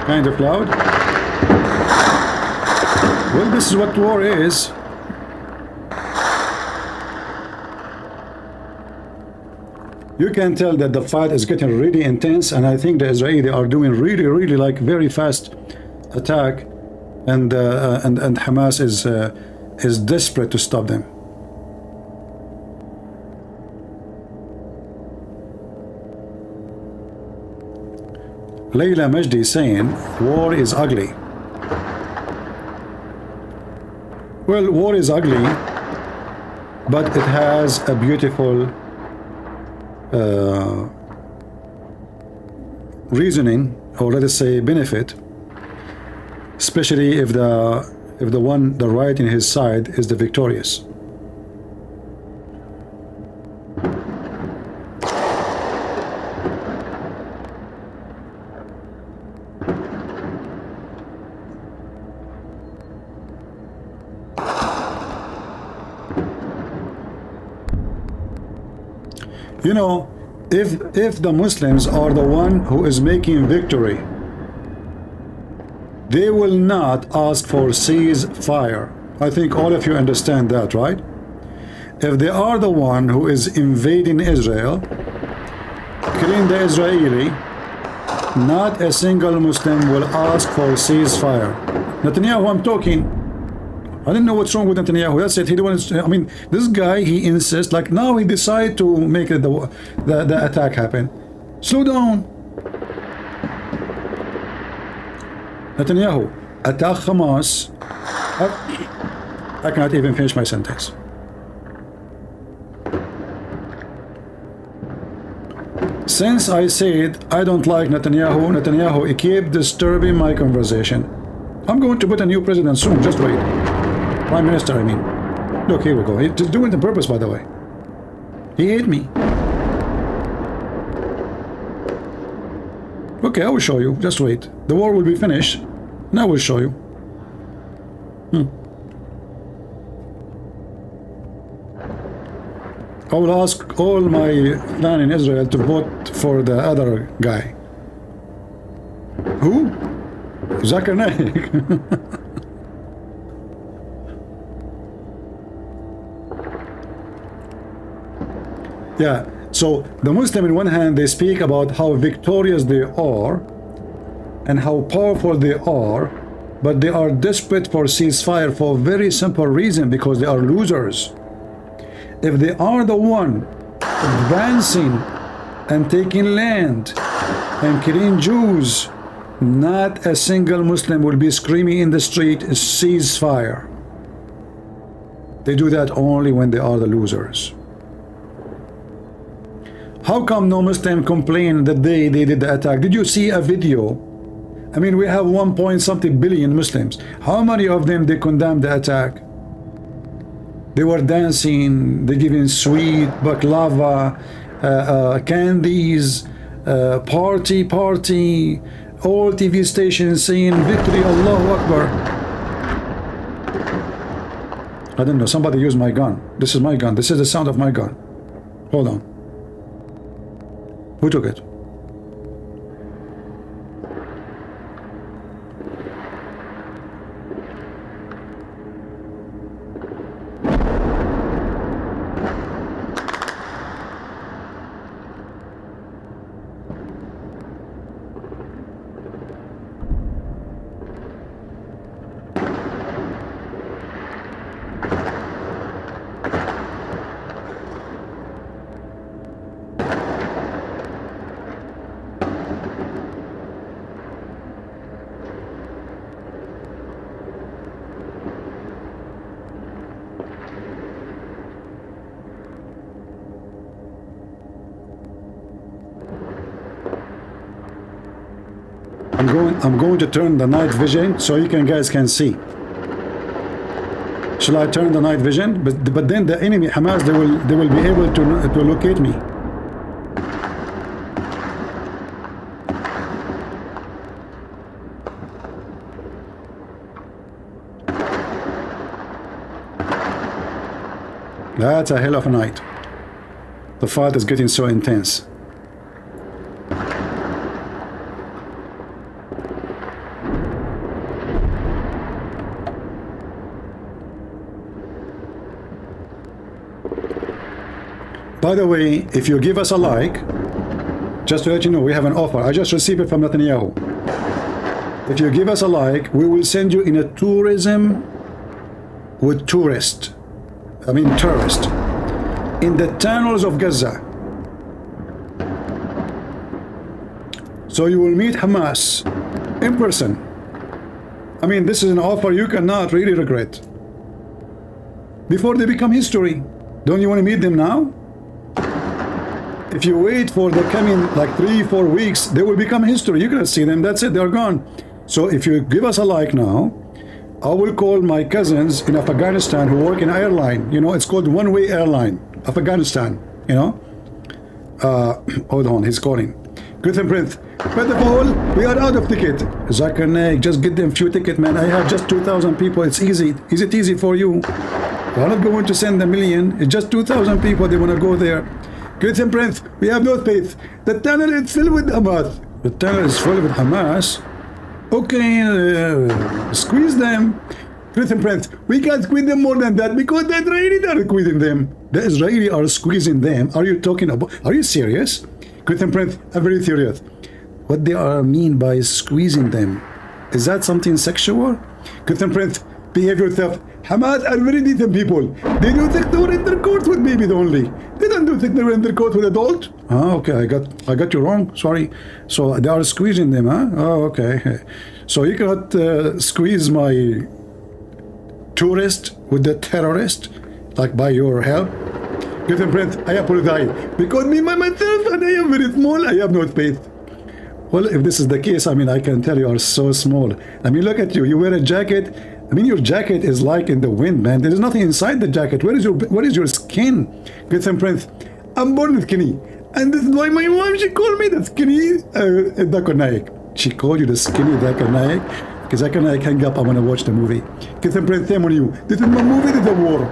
Kind of loud. Well, this is what war is. You can tell that the fight is getting really intense, and I think the Israeli are doing really like very fast attack, and Hamas is desperate to stop them. Layla Majdi is saying war is ugly. Well, war is ugly, but it has a beautiful reasoning, or let us say benefit, especially if the right in his side is the victorious. You know, if the Muslims are the one who is making victory, they will not ask for ceasefire. I think all of you understand that, right? If they are the one who is invading Israel, killing the Israeli, not a single Muslim will ask for ceasefire. Netanyahu, I'm talking. I didn't know what's wrong with Netanyahu. That's it. He don't want to, I mean, this guy, he insists, like now he decided to make it the attack happen. Slow down. Netanyahu, attack Hamas. I cannot even finish my sentence. Since I said I don't like Netanyahu, he kept disturbing my conversation. I'm going to put a new president soon, just wait. Prime Minister, I mean. Look, here we go. He's doing it on purpose, by the way. He hate me. Okay, I will show you. Just wait. The war will be finished, and I will show you. I will ask all my clan in Israel to vote for the other guy. Who? Zakir Naik. Yeah, so the Muslim in one hand, they speak about how victorious they are and how powerful they are, but they are desperate for ceasefire for a very simple reason, because they are losers. If they are the one advancing and taking land and killing Jews, not a single Muslim will be screaming in the street, ceasefire. They do that only when they are the losers. How come no Muslim complained the day they did the attack? Did you see a video? I mean, we have 1 point something billion Muslims. How many of them they condemned the attack? They were dancing, they giving sweet baklava, candies, party, all TV stations saying victory, Allahu Akbar. I don't know, somebody used my gun. This is my gun. This is the sound of my gun. Hold on. Who took it? I'm going to turn the night vision so you guys can see. Shall I turn the night vision? But then the enemy Hamas, they will be able to locate me. That's a hell of a night. The fight is getting so intense. By the way, if you give us a like, just to let you know, we have an offer. I just received it from Netanyahu. If you give us a like, we will send you in a tourism with tourists, in the tunnels of Gaza. So you will meet Hamas in person. I mean, this is an offer you cannot really regret. Before they become history. Don't you want to meet them now? If you wait for the coming like 3-4 weeks, they will become history. You cannot see them. That's it. They're gone. So if you give us a like now, I will call my cousins in Afghanistan who work in airline. You know, it's called one-way airline. Afghanistan. You know. Hold on. He's calling. Good Prince. First of all, we are out of ticket. Zakir Naik, just get them few ticket, man. I have just 2,000 people. It's easy. Is it easy for you? We're not going to send a million. It's just 2,000 people. They want to go there. Great Prince, we have no faith. The tunnel is filled with Hamas. The tunnel is filled with Hamas? Okay, squeeze them. Great Prince, we can't squeeze them more than that because the Israelis are squeezing them. The Israelis are squeezing them. Are you talking about? Are you serious? Great Prince, I'm very serious. What they are mean by squeezing them? Is that something sexual? Great Prince, behave yourself. Hamas are very decent people. They don't think they were intercourse with babies only. They don't think they were intercourse with adults. Oh, okay, I got you wrong. Sorry. So they are squeezing them, huh? Oh, okay. So you cannot squeeze my tourist with the terrorist, like by your help. Listen, Prince, I apologize because me myself and I am very small. I have no space. Well, if this is the case, I mean, I can tell you are so small. I mean, look at you. You wear a jacket. I mean, your jacket is like in the wind, man. There is nothing inside the jacket. Where is your skin? Listen, Prince, I'm born skinny, and this is why my mom, she called me the skinny Zakir Naik. She called you the skinny Zakir Naik because Zakir Naik, hang up. I want to watch the movie. Listen, Prince, shame on you. This is my movie. This is a war.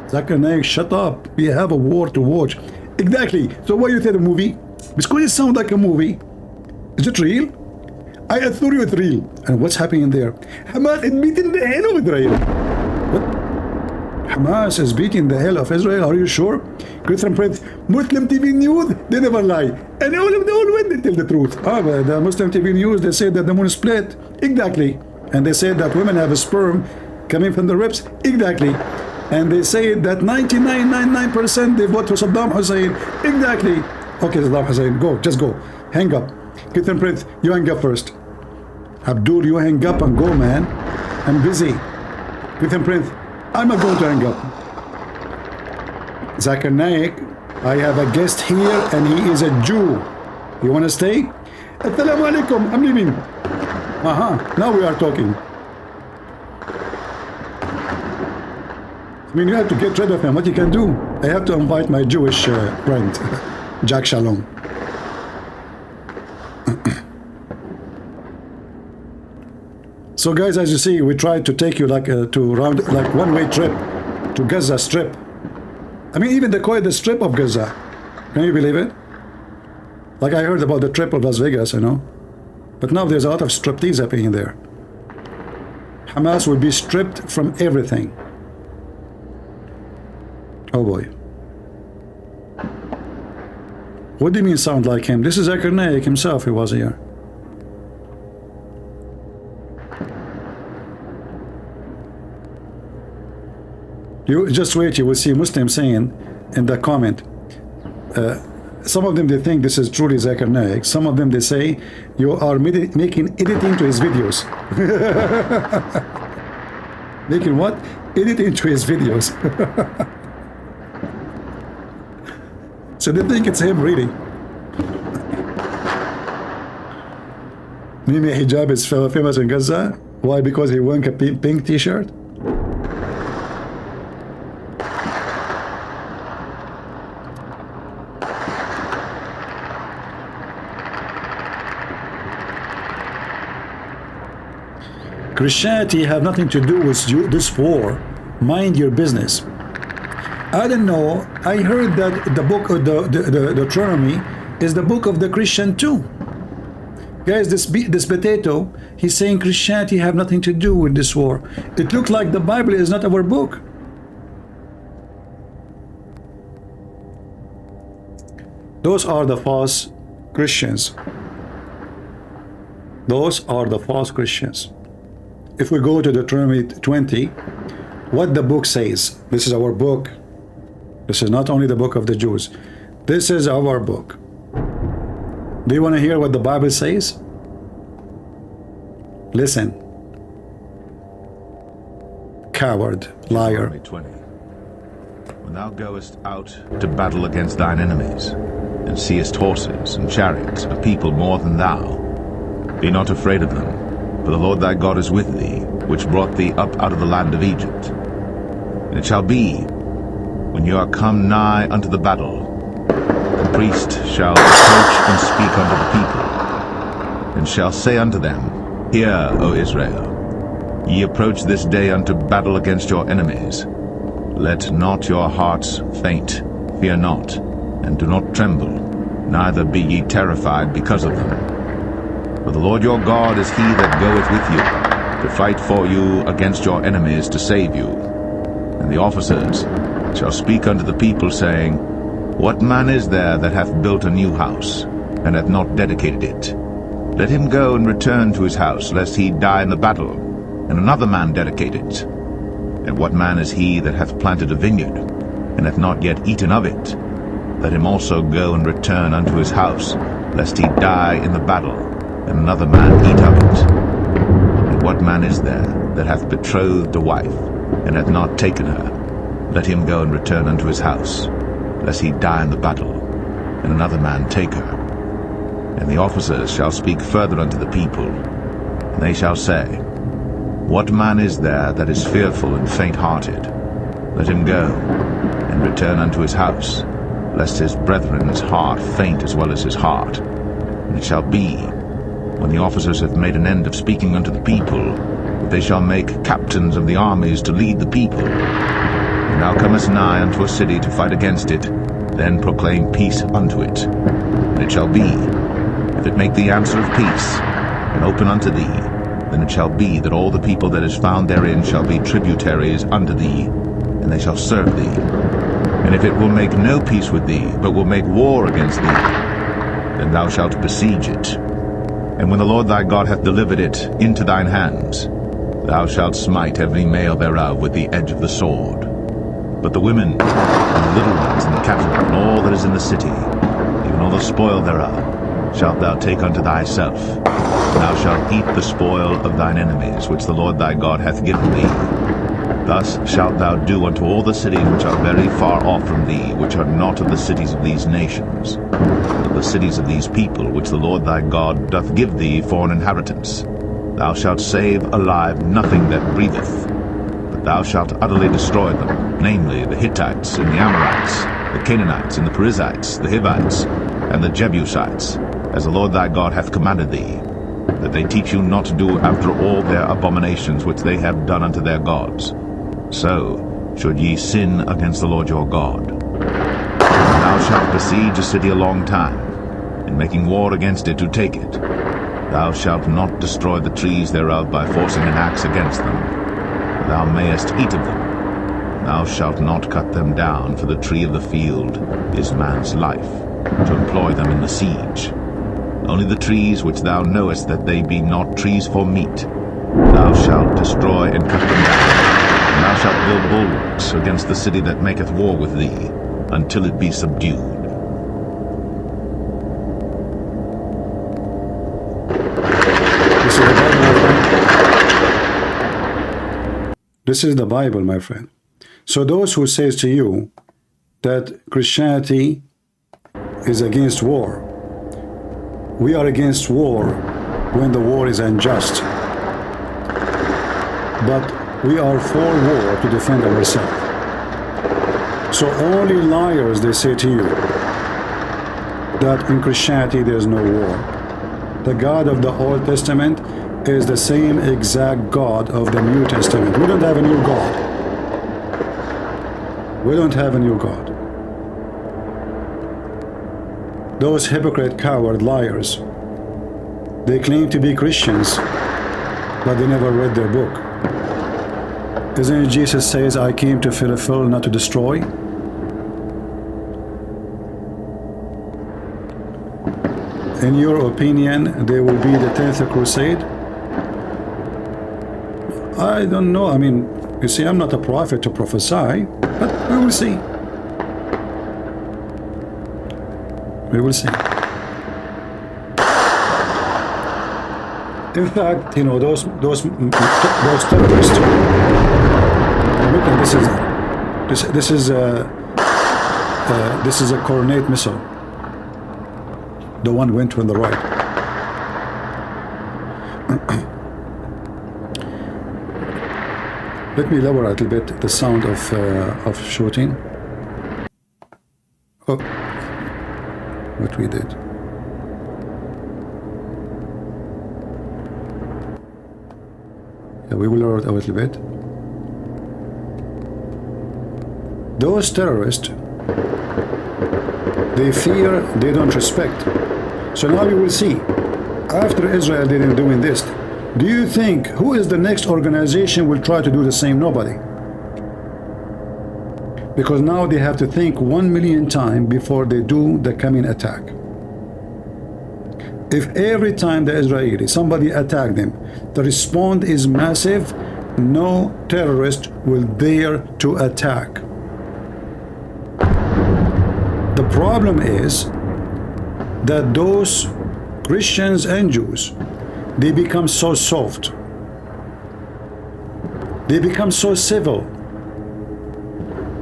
Zakir Naik, shut up. We have a war to watch. Exactly. So why you say the movie? Because it sounds like a movie. Is it real? I assure you it's real. And what's happening there? Hamas is beating the hell of Israel. What? Hamas is beating the hell of Israel? Are you sure? Christian Prince, Muslim TV News, they never lie. And all of the old when they tell the truth. But the Muslim TV News, they say that the moon is split. Exactly. And they say that women have a sperm coming from the ribs. Exactly. And they say that 99.99% they vote for Saddam Hussein. Exactly. Okay, Saddam Hussein, go. Just go. Hang up. Christian Prince, you hang up first. Abdul, you hang up and go, man. I'm busy. Christian Prince, I'm not going to hang up. Zakir Naik, I have a guest here and he is a Jew. You want to stay? Assalamu alaikum, I'm leaving. Now we are talking. I mean, you have to get rid of him. What you can do? I have to invite my Jewish friend, Jack Shalom. So guys, as you see, we tried to take you like to round like one-way trip to Gaza Strip. I mean, even they call it the Strip of Gaza. Can you believe it? Like I heard about the trip of Las Vegas, you know. But now there's a lot of striptease happening there. Hamas will be stripped from everything. Oh boy. What do you mean sound like him? This is Zakir Naik himself, he was here. You just wait, you will see Muslims saying in the comment, some of them they think this is truly Zakir Naik, some of them they say you are making editing to his videos. Making what? Editing to his videos. So they think it's him really. Mimi Hijab is famous in Gaza. Why? Because he wore a pink t-shirt? Christianity have nothing to do with this war. Mind your business. I don't know. I heard that the book of the Deuteronomy is the book of the Christian too. Guys, this potato, he's saying Christianity have nothing to do with this war. It looks like the Bible is not our book. Those are the false Christians. Those are the false Christians. If we go to Deuteronomy 20, what the book says, this is our book. This is not only the book of the Jews. This is our book. Do you want to hear what the Bible says? Listen. Coward, liar. Deuteronomy 20. When thou goest out to battle against thine enemies, and seest horses and chariots of people more than thou, be not afraid of them, for the Lord thy God is with thee, which brought thee up out of the land of Egypt. And it shall be, when you are come nigh unto the battle, the priest shall approach and speak unto the people, and shall say unto them, Hear, O Israel, ye approach this day unto battle against your enemies. Let not your hearts faint, fear not, and do not tremble, neither be ye terrified because of them. For the Lord your God is he that goeth with you, to fight for you against your enemies, to save you. And the officers shall speak unto the people, saying, What man is there that hath built a new house, and hath not dedicated it? Let him go and return to his house, lest he die in the battle, and another man dedicate it. And what man is he that hath planted a vineyard, and hath not yet eaten of it? Let him also go and return unto his house, lest he die in the battle, and another man eat of it. And what man is there that hath betrothed a wife, and hath not taken her? Let him go and return unto his house, lest he die in the battle, and another man take her. And the officers shall speak further unto the people, and they shall say, What man is there that is fearful and faint-hearted? Let him go, and return unto his house, lest his brethren's heart faint as well as his heart. And it shall be, when the officers have made an end of speaking unto the people, that they shall make captains of the armies to lead the people. When thou comest nigh unto a city to fight against it, then proclaim peace unto it. And it shall be, if it make thee answer of peace, and open unto thee, then it shall be that all the people that is found therein shall be tributaries unto thee, and they shall serve thee. And if it will make no peace with thee, but will make war against thee, then thou shalt besiege it. And when the Lord thy God hath delivered it into thine hands, thou shalt smite every male thereof with the edge of the sword. But the women, and the little ones, and the cattle, and all that is in the city, even all the spoil thereof, shalt thou take unto thyself. Thou shalt eat the spoil of thine enemies, which the Lord thy God hath given thee. Thus shalt thou do unto all the cities which are very far off from thee, which are not of the cities of these nations, but of the cities of these people, which the Lord thy God doth give thee for an inheritance. Thou shalt save alive nothing that breatheth, but thou shalt utterly destroy them, namely the Hittites, and the Amorites, the Canaanites, and the Perizzites, the Hivites, and the Jebusites, as the Lord thy God hath commanded thee, that they teach you not to do after all their abominations which they have done unto their gods. So should ye sin against the Lord your God. And thou shalt besiege a city a long time, in making war against it to take it. Thou shalt not destroy the trees thereof by forcing an axe against them. Thou mayest eat of them. Thou shalt not cut them down, for the tree of the field is man's life, to employ them in the siege. Only the trees which thou knowest that they be not trees for meat, thou shalt destroy and cut them down. And thou shalt build bulwarks against the city that maketh war with thee, until it be subdued. This is the Bible, my friend. So those who says to you that Christianity is against war, we are against war when the war is unjust, but we are for war to defend ourselves. So only liars, they say to you that in Christianity there is no war. The God of the Old Testament is the same exact God of the New Testament. We don't have a new God. We don't have a new God. Those hypocrite, coward liars, they claim to be Christians, but they never read their book. Isn't it Jesus says, I came to fulfill, not to destroy? In your opinion, there will be the 10th crusade? I don't know. I mean, you see, I'm not a prophet to prophesy, but we will see. We will see. In fact, you know, those terrorists. Look, this is a coordinate missile. The one went on the right. Let me lower a little bit the sound of shooting. Oh, what we did. Yeah, we will lower it a little bit. Those terrorists, they fear, they don't respect. So now you will see, after Israel didn't doing this, do you think who is the next organization will try to do the same? Nobody. Because now they have to think 1 million times before they do the coming attack. If every time the Israeli, somebody attack them, the response is massive, no terrorist will dare to attack. The problem is that those Christians and Jews, they become so soft. They become so civil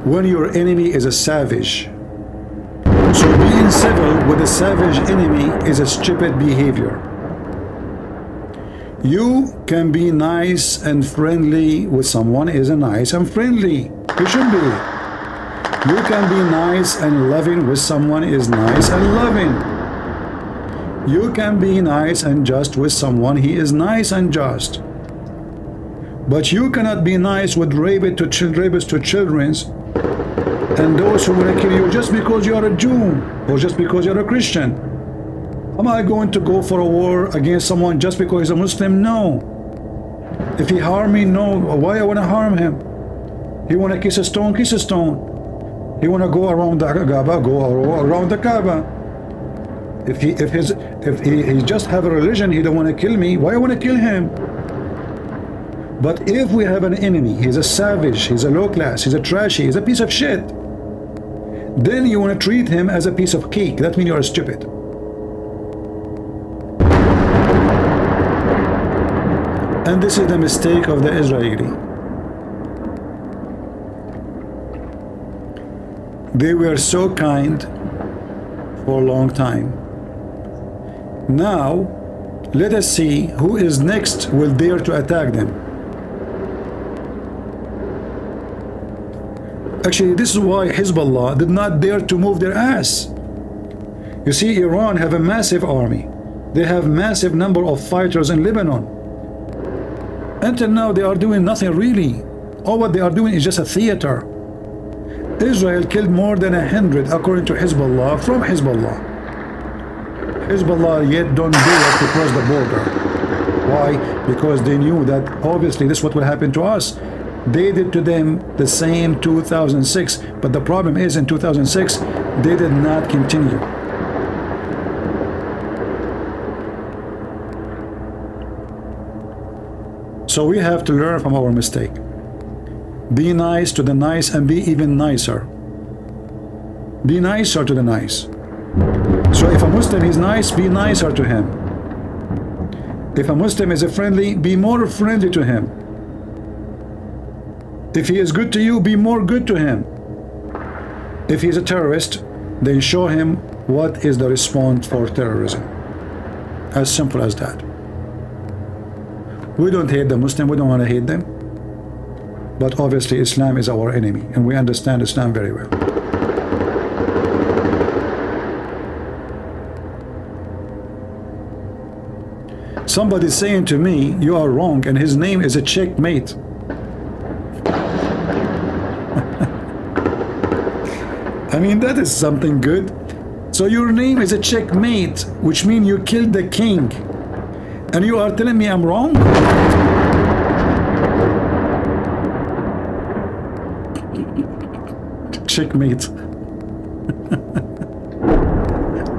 when your enemy is a savage. So being civil with a savage enemy is a stupid behavior. You can be nice and friendly with someone is a nice and friendly. You should be. You can be nice and loving with someone is nice and loving. You can be nice and just with someone he is nice and just. But you cannot be nice with rapists to children and those who want to kill you just because you are a Jew or just because you're a Christian. Am I going to go for a war against someone just because he's a Muslim? No. If he harm me, no. Why I want to harm him? He want to kiss a stone, kiss a stone. He want to go around the Kaaba, go around the Kaaba. If he just have a religion, he don't want to kill me. Why I want to kill him? But if we have an enemy, he's a savage, he's a low class, he's a trashy, he's a piece of shit, then you want to treat him as a piece of cake. That means you're stupid. And this is the mistake of the Israeli. They were so kind for a long time. Now, let us see who is next will dare to attack them. Actually, this is why Hezbollah did not dare to move their ass. You see, Iran have a massive army. They have massive number of fighters in Lebanon. Until now, they are doing nothing really. All what they are doing is just a theater. Israel killed more than 100, according to Hezbollah, from Hezbollah. Hezbollah yet don't dare to cross the border. Why? Because they knew that obviously this is what will happen to us. They did to them the same 2006, but the problem is in 2006 they did not continue. So we have to learn from our mistake. Be nice to the nice and be even nicer. Be nicer to the nice. So if a Muslim is nice, be nicer to him. If a Muslim is a friendly, be more friendly to him. If he is good to you, be more good to him. If he is a terrorist, then show him what is the response for terrorism. As simple as that. We don't hate the Muslim, we don't want to hate them. But obviously Islam is our enemy, and we understand Islam very well. Somebody saying to me, you are wrong, and his name is a checkmate. I mean, that is something good. So your name is a checkmate, which means you killed the king. And you are telling me I'm wrong? Checkmate.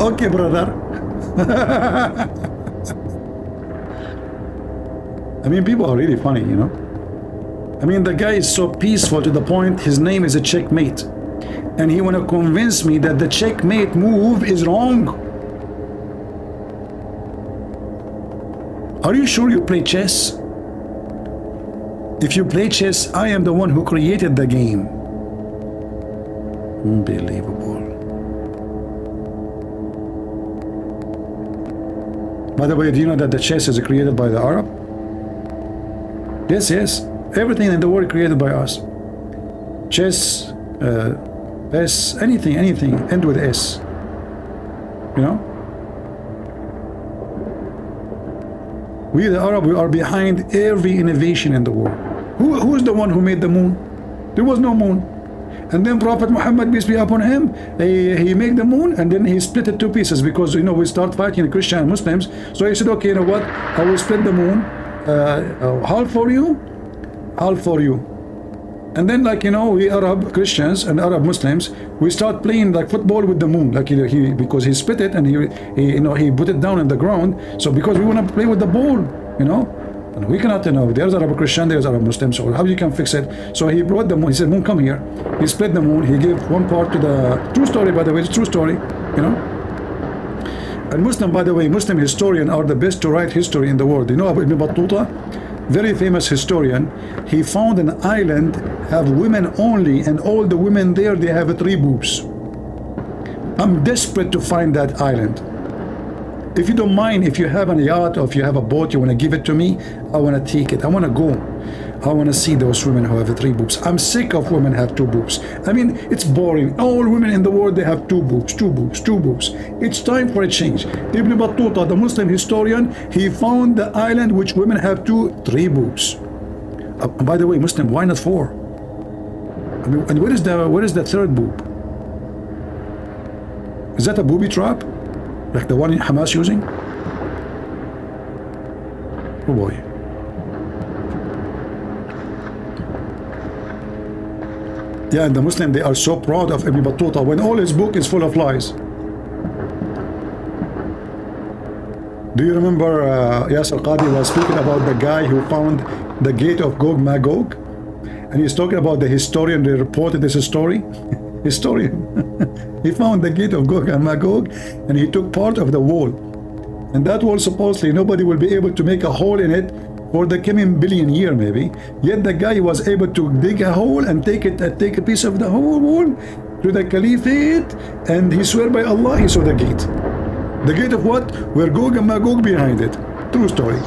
Okay, brother. I mean, people are really funny, you know. I mean, the guy is so peaceful to the point his name is a checkmate. And he want to convince me that the checkmate move is wrong. Are you sure you play chess? If you play chess, I am the one who created the game. Unbelievable. By the way, do you know that the chess is created by the Arab? Yes, yes. Everything in the world created by us. Chess, S, anything, end with S. You know? We the Arab, we are behind every innovation in the world. Who is the one who made the moon? There was no moon. And then Prophet Muhammad, peace be upon him, he made the moon and then he split it two pieces because, you know, we start fighting the Christian and Muslims. So he said, okay, you know what? I will split the moon, half for you, half for you. And then, like, you know, we Arab Christians and Arab Muslims, we start playing like football with the moon, like because he split it and he you know, he put it down on the ground. So because we want to play with the ball, you know, And we cannot know. There's Arab Christian, there's Arab Muslim, so how you can fix it? So he brought the moon, he said, moon, come here. He split the moon, he gave one part to the, true story, by the way, it's true story, you know. And Muslim, by the way, Muslim historians are the best to write history in the world. You know about Ibn Battuta? Very famous historian. He found an island, have women only, and all the women there, they have 3 boobs. I'm desperate to find that island. If you don't mind, if you have a yacht or if you have a boat, you want to give it to me, I want to take it. I want to go. I want to see those women who have 3 boobs. I'm sick of women have 2 boobs. I mean, it's boring. All women in the world, they have 2 boobs, 2 boobs, 2 boobs. It's time for a change. Ibn Battuta, the Muslim historian, he found the island which women have 3 boobs. By the way, Muslim, why not 4? I mean, and where is the 3rd boob? Is that a booby trap? Like the one Hamas using? Oh boy. Yeah, and the Muslim, they are so proud of Ibn Battuta when all his book is full of lies. Do you remember Yasser Qadi was speaking about the guy who found the gate of Gog Magog? And he's talking about the historian that reported this story. Historian. He found the gate of Gog and Magog and he took part of the wall. And that wall supposedly nobody will be able to make a hole in it for the coming billion year maybe. Yet the guy was able to dig a hole and take a piece of the whole wall to the caliphate, and he swear by Allah he saw the gate. The gate of what? Where Gog and Magog behind it. True story.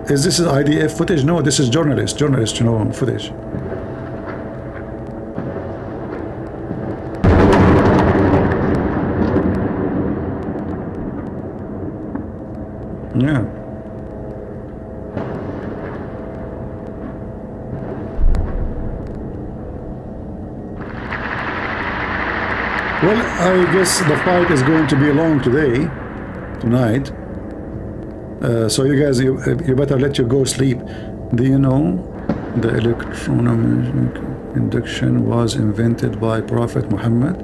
Is this IDF footage? No, this is journalist, you know, footage. Yeah. Well, I guess the fight is going to be long tonight. So you guys, you better let you go sleep. Do you know the electromagnetic induction was invented by Prophet Muhammad?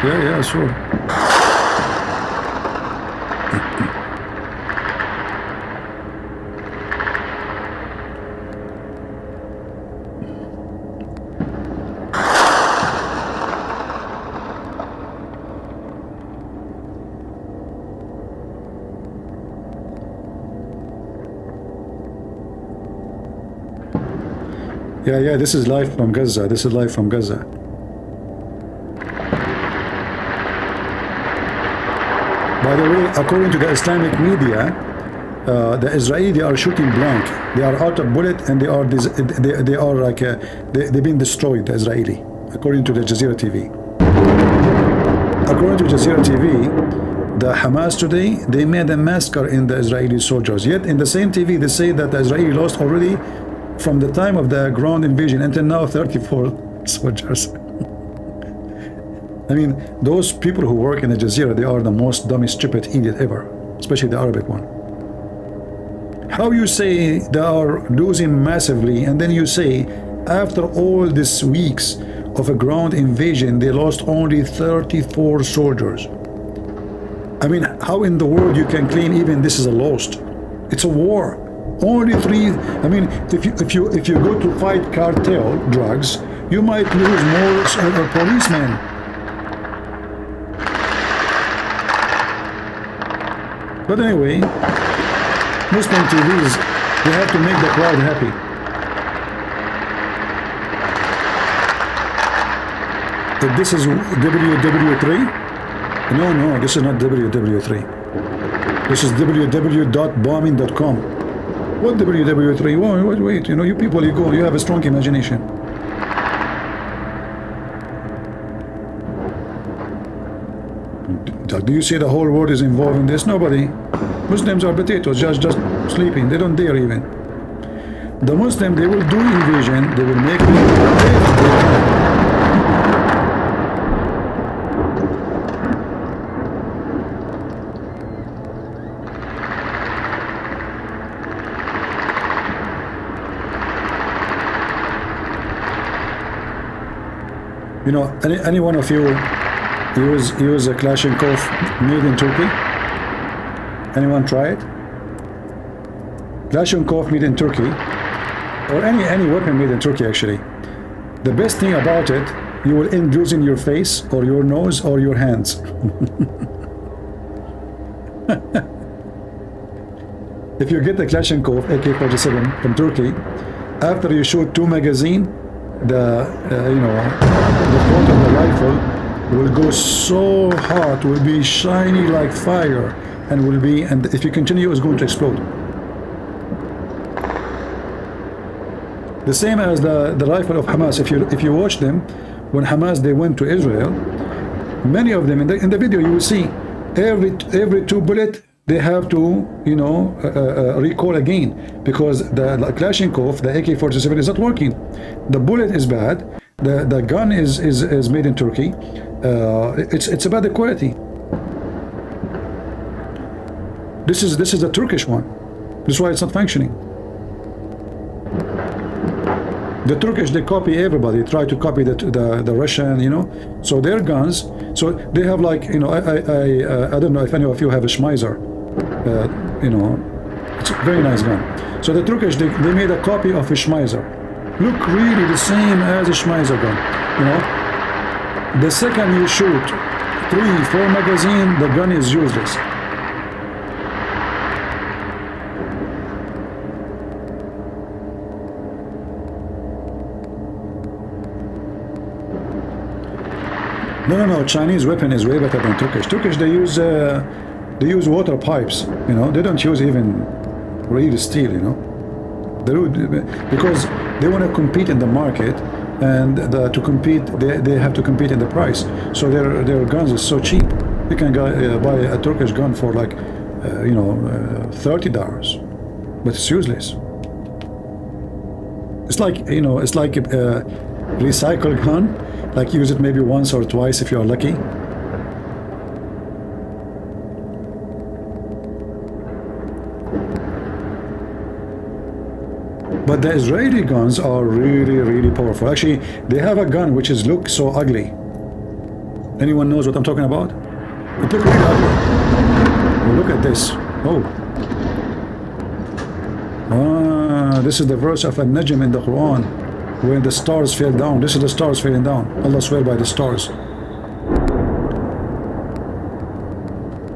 Yeah, sure. Yeah, this is live from Gaza. By the way, according to the Islamic media, the Israelis are shooting blank. They are out of bullet and they've been destroyed, the Israeli, according to the Jazeera TV. According to Jazeera TV, the Hamas today, they made a massacre in the Israeli soldiers. Yet in the same TV, they say that the Israeli lost already from the time of the ground invasion until now 34 soldiers. I mean, those people who work in the Jazeera, they are the most dumb, stupid idiot ever, especially the Arabic one. How you say they are losing massively, and then you say after all these weeks of a ground invasion, they lost only 34 soldiers. I mean, how in the world you can claim even this is a lost? It's a war. Only 3. I mean, if you go to fight cartel drugs, you might lose more policemen. But anyway, Muslim TVs, they have to make the crowd happy. If this is WW3, no, this is not WW3. This is www.bombing.com. What WW3? Wait, you know, you people, you have a strong imagination. Do you see the whole world is involved in this? Nobody. Muslims are potatoes, just sleeping. They don't dare even. The Muslim, they will do invasion. They will make you know, any one of you use a Kalashnikov made in Turkey? Anyone try it? Kalashnikov made in Turkey, or any weapon made in Turkey actually. The best thing about it, you will end losing your face or your nose or your hands. If you get the Kalashnikov AK-47 from Turkey, after you shoot 2 magazines, the the point of the rifle will go so hot, will be shiny like fire, and if you continue, it's going to explode. The same as the rifle of Hamas. If you watch them, when Hamas they went to Israel, many of them in the video you will see every 2 bullets they have to recoil again, because the Kalashnikov, the AK-47 is not working. The bullet is bad. The gun is made in Turkey. It's about the quality. This is the Turkish one. That's why it's not functioning. The Turkish, they copy everybody, try to copy the Russian, so their guns, so they have like, I don't know if any of you have a Schmeiser, it's a very nice gun. So the Turkish, they made a copy of a Schmeiser. Look really the same as a Schmeiser gun, The second you shoot 3-4 magazine, the gun is useless. No. Chinese weapon is way better than Turkish. Turkish, they use water pipes. They don't use even real steel. Because they want to compete in the market, and to compete, they have to compete in the price. So their guns is so cheap. You can buy a Turkish gun for like $30, but it's useless. It's like a recycled gun. Like use it maybe once or twice if you are lucky. But the Israeli guns are really, really powerful. Actually, they have a gun which looks so ugly. Anyone knows what I'm talking about? It looks really ugly. Oh, look at this. This is the verse of An-Najm in the Quran, when the stars fell down. This is the stars falling down. Allah swear by the stars.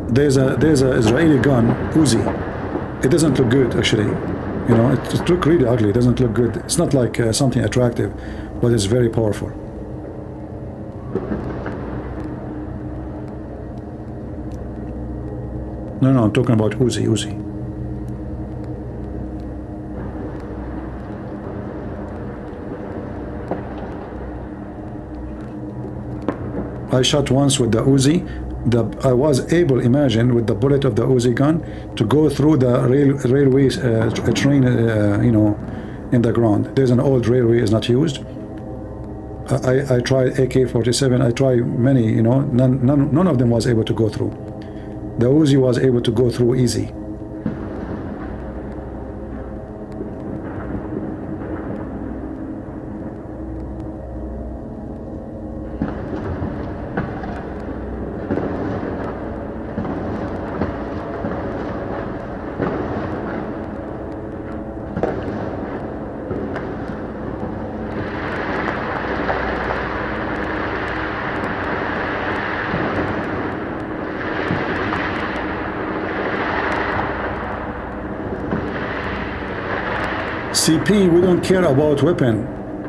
There's a Israeli gun, Uzi. It doesn't look good actually. It looks really ugly. It doesn't look good. It's not like something attractive, but it's very powerful. No, I'm talking about Uzi. I shot once with the Uzi. I was able, imagine, with the bullet of the Uzi gun, to go through the railway train, in the ground. There's an old railway is not used. I tried AK-47. I tried many. None of them was able to go through. The Uzi was able to go through easy. CP, we don't care about weapon.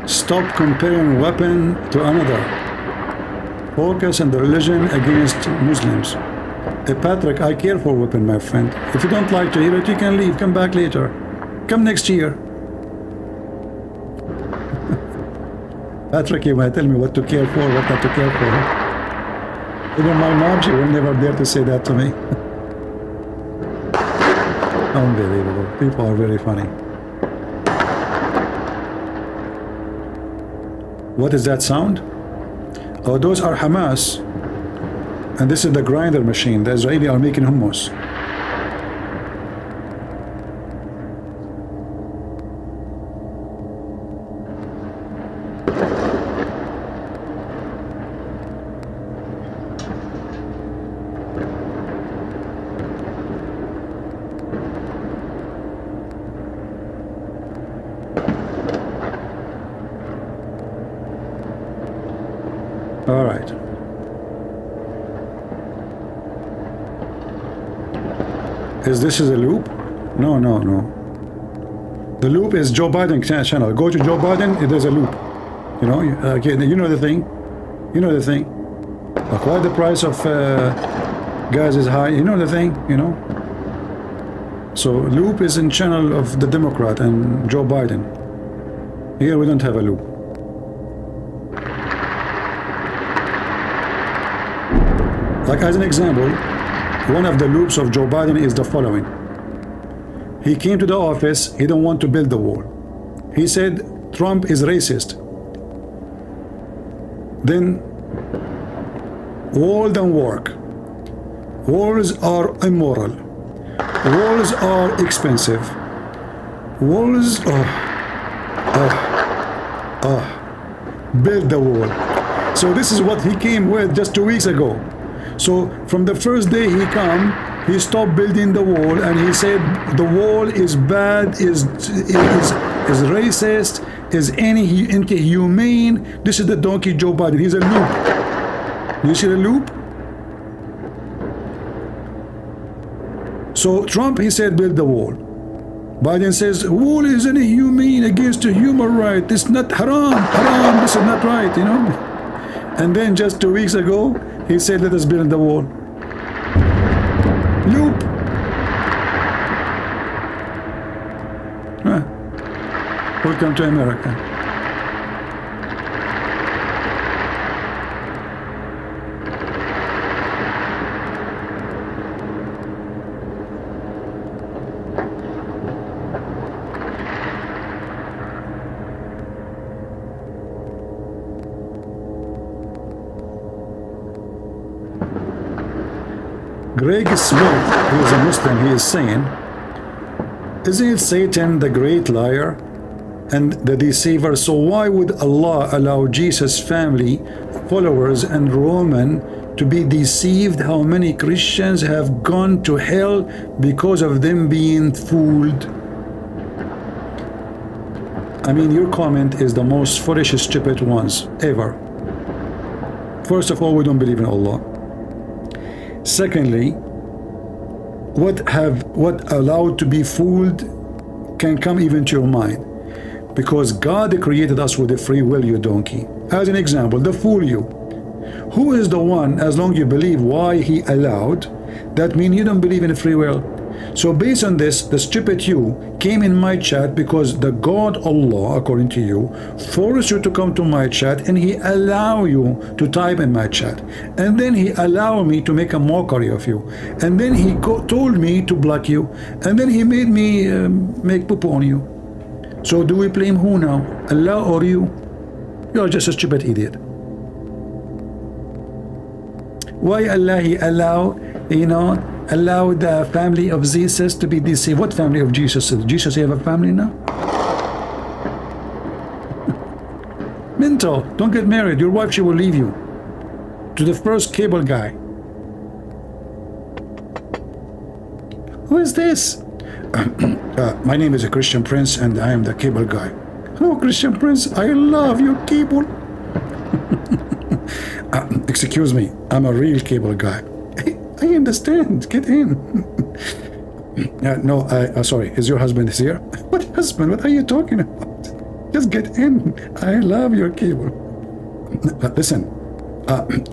Stop comparing weapon to another. Focus on the religion against Muslims. Patrick, I care for weapon, my friend. If you don't like to hear it, you can leave. Come back later. Come next year. Patrick, you might tell me what to care for, what not to care for. Even my mom, she will never dare to say that to me. Unbelievable. People are very funny. What is that sound? Oh, those are Hamas. And this is the grinder machine. The Israeli are making hummus. This is a loop? No, no, no. The loop is Joe Biden channel. Go to Joe Biden, there's a loop. You know, okay, you know the thing. You know the thing. Like why the price of gas is high. You know the thing, you know. So loop is in channel of the Democrat and Joe Biden. Here we don't have a loop. Like as an example, one of the loops of Joe Biden is the following. He came to the office, he don't want to build the wall. He said Trump is racist. Then wall don't work. Walls are immoral. Walls are expensive. Walls build the wall. So this is what he came with just 2 weeks ago. So from the first day he come, he stopped building the wall and he said the wall is bad, is racist, is anti-humane. This is the donkey Joe Biden. He's a loop. You see the loop? So Trump, he said build the wall. Biden says wall is inhumane, against the human right. It's not haram, this is not right, you know. And then just 2 weeks ago, he said let us build the wall. Loop. Welcome to America. Greg Smith, who is a Muslim, he is saying, isn't it Satan the great liar and the deceiver? So why would Allah allow Jesus' family, followers and Roman to be deceived? How many Christians have gone to hell because of them being fooled? I mean, your comment is the most foolish, stupid ones ever. First of all, we don't believe in Allah. Secondly, what allowed to be fooled can come even to your mind, because God created us with a free will, you donkey. As an example, the fool you. Who is the one, as long as you believe why he allowed, that means you don't believe in free will. So based on this, the stupid you came in my chat because the God Allah, according to you, forced you to come to my chat, and he allowed you to type in my chat, and then he allowed me to make a mockery of you, and then he told me to block you, and then he made me make poo-poo on you. So do we blame who now, Allah or you? You're just a stupid idiot. Why Allah he allow, you know, allow the family of Jesus to be deceived? What family of Jesus? Jesus have a family now? Mental. Don't get married. Your wife, she will leave you to the first cable guy. Who is this? My name is a Christian Prince and I am the cable guy. Hello, Christian Prince. I love your cable. Excuse me. I'm a real cable guy. I understand. Get in. No, sorry. Is your husband here? What husband? What are you talking about? Just get in. I love your cable. Listen,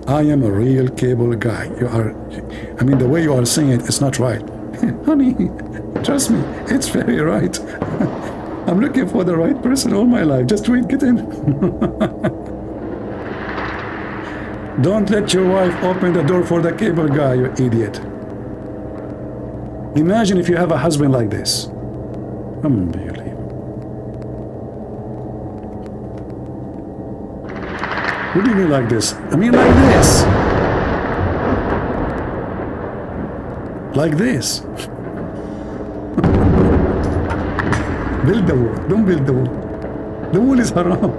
I am a real cable guy. You are. I mean, the way you are saying it, it's not right. Honey, trust me, it's very right. I'm looking for the right person all my life. Just wait. Get in. Don't let your wife open the door for the cable guy, you idiot. Imagine if you have a husband like this. Unbelievable. What do you mean like this? I mean like this. Like this. Build the wall. Don't build the wall. The wall is haram.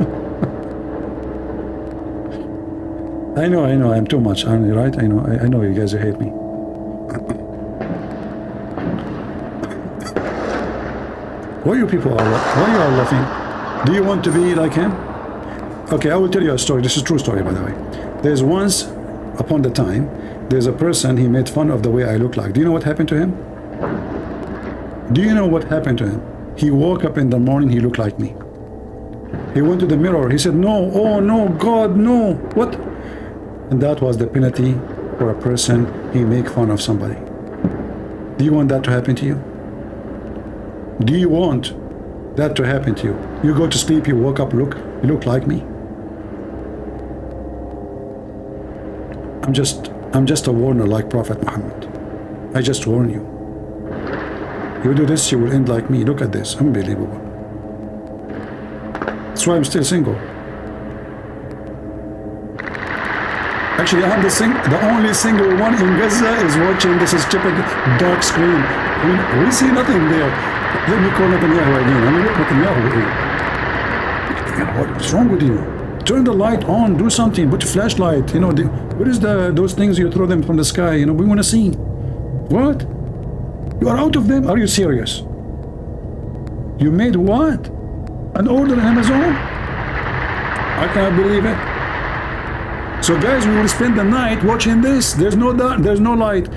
I know, I'm too much, aren't you, right? I know you guys hate me. Why you people are laughing? Do you want to be like him? Okay, I will tell you a story. This is a true story, by the way. There's once upon the time, there's a person, he made fun of the way I look like. Do you know what happened to him? Do you know what happened to him? He woke up in the morning, he looked like me. He went to the mirror, he said, no, oh no, God, no, what? And that was the penalty for a person, he make fun of somebody. Do you want that to happen to you? Do you want that to happen to you? You go to sleep, you woke up, you look like me. I'm just a warner like Prophet Muhammad. I just warn you. You do this, you will end like me. Look at this, unbelievable. That's why I'm still single. Actually, I'm the only single one in Gaza is watching this stupid dark screen. I mean, we see nothing there. Let me call Netanyahu again. I mean, look, Netanyahu. What's wrong with you? Turn the light on, do something, put a flashlight. You know, what is those things you throw them from the sky? You know, we want to see. What? You are out of them? Are you serious? You made what? An order on Amazon? I cannot believe it. So guys, we will spend the night watching this. There's no light.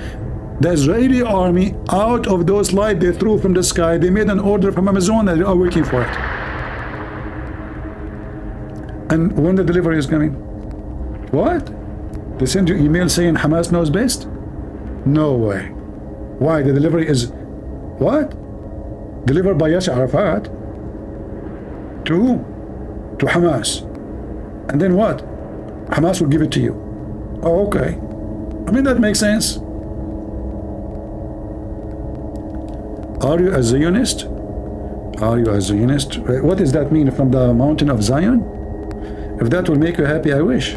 The Israeli army, out of those lights they threw from the sky, they made an order from Amazon and they are waiting for it. And when the delivery is coming? What? They send you email saying Hamas knows best? No way. Why? The delivery is what? Delivered by Yasser Arafat to Hamas. And then what? Hamas will give it to you. Oh, okay. I mean, that makes sense. Are you a Zionist? Are you a Zionist? What does that mean? From the mountain of Zion? If that will make you happy, I wish.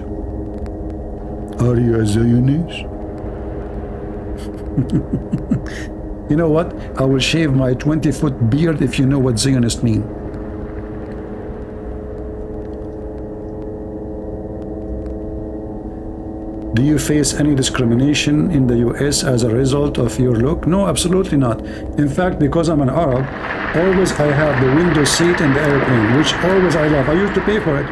Are you a Zionist? You know what? I will shave my 20-foot beard if you know what Zionist mean. Do you face any discrimination in the US as a result of your look? No, absolutely not. In fact, because I'm an Arab, always I have the window seat in the airplane, which always I love. I used to pay for it.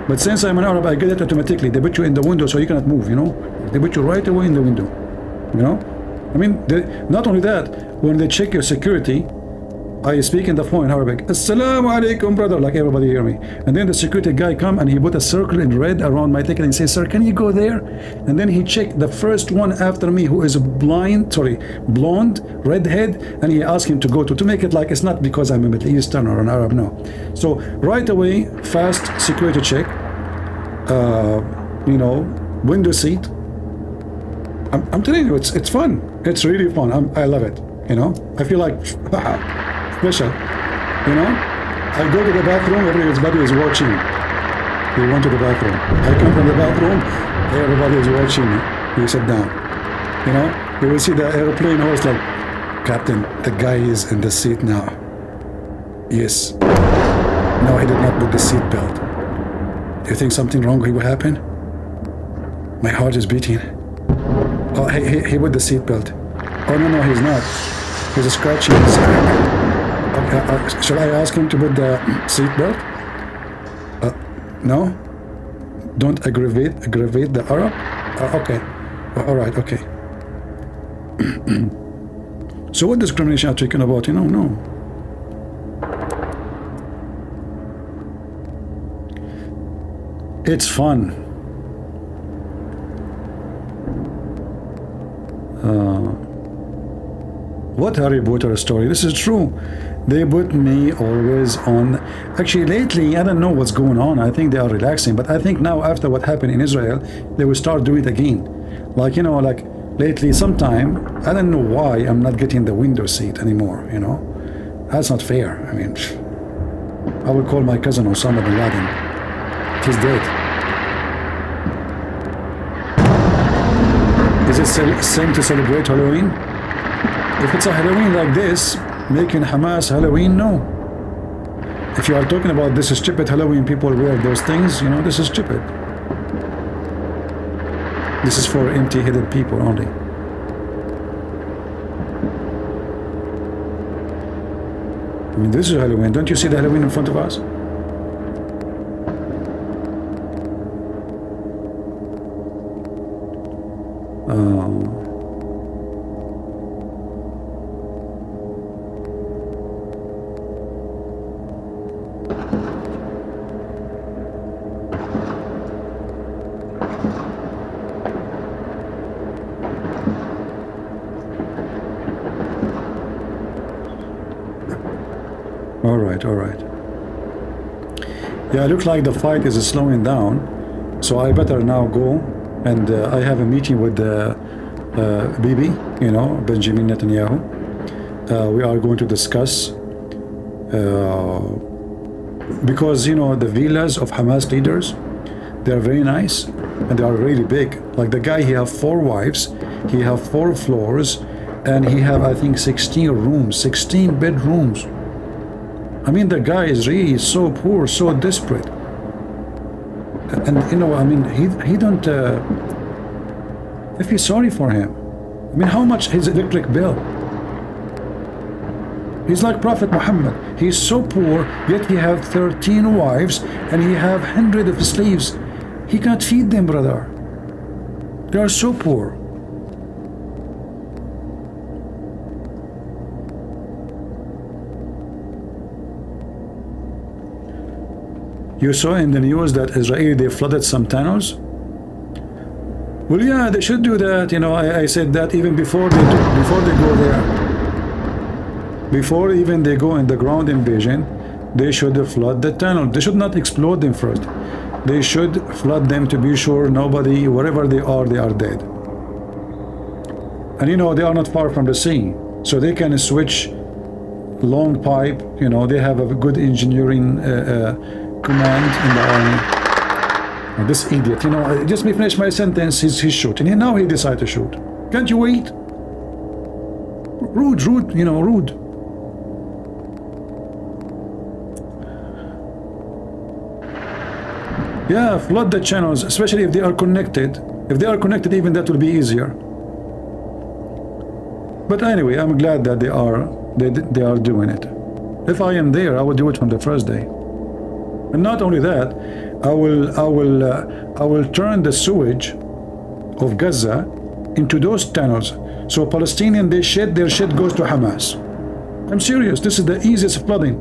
But since I'm an Arab, I get it automatically. They put you in the window so you cannot move, you know? They put you right away in the window, you know? I mean, not only that, when they check your security, I speak in the phone in Arabic, Assalamu alaikum, brother, like everybody hear me. And then the security guy come and he put a circle in red around my ticket and he says, sir, can you go there? And then he checked the first one after me who is blonde, redhead, and he asked him to go to make it like it's not because I'm a Middle Eastern or an Arab, no. So right away, fast security check, you know, window seat. I'm telling you, it's fun. It's really fun. I love it, you know. I feel like, special, you know. I go to the bathroom, everybody is watching. He went to the bathroom. I come from the bathroom, everybody is watching me. You sit down, you know. You will see the airplane host like, Captain, the guy is in the seat now. Yes. No, he did not put the seat belt. You think something wrong will happen? My heart is beating. Oh, he put the seat belt. Oh, no, he's not. He's scratching his okay, should I ask him to put the seat belt? No? Don't aggravate the Arab? Okay. All right, okay. So what discrimination are you talking about? You know, no. It's fun. What Harry Potter story? This is true. They put me always on. Actually, lately, I don't know what's going on. I think they are relaxing, but I think now after what happened in Israel, they will start doing it again. Like, you know, like lately, sometime, I don't know why I'm not getting the window seat anymore, you know? That's not fair. I mean, I will call my cousin Osama bin Laden. He's dead. Is it same to celebrate Halloween? If it's a Halloween like this, making Hamas Halloween, no. If you are talking about this stupid Halloween, people wear those things, you know, this is stupid. This is for empty-headed people only. I mean, this is Halloween. Don't you see the Halloween in front of us? All right, all right. Yeah, it looks like the fight is slowing down, so I better now go. And I have a meeting with Bibi, you know, Benjamin Netanyahu. We are going to discuss because, you know, the villas of Hamas leaders, they are very nice and they are really big. Like the guy, he have 4 wives, he have 4 floors, and he have, I think, 16 rooms, 16 bedrooms. I mean, the guy is really so poor, so desperate. And, you know, I mean, he don't, I feel sorry for him. I mean, how much his electric bill? He's like Prophet Muhammad. He's so poor, yet he have 13 wives, and he have hundreds of slaves. He cannot feed them, brother. They are so poor. You saw in the news that Israel, they flooded some tunnels. Well, yeah, they should do that. You know, I said that even before they go there, before even they go in the ground invasion, they should flood the tunnel. They should not explode them first. They should flood them to be sure nobody, wherever they are dead. And you know, they are not far from the sea, so they can switch long pipe. You know, they have a good engineering command in the army. And this idiot, you know, just me finish my sentence, he's shooting. And now he decided to shoot. Can't you wait? Rude, you know, rude. Yeah, flood the channels, especially if they are connected. If they are connected, even that will be easier. But anyway, I'm glad that they are doing it. If I am there, I will do it from the first day. And not only that, I will turn the sewage of Gaza into those tunnels. So Palestinian, their shit goes to Hamas. I'm serious. This is the easiest flooding.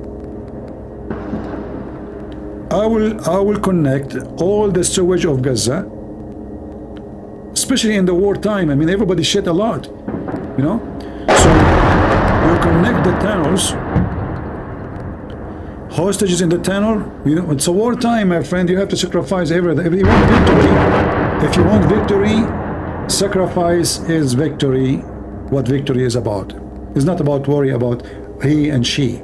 I will connect all the sewage of Gaza, especially in the wartime. I mean, everybody shit a lot, you know. So you connect the tunnels. Hostages in the tunnel, you know, it's a wartime, my friend. You have to sacrifice everything. If you want victory, sacrifice is victory. What victory is about? It's not about worry about he and she.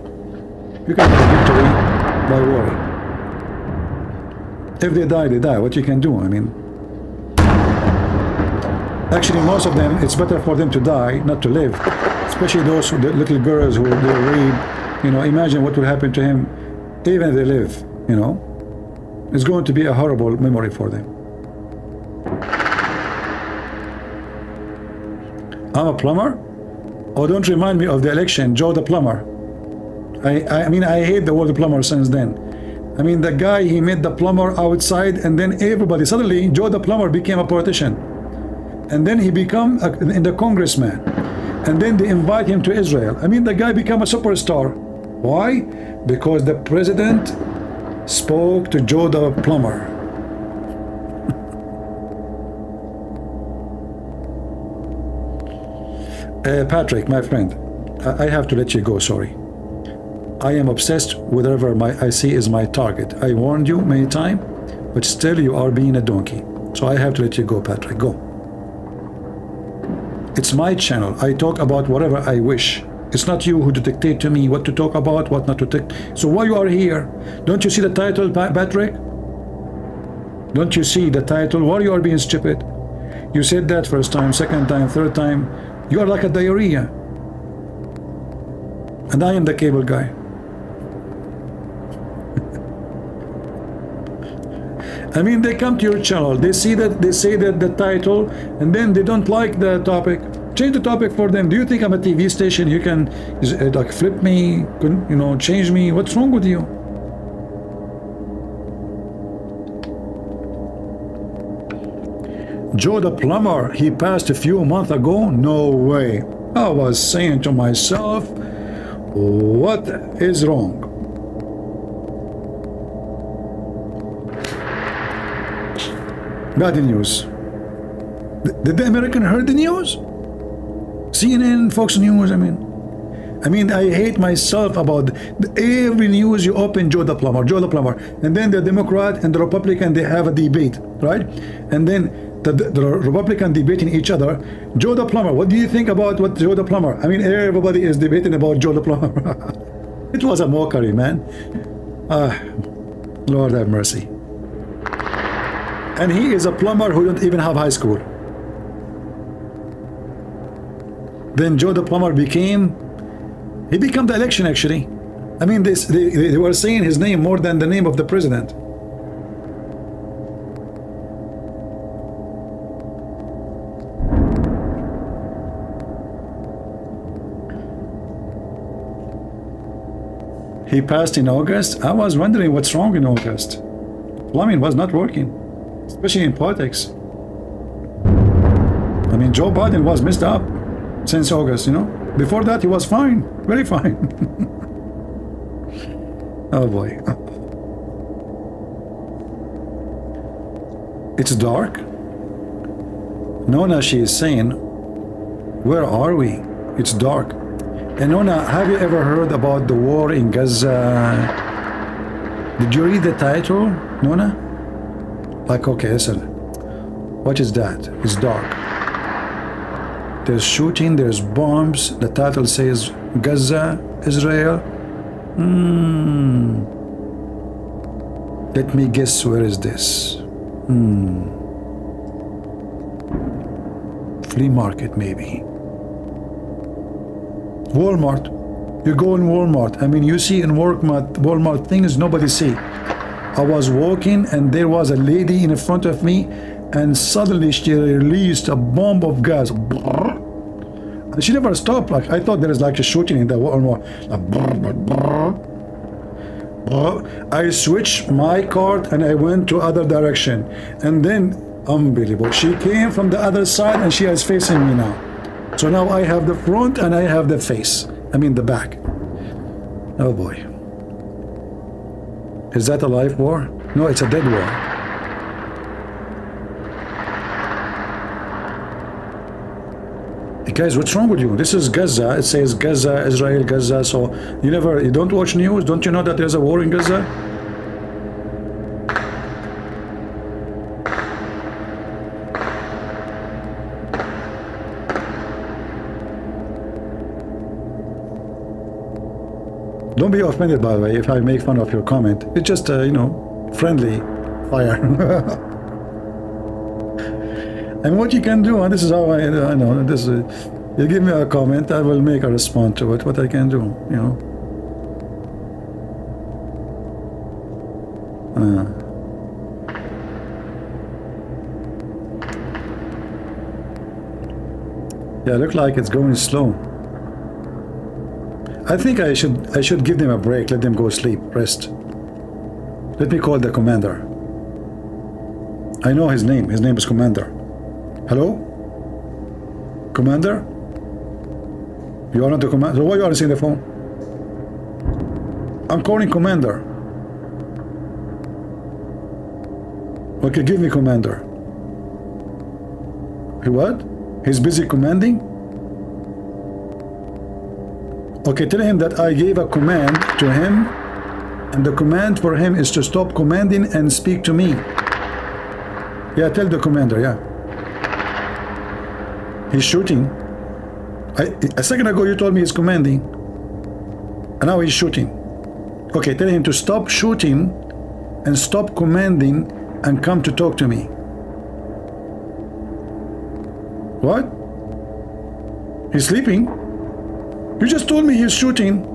You can have victory by worry. If they die, they die. What you can do? I mean, actually, most of them, it's better for them to die, not to live. Especially those the little girls who they read. You know, imagine what will happen to him even if they live, you know. It's going to be a horrible memory for them. I'm a plumber? Oh, don't remind me of the election, Joe the plumber. I mean, I hate the word plumber since then. I mean, the guy, he made the plumber outside, and then everybody, suddenly, Joe the plumber became a politician. And then he became the congressman. And then they invite him to Israel. I mean, the guy became a superstar. Why? Because the president spoke to Joe the plumber. Patrick, my friend, I have to let you go, sorry. I am obsessed with whatever I see is my target. I warned you many times, but still you are being a donkey. So I have to let you go, Patrick, go. It's my channel. I talk about whatever I wish. It's not you who dictate to me what to talk about, what not to take. So why you are here? Don't you see the title, Patrick? Don't you see the title? Why you are being stupid? You said that first time, second time, third time. You are like a diarrhea. And I am the cable guy. I mean, they come to your channel, they see that, they say that the title, and then they don't like the topic. Change the topic for them. Do you think I'm a TV station? You can like flip me, you know, change me. What's wrong with you? Joe the plumber, he passed a few months ago? No way. I was saying to myself, what is wrong? Bad news. Did the American heard the news? CNN, Fox News, I mean, I hate myself about every news you open, Joe the plumber, Joe the plumber. And then the Democrat and the Republican, they have a debate, right? And then the Republican debating each other. Joe the plumber, what do you think about what Joe the plumber? I mean, everybody is debating about Joe the plumber. It was a mockery, man. Lord have mercy. And he is a plumber who don't even have high school. Then Joe the plumber became the election, actually. I mean, they were saying his name more than the name of the president. He passed in August. I was wondering what's wrong in August. Plumbing was not working, especially in politics. I mean, Joe Biden was messed up since August, you know. Before that, he was fine, very fine. Oh boy. It's dark. Nona, she is saying, where are we? It's dark. And Nona, have you ever heard about the war in Gaza? Did you read the title, Nona? Like, okay, listen. What is that? It's dark. There's shooting, there's bombs. The title says Gaza, Israel. Let me guess, where is this? Flea market, maybe. Walmart. You go in Walmart. I mean, you see in Walmart things nobody see. I was walking and there was a lady in front of me, and suddenly she released a bomb of gas. And she never stopped. Like, I thought there is like a shooting in the Walmart. I switched my cart and I went to other direction. And then, unbelievable, she came from the other side and she is facing me now. So now I have the front and I have the face. I mean the back. Oh boy. Is that a live war? No, it's a dead war. Hey guys, what's wrong with you? This is Gaza. It says Gaza, Israel, Gaza. So you don't watch news? Don't you know that there's a war in Gaza? Don't be offended, by the way, if I make fun of your comment. It's just, you know, friendly fire. And what you can do, and this is how I know, this is, you give me a comment, I will make a response to it, what I can do, you know. Yeah, look like it's going slow. I think I should give them a break, let them go sleep, rest. Let me call the commander. I know his name is Commander. Hello? Commander? You are not the commander? So why you are answering the phone? I'm calling Commander. Okay, give me Commander. What? He's busy commanding? Okay, tell him that I gave a command to him, and the command for him is to stop commanding and speak to me. Yeah, tell the commander, yeah. He's shooting. A second ago you told me he's commanding, and now he's shooting. Okay, tell him to stop shooting and stop commanding and come to talk to me. What? He's sleeping? You just told me he's shooting.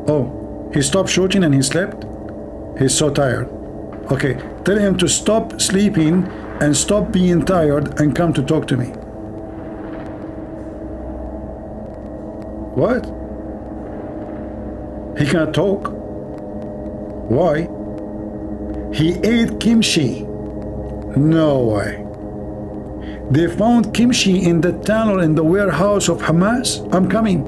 Oh, he stopped shooting and he slept? He's so tired. Okay, tell him to stop sleeping and stop being tired and come to talk to me. What? He can't talk? Why? He ate kimchi. No way. They found kimchi in the tunnel in the warehouse of Hamas. I'm coming.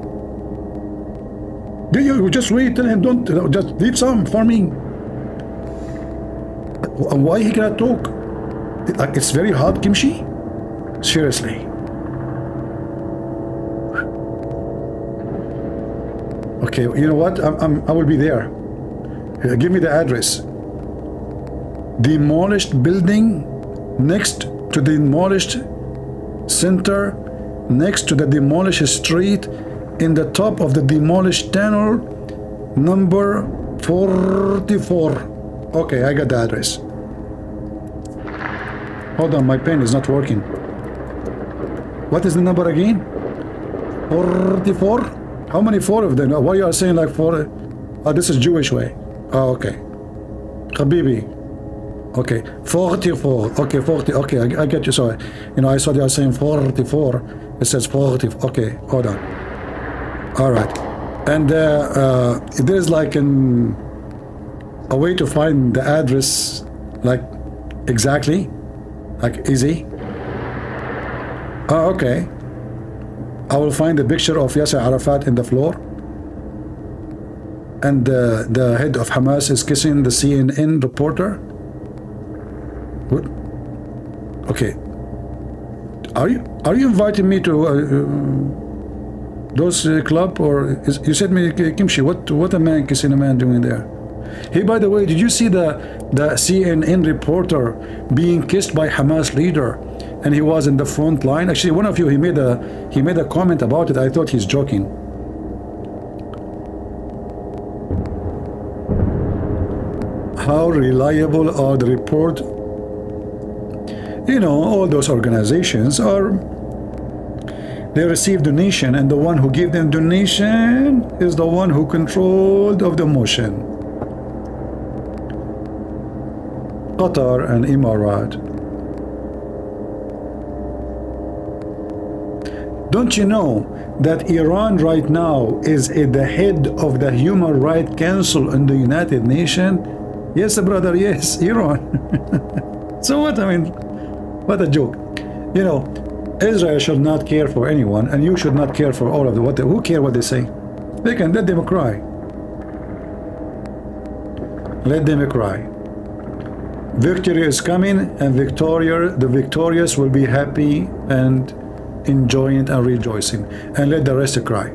You just wait, tell him, don't, just leave some for me. Why he cannot talk? Like, it's very hot kimchi? Seriously. Okay, you know what? I will be there. Give me the address. Demolished building next to the demolished center, next to the demolished street, in the top of the demolished tunnel, number 44. Okay, I got the address. Hold on, my pen is not working. What is the number again? 44? How many four of them? Why you are saying like four? Oh, this is Jewish way. Oh, okay. Habibi. Okay, 44. Okay, 40. Okay, I get you. So, you know, I saw they are saying 44. It says 40. Okay, hold on. All right. And there's like a way to find the address, like exactly, like easy. Oh, okay. I will find a picture of Yasser Arafat in the floor. And the head of Hamas is kissing the CNN reporter. What? Okay. Are you inviting me to those club, or you said me kimchi? What a man kissing a man doing there? Hey, by the way, did you see the CNN reporter being kissed by Hamas leader, and he was in the front line? Actually, one of you, he made a comment about it. I thought he's joking. How reliable are the report? You know, all those organizations they receive donation, and the one who gave them donation is the one who controlled of the motion. Qatar and Emirat. Don't you know that Iran right now is at the head of the Human Rights Council in the United Nations? Yes, brother, yes, Iran. So what, I mean, what a joke. You know, Israel should not care for anyone, and you should not care for all of them. Who care what they say? They can let them cry. Let them cry. Victory is coming, and the victorious will be happy and enjoying and rejoicing, and let the rest cry.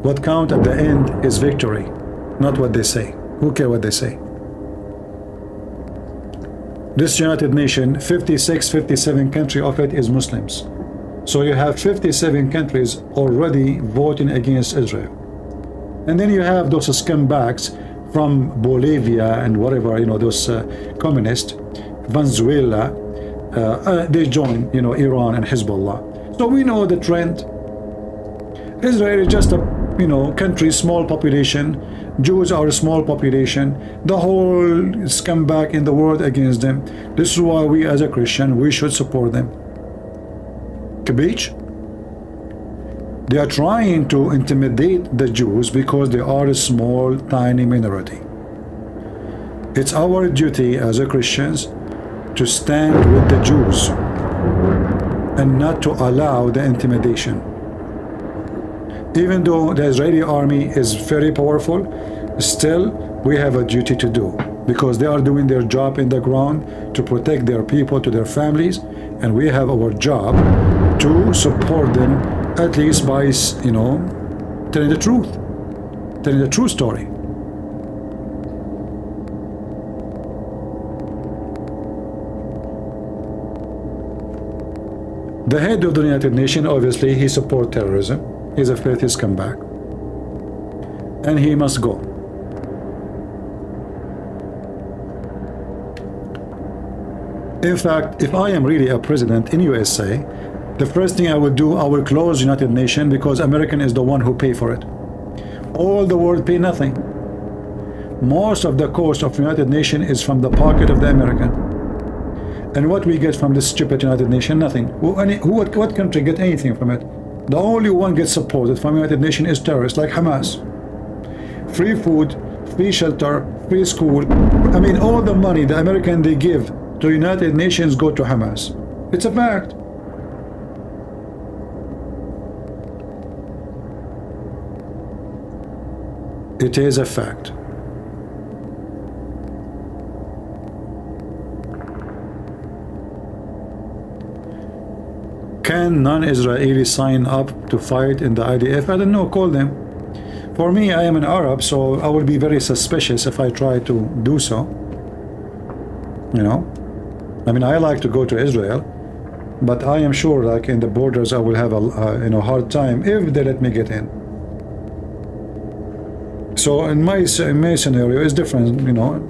What counts at the end is victory, not what they say. Who cares what they say? This United Nations, 56, 57 countries of it is Muslims. So you have 57 countries already voting against Israel. And then you have those scumbags from Bolivia and whatever, you know, those communists, Venezuela, they join, you know, Iran and Hezbollah. So we know the trend. Israel is just a, you know, country, small population. Jews are a small population. The whole scumbag in the world against them. This is why we as a Christian, we should support them. Kabich? They are trying to intimidate the Jews because they are a small, tiny minority. It's our duty as a Christians to stand with the Jews and not to allow the intimidation. Even though the Israeli army is very powerful, still we have a duty to do, because they are doing their job in the ground to protect their people, to their families, and we have our job to support them, at least by, you know, telling the truth, telling the true story. The head of the United Nations, obviously, he supports terrorism. He's a filthy scumbag. And he must go. In fact, if I am really a president in USA, the first thing I will do, I will close United Nations, because American is the one who pay for it. All the world pay nothing. Most of the cost of United Nations is from the pocket of the American. And what we get from this stupid United Nations? Nothing. What country get anything from it? The only one gets supported from United Nations is terrorists like Hamas. Free food, free shelter, free school. I mean, all the money the American they give to United Nations go to Hamas. It's a fact. It is a fact. Can non-Israeli sign up to fight in the IDF? I don't know, call them. For me, I am an Arab, so I will be very suspicious if I try to do so. You know? I mean, I like to go to Israel, but I am sure, like, in the borders, I will have a hard time if they let me get in. So in my scenario, it's different, you know.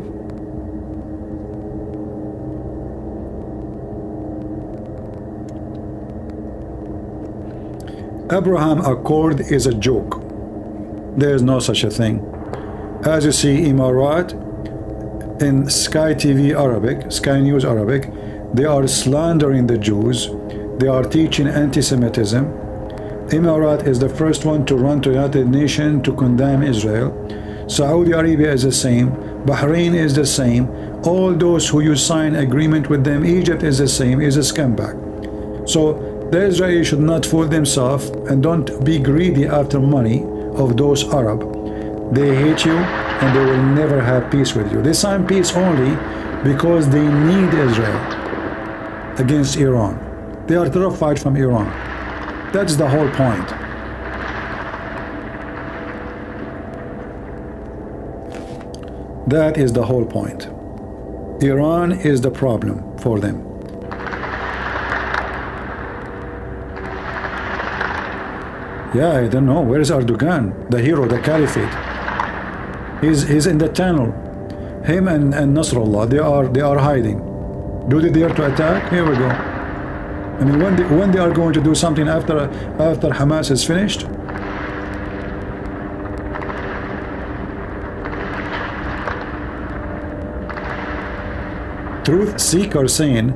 Abraham Accord is a joke. There is no such a thing. As you see, Emirat in Sky TV Arabic, Sky News Arabic, they are slandering the Jews. They are teaching anti-Semitism. Emirat is the first one to run to United Nations to condemn Israel. Saudi Arabia is the same. Bahrain is the same. All those who you sign agreement with them, Egypt is the same, is a scumbag. So the Israelis should not fool themselves and don't be greedy after money of those Arab. They hate you and they will never have peace with you. They sign peace only because they need Israel against Iran. They are terrified from Iran. That's the whole point. That is the whole point. Iran is the problem for them. Yeah, I don't know. Where is Erdogan, the hero, the caliphate? He's in the tunnel. Him and Nasrallah, they are hiding. Do they dare to attack? Here we go. I mean, when they are going to do something after Hamas is finished? Truth seeker saying,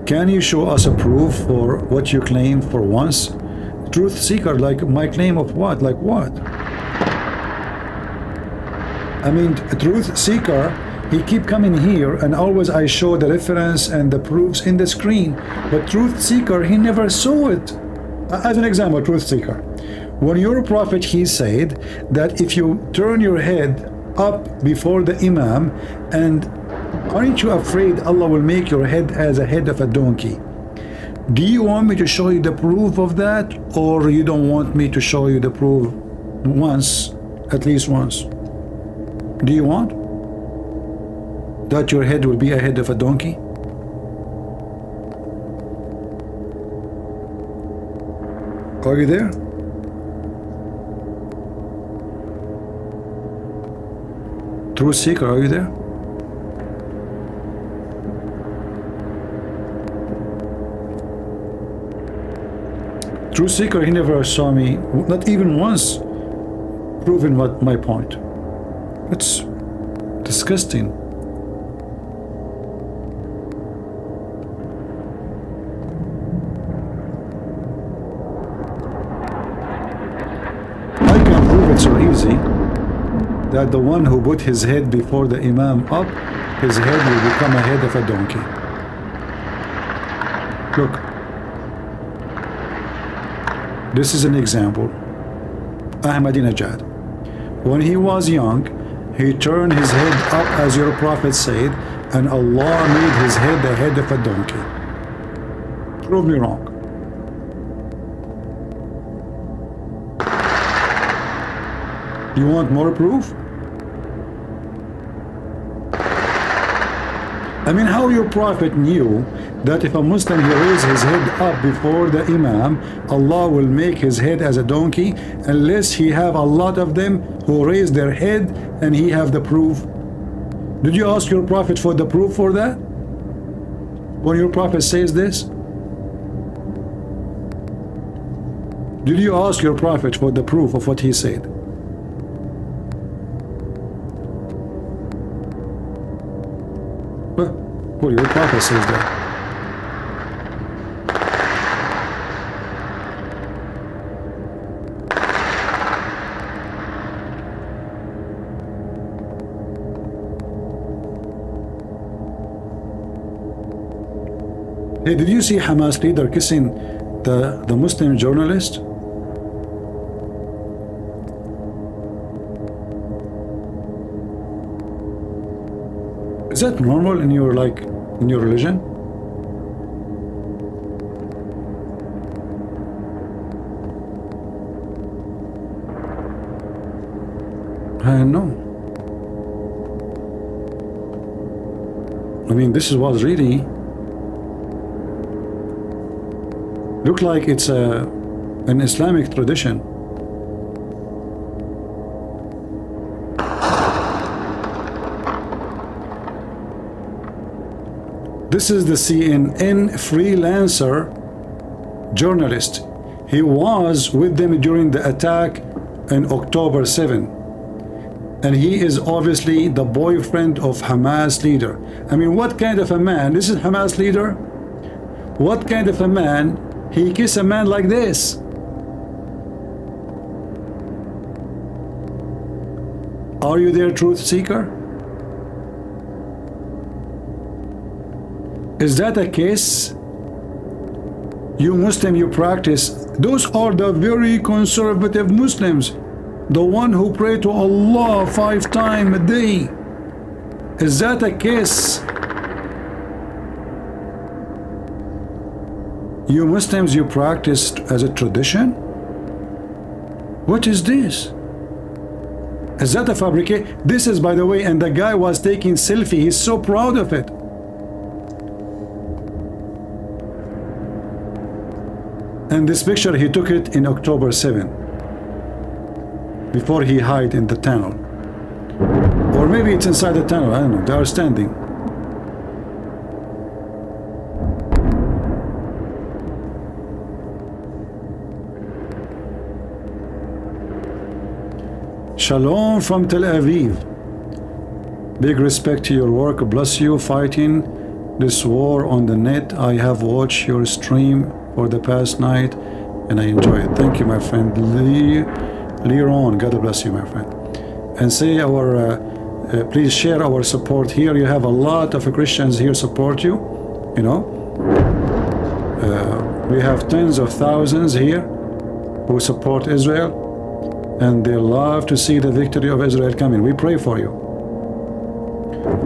can you show us a proof for what you claim for once? Truth seeker, like my claim of what? Like what? I mean, a truth seeker, he keep coming here and always I show the reference and the proofs in the screen. But truth seeker, he never saw it. As an example, truth seeker. When your prophet, he said that if you turn your head up before the imam, and aren't you afraid Allah will make your head as a head of a donkey? Do you want me to show you the proof of that, or you don't want me to show you the proof once, at least once? Do you want that your head will be a head of a donkey? Are you there? Truth seeker, are you there? Truth seeker, he never saw me, not even once, proving what my point. It's disgusting. I can prove it so easy that the one who put his head before the imam up, his head will become a head of a donkey. Look. This is an example. Ahmadinejad. When he was young, he turned his head up as your prophet said, and Allah made his head the head of a donkey. Prove me wrong. You want more proof? I mean, how your prophet knew that if a Muslim he raise his head up before the imam, Allah will make his head as a donkey, unless he have a lot of them who raise their head and he have the proof. Did you ask your prophet for the proof for that? When your prophet says this? Did you ask your prophet for the proof of what he said? Well, your prophet says that. Hey, did you see Hamas leader kissing the Muslim journalist? Is that normal in your religion? I know. I mean, this is what's really look like it's an Islamic tradition. This is the CNN freelancer journalist. He was with them during the attack on October 7. And he is obviously the boyfriend of Hamas leader. I mean, what kind of a man? This is Hamas leader. What kind of a man? He kiss a man like this. Are you their truth seeker? Is that a case? You Muslim, you practice. Those are the very conservative Muslims. The one who pray to Allah 5 times a day. Is that a case? You Muslims, you practice as a tradition? What is this? Is that a fabrication? This is, by the way, and the guy was taking selfie. He's so proud of it. And this picture, he took it in October 7. Before he hide in the tunnel. Or maybe it's inside the tunnel, I don't know. They are standing. Shalom from Tel Aviv. Big respect to your work. Bless you fighting this war on the net. I have watched your stream for the past night and I enjoy it. Thank you, my friend Leron. God bless you, my friend. And say please share our support here. You have a lot of Christians here support you. You know, we have tens of thousands here who support Israel, and they love to see the victory of Israel coming. We pray for you.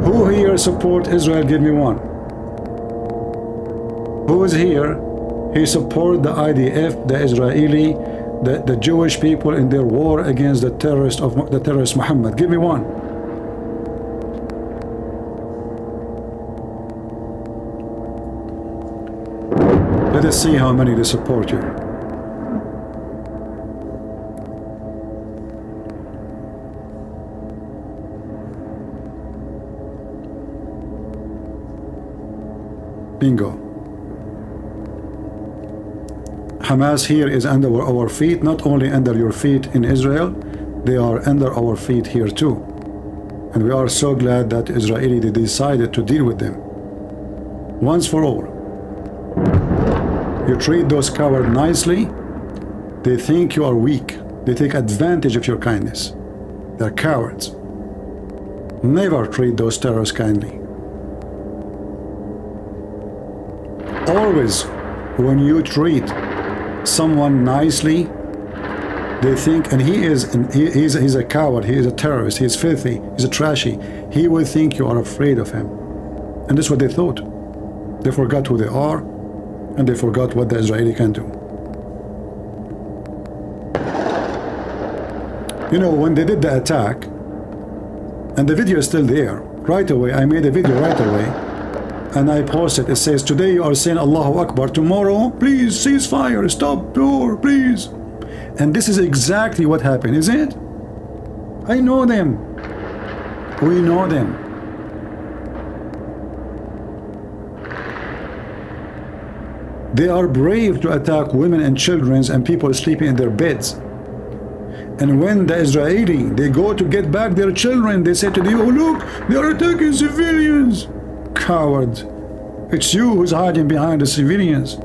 Who here support Israel? Give me one. Who is here? He support the IDF, the Israeli, the Jewish people in their war against the terrorist Muhammad. Give me one. Let us see how many they support you. Bingo. Hamas here is under our feet, not only under your feet in Israel, they are under our feet here too. And we are so glad that Israeli they decided to deal with them once for all. You treat those cowards nicely, they think you are weak. They take advantage of your kindness. They're cowards. Never treat those terrorists kindly. Always, when you treat someone nicely, they think, and he's a coward, he is a terrorist, he is filthy, he's a trashy, he will think you are afraid of him. And that's what they thought. They forgot who they are, and they forgot what the Israeli can do. You know, when they did the attack, and the video is still there, right away, I made a video right away, and I posted, it says, today you are saying Allahu Akbar, tomorrow, please cease fire, stop war, please. And this is exactly what happened, is it? I know them. We know them. They are brave to attack women and children and people sleeping in their beds. And when the Israeli, they go to get back their children, they say to them, oh look, they are attacking civilians. Coward. It's you who's hiding behind the civilians.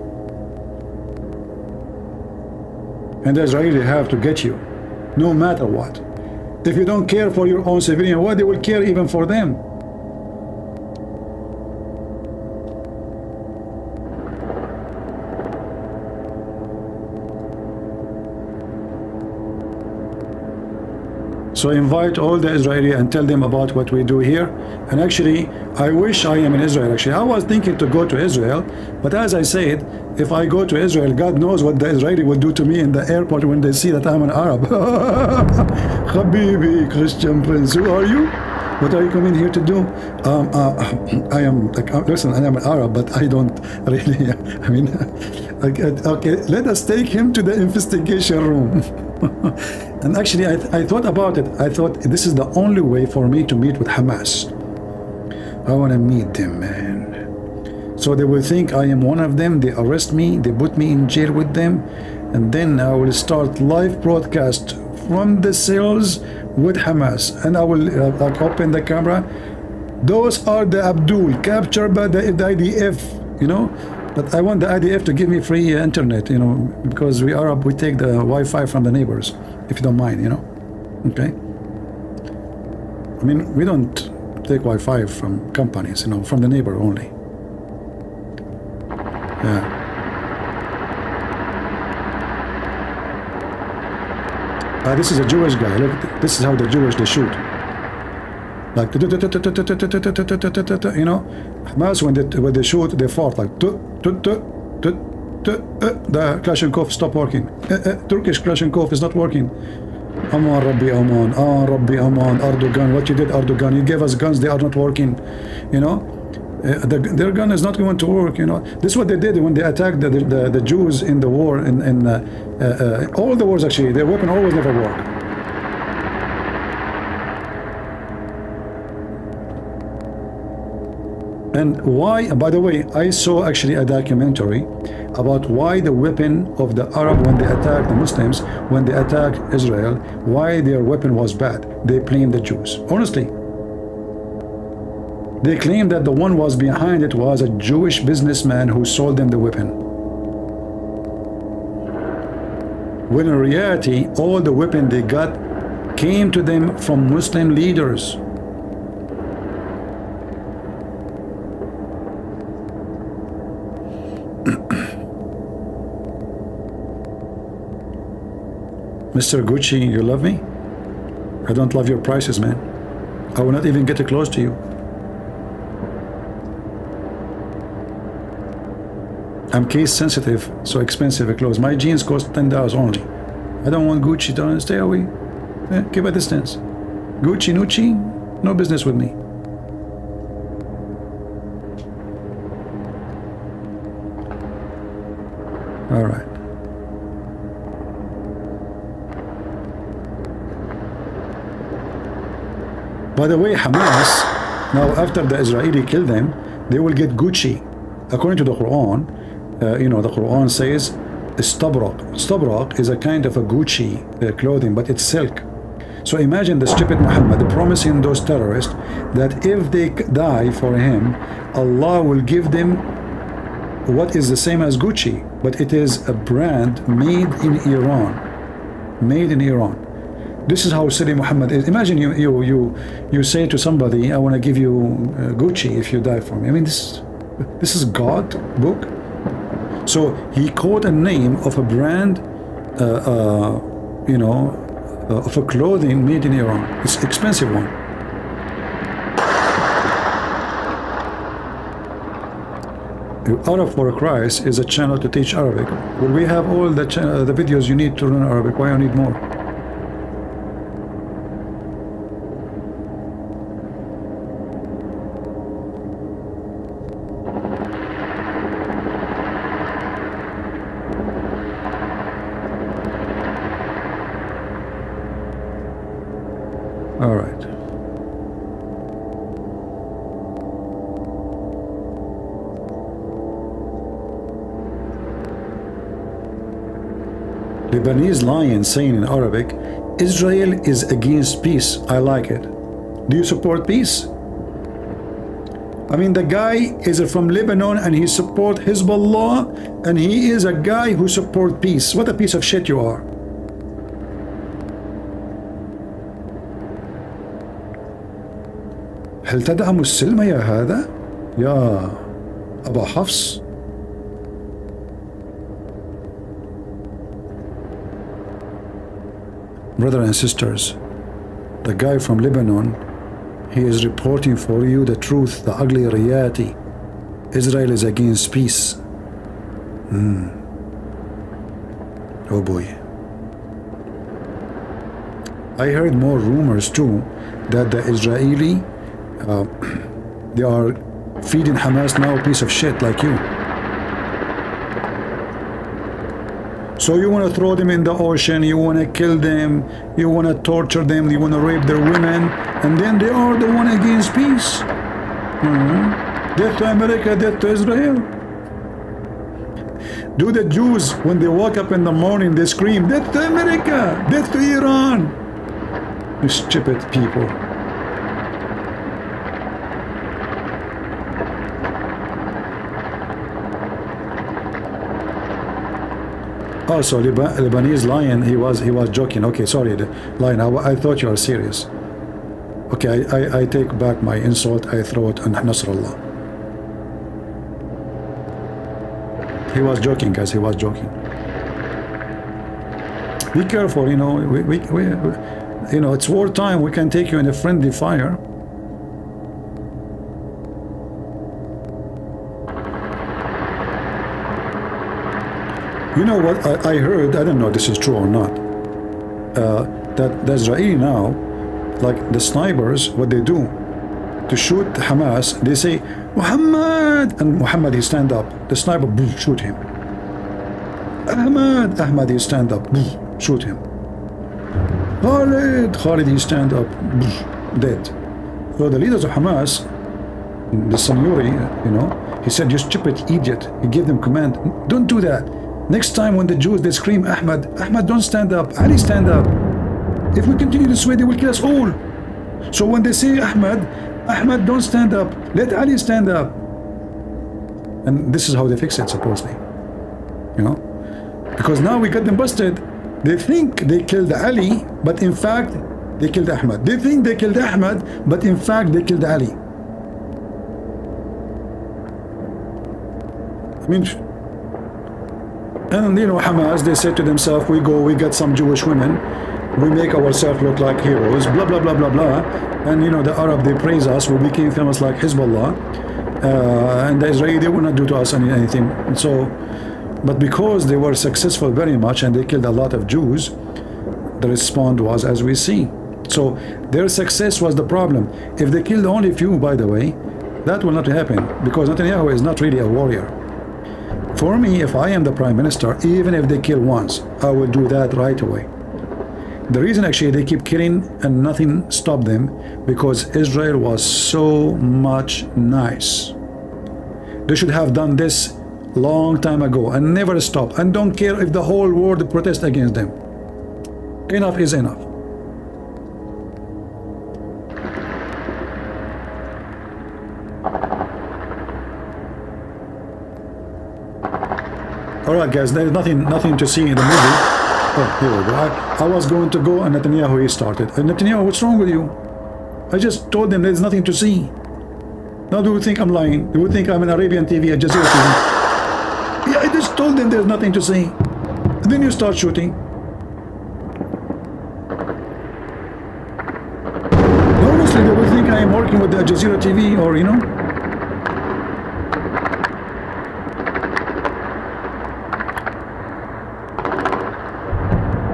And the Israeli have to get you, no matter what. If you don't care for your own civilian, why they will care even for them? So invite all the Israeli and tell them about what we do here. And actually, I wish I am in Israel. Actually, I was thinking to go to Israel, but as I said, if I go to Israel, God knows what the Israeli will do to me in the airport when they see that I'm an Arab. Habibi, Christian Prince, who are you? What are you coming here to do? I am, like, listen, I am an Arab, but I don't really, I mean, okay, let us take him to the investigation room. And actually, I thought about it. I thought this is the only way for me to meet with Hamas. I want to meet them, man. So they will think I am one of them. They arrest me. They put me in jail with them. And then I will start live broadcast from the cells with Hamas. And I will like open the camera. Those are the Abdul captured by the IDF, you know. But I want the IDF to give me free internet, you know, because we Arab, we take the Wi-Fi from the neighbors, if you don't mind, you know. Okay. I mean, we don't take Wi-Fi from companies, you know, from the neighbor only. Yeah. This is a Jewish guy. Look, this is how the Jewish they shoot. Like, you know, Hamas when they shoot, they fart like the Kalashnikov stop working. Turkish Kalashnikov is not working. Aman Rabbi Aman, Rabbi Aman, Erdogan, what you did, Erdogan, you gave us guns, they are not working, you know. Their gun is not going to work, you know. This is what they did when they attacked the Jews in the war, in all the wars actually, their weapon always never work. And why, by the way, I saw actually a documentary about why the weapon of the Arab when they attacked the Muslims, when they attacked Israel, why their weapon was bad. They blamed the Jews. Honestly. They claimed that the one was behind it was a Jewish businessman who sold them the weapon. When in reality, all the weapon they got came to them from Muslim leaders. Mr. Gucci, you love me? I don't love your prices, man. I will not even get close to you. I'm case sensitive, so expensive clothes. My jeans cost $10 only. I don't want Gucci, don't stay away. Keep a distance. Gucci, Nucci, no business with me. All right. By the way, Hamas, now after the Israeli kill them, they will get Gucci. According to the Quran, you know, the Quran says Istabrak. Istabrak is a kind of a Gucci clothing, but it's silk. So imagine the stupid Muhammad promising those terrorists that if they die for him, Allah will give them what is the same as Gucci, but it is a brand made in Iran. Made in Iran. This is how silly Muhammad is. Imagine you say to somebody, I want to give you Gucci if you die for me. I mean, this is God book. So he called a name of a brand, you know, of a clothing made in Iran. It's an expensive one. Arab for Christ is a channel to teach Arabic. Will we have all the videos you need to learn Arabic? Why you need more? All right. Lebanese lion saying in Arabic, Israel is against peace. I like it. Do you support peace? I mean, the guy is from Lebanon and he support Hezbollah, and he is a guy who support peace. What a piece of shit you are. هل تدعم السلم يا هذا؟ يا أبا حفص. Brothers and sisters, the guy from Lebanon, he is reporting for you the truth, the ugly reality. Israel is against peace. Oh boy. I heard more rumors too that the Israeli they are feeding Hamas now a piece of shit like you. So you want to throw them in the ocean, you want to kill them, you want to torture them, you want to rape their women, and then they are the one against peace. Death to America, death to Israel. Do the Jews, when they wake up in the morning, they scream, death to America, death to Iran. You stupid people. Oh, so Lebanese lion, he was joking. Okay, sorry, the lion. I thought you are serious. Okay, I take back my insult. I throw it on Nasrallah. He was joking, guys. He was joking. Be careful, you know. We you know, it's wartime. We can take you in a friendly fire. You know what I heard? I don't know if this is true or not. That the Israeli now, like the snipers, what they do to shoot Hamas, they say Muhammad, and Muhammad he stand up. The sniper boom, shoot him. Ahmad he stand up, boom, shoot him. Khalid he stand up, boom, dead. So the leaders of Hamas, the Sanyuri, you know, he said, you stupid idiot. He gave them command, don't do that. Next time when the Jews, they scream, Ahmad, don't stand up. Ali, stand up. If we continue this way, they will kill us all. So when they say Ahmad, don't stand up. Let Ali stand up. And this is how they fix it, supposedly. You know? Because now we got them busted. They think they killed Ali, but in fact, they killed Ahmad. They think they killed Ahmad, but in fact, they killed Ali. I mean, and you know, Hamas, they said to themselves, we get some Jewish women, we make ourselves look like heroes, blah, blah, blah, blah, blah. And you know, the Arab, they praise us, we became famous like Hezbollah. And the Israeli, they will not do to us anything. And so, but because they were successful very much and they killed a lot of Jews, the response was as we see. So their success was the problem. If they killed only few, by the way, that will not happen, because Netanyahu is not really a warrior. For me, if I am the prime minister, even if they kill once, I will do that right away. The reason actually they keep killing and nothing stopped them, because Israel was so much nice. They should have done this long time ago and never stop, and don't care if the whole world protests against them. Enough is enough. Alright guys, there is nothing to see in the movie. Oh, here we go. I was going to go and Netanyahu, he started. Netanyahu, what's wrong with you? I just told them there's nothing to see. Now do you think I'm lying? Do you think I'm an Arabian TV, a Jazeera TV? Yeah, I just told them there's nothing to see. And then you start shooting. Honestly, they will think I am working with the Jazeera TV, or you know.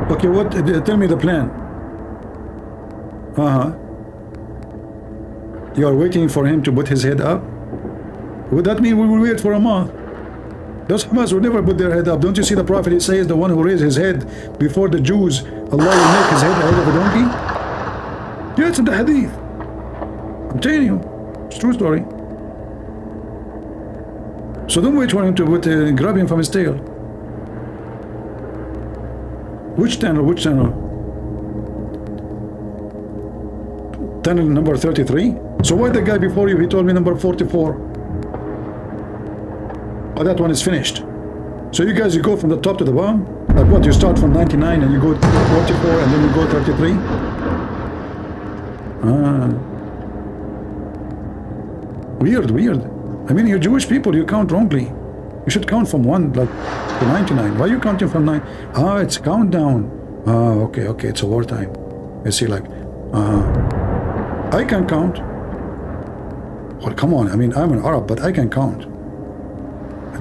Okay, what? Tell me the plan. You are waiting for him to put his head up? Would that mean we will wait for a month? Those Hamas will never put their head up. Don't you see the Prophet? He says the one who raised his head before the Jews, Allah will make his head ahead of a donkey. Yeah, it's in the Hadith. I'm telling you, it's a true story. So don't wait for him to grab him from his tail. Which tunnel? Which tunnel? Tunnel number 33? So why the guy before you, he told me number 44? Oh, that one is finished. So you guys, you go from the top to the bottom? Like what, you start from 99 and you go 44 and then you go 33? Weird. I mean, you're Jewish people, you count wrongly. You should count from 1 like to 99. Why are you counting from 9? It's countdown. Okay, it's a wartime. You see, like, I can count. Well, come on. I mean, I'm an Arab, but I can count.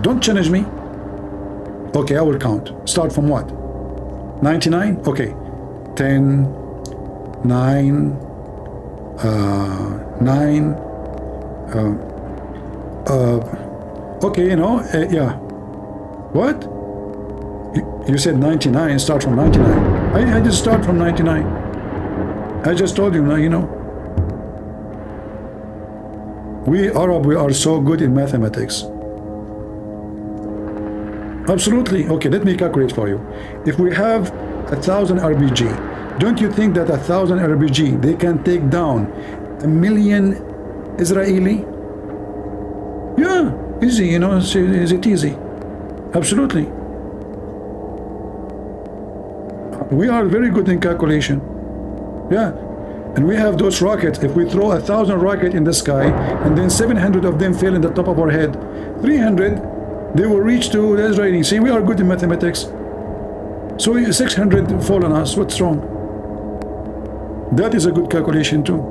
Don't challenge me. Okay, I will count. Start from what? 99? Okay. 10, 9, 9. Okay, you know, yeah. What? You said 99. Start from 99. I just start from 99. I just told you now, you know. We Arab, we are so good in mathematics. Absolutely. Okay, let me calculate for you. If we have 1,000 RPG, don't you think that 1,000 RPG, they can take down 1,000,000 Israeli? Yeah, easy, you know, is it easy? Absolutely. We are very good in calculation. Yeah. And we have those rockets. If we throw 1,000 rockets in the sky and then 700 of them fail in the top of our head, 300, they will reach to the Israeli. See, we are good in mathematics. So 600 fall on us. What's wrong? That is a good calculation too.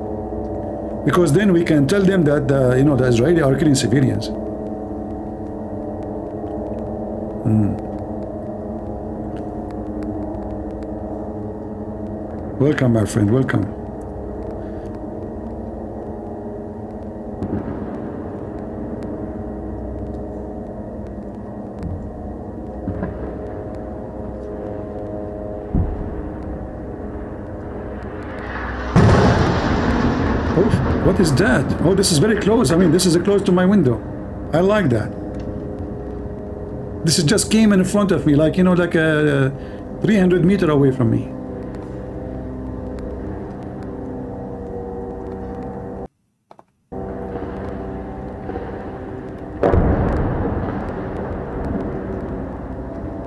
Because then we can tell them that you know, the Israeli are killing civilians. Welcome, my friend. Welcome. What is that? Oh, this is very close. I mean, this is close to my window. I like that. This is just came in front of me, like, you know, like 300 meters away from me.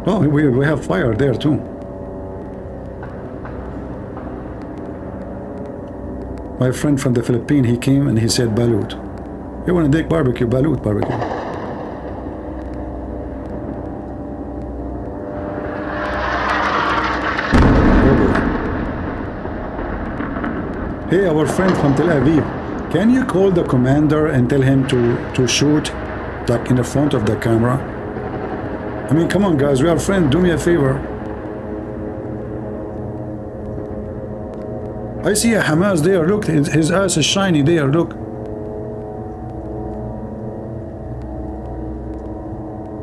Oh, we have fire there too. My friend from the Philippines, he came and he said balut. You want to take barbecue? Balut barbecue. Oh boy. Hey, our friend from Tel Aviv, can you call the commander and tell him to shoot like in the front of the camera? I mean, come on guys, we are friends, do me a favor. I see a Hamas there, look, his ass is shiny there, look.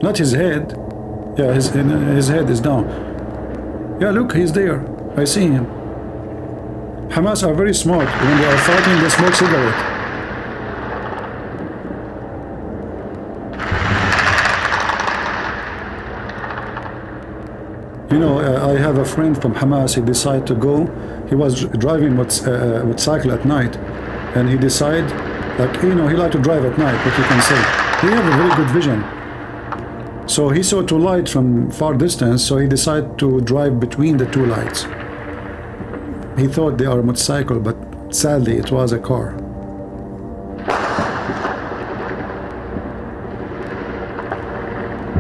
Not his head. Yeah, his head is down. Yeah, look, he's there. I see him. Hamas are very smart. When they are fighting, they smoke cigarette. You know, I have a friend from Hamas. He decided to go. He was driving with cycle at night, and he decided, like, you know, he liked to drive at night. What you can say? He have a very good vision. So he saw two lights from far distance. So he decided to drive between the two lights. He thought they are a motorcycle, but sadly, it was a car.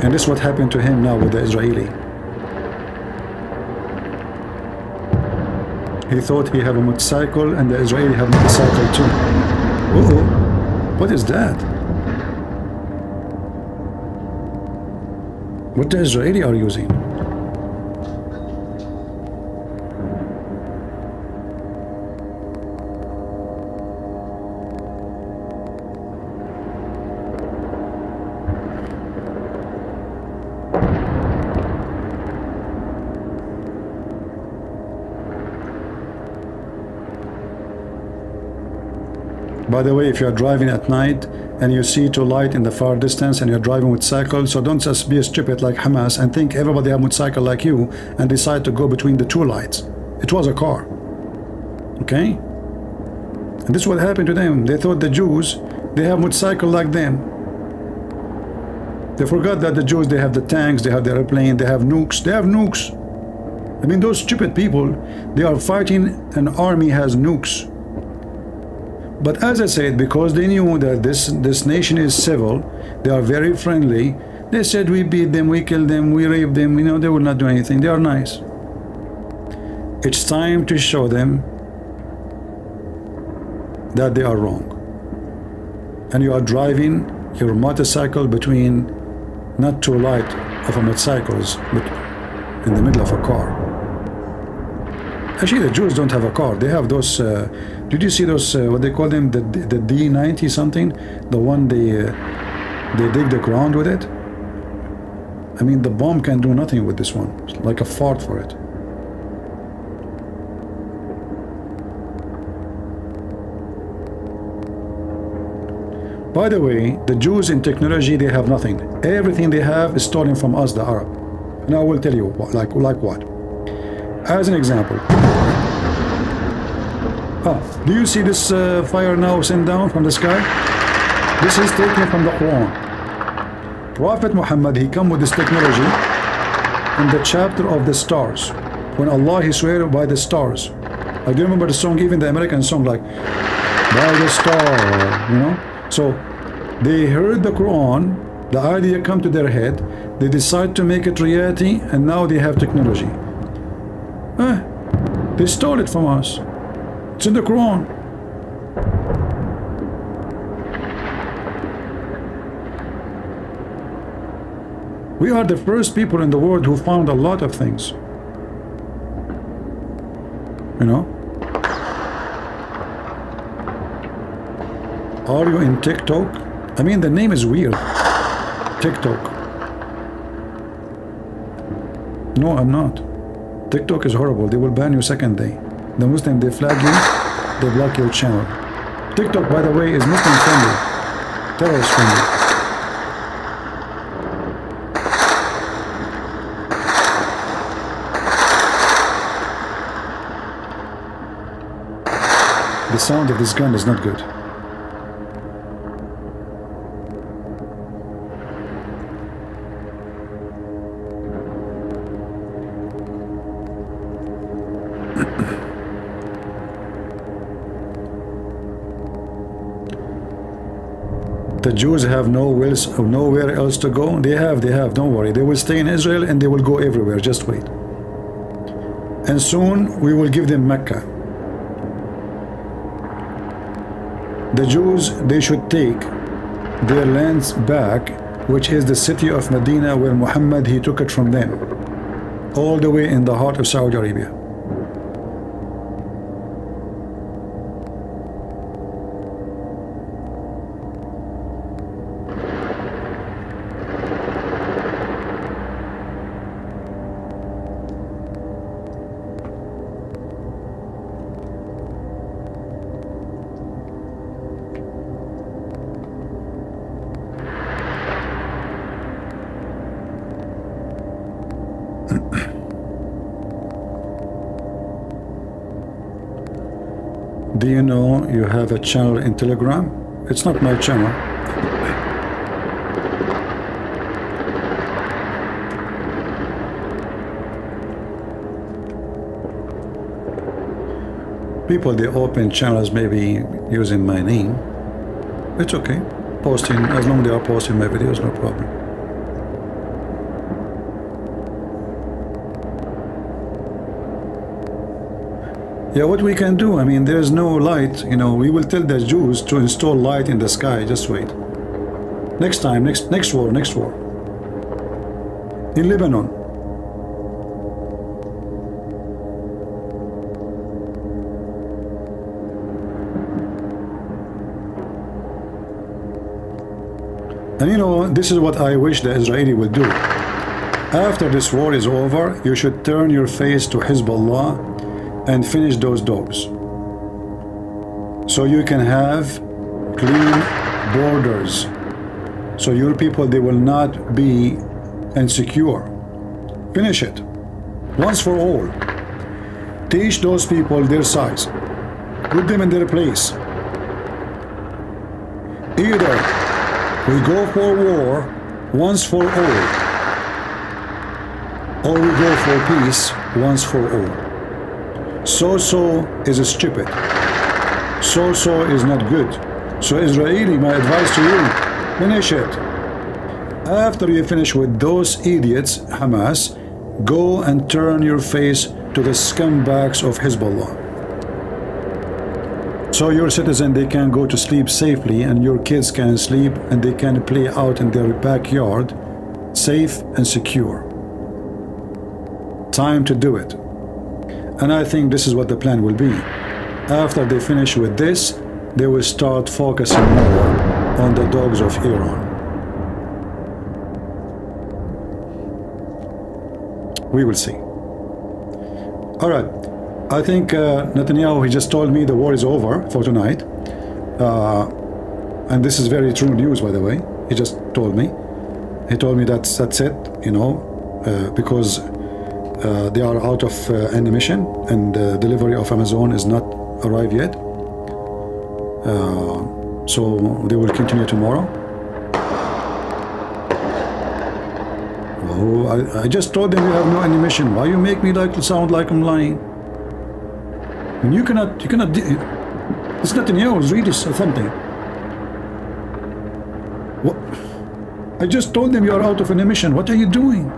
And this is what happened to him now with the Israeli. He thought he have a motorcycle and the Israeli have a motorcycle too. Uh-oh, what is that? What the Israeli are using? By the way, if you're driving at night and you see two lights in the far distance and you're driving with cycle, so don't just be stupid like Hamas and think everybody have motorcycle like you and decide to go between the two lights. It was a car. Okay? And this is what happened to them. They thought the Jews, they have motorcycle like them. They forgot that the Jews, they have the tanks, they have the airplane, they have nukes. They have nukes. I mean, those stupid people, they are fighting an army has nukes. But as I said, because they knew that this nation is civil, they are very friendly, they said we beat them, we kill them, we rape them, you know, they will not do anything. They are nice. It's time to show them that they are wrong. And you are driving your motorcycle between not too light of a motorcycles, but in the middle of a car. Actually, the Jews don't have a car. They have those. Did you see those? What they call them? The D90 something. The one they dig the ground with it. I mean, the bomb can do nothing with this one. It's like a fart for it. By the way, the Jews in technology, they have nothing. Everything they have is stolen from us, the Arab. And I will tell you, like what. As an example. Do you see this fire now sent down from the sky? This is taken from the Quran. Prophet Muhammad, he come with this technology in the chapter of the stars. When Allah, he swear by the stars. I do remember the song, even the American song, like, by the star, you know? So they heard the Quran, the idea come to their head, they decide to make it reality, and now they have technology. They stole it from us. It's in the Quran. We are the first people in the world who found a lot of things. You know? Are you in TikTok? I mean, the name is weird. TikTok. No, I'm not. TikTok is horrible. They will ban you second day. The Muslim, they flag you, they block your channel. TikTok, by the way, is Muslim friendly, terrorist friendly. The sound of this gun is not good. The Jews have nowhere else to go. They have, don't worry. They will stay in Israel and they will go everywhere. Just wait. And soon we will give them Mecca. The Jews, they should take their lands back, which is the city of Medina, where Muhammad, he took it from them, all the way in the heart of Saudi Arabia. Do you know you have a channel in Telegram? It's not my channel. People, they open channels maybe using my name. It's okay. Posting, as long as they are posting my videos, no problem. Yeah, what we can do, I mean, there's no light, you know, we will tell the Jews to install light in the sky, just wait. Next time, next war. In Lebanon. And you know, this is what I wish the Israeli would do. After this war is over, you should turn your face to Hezbollah and finish those dogs, so you can have clean borders, so your people, they will not be insecure. Finish it once for all. Teach those people their size, put them in their place. Either we go for war once for all, or we go for peace once for all. So is stupid. So is not good. So Israeli, my advice to you, finish it. After you finish with those idiots, Hamas, go and turn your face to the scumbags of Hezbollah. So your citizen, they can go to sleep safely, and your kids can sleep and they can play out in their backyard safe and secure. Time to do it. And I think this is what the plan will be. After they finish with this, they will start focusing more on the dogs of Iran. We will see. All right. I think Netanyahu, he just told me the war is over for tonight. And this is very true news, by the way. He just told me. He told me that's it, you know, because they are out of ammunition and the delivery of Amazon is not arrived yet. So they will continue tomorrow. Oh, I just told them you have no ammunition. Why you make me sound like I'm lying? And you cannot, it's not in yours, read this or something. What? I just told them you are out of ammunition. What are you doing?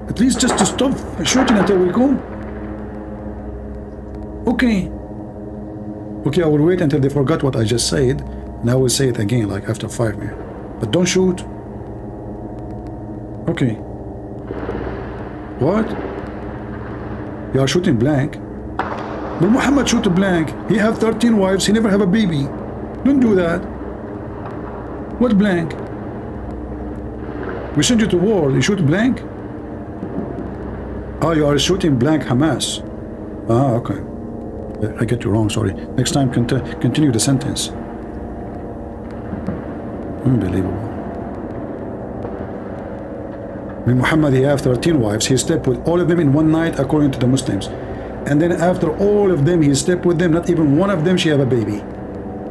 At least just to stop shooting until we go. Okay. Okay, I will wait until they forgot what I just said, and I will say it again, like after 5 minutes. But don't shoot. Okay. What? You are shooting blank. But Muhammad shoot blank. He have 13 wives, he never have a baby. Don't do that. What blank? We send you to war, you shoot blank? Oh, you are shooting blank Hamas. Ah, okay. I get you wrong, sorry. Next time, continue the sentence. Unbelievable. When Muhammad, he have 13 wives, he slept with all of them in one night, according to the Muslims. And then after all of them, he slept with them, not even one of them, she have a baby.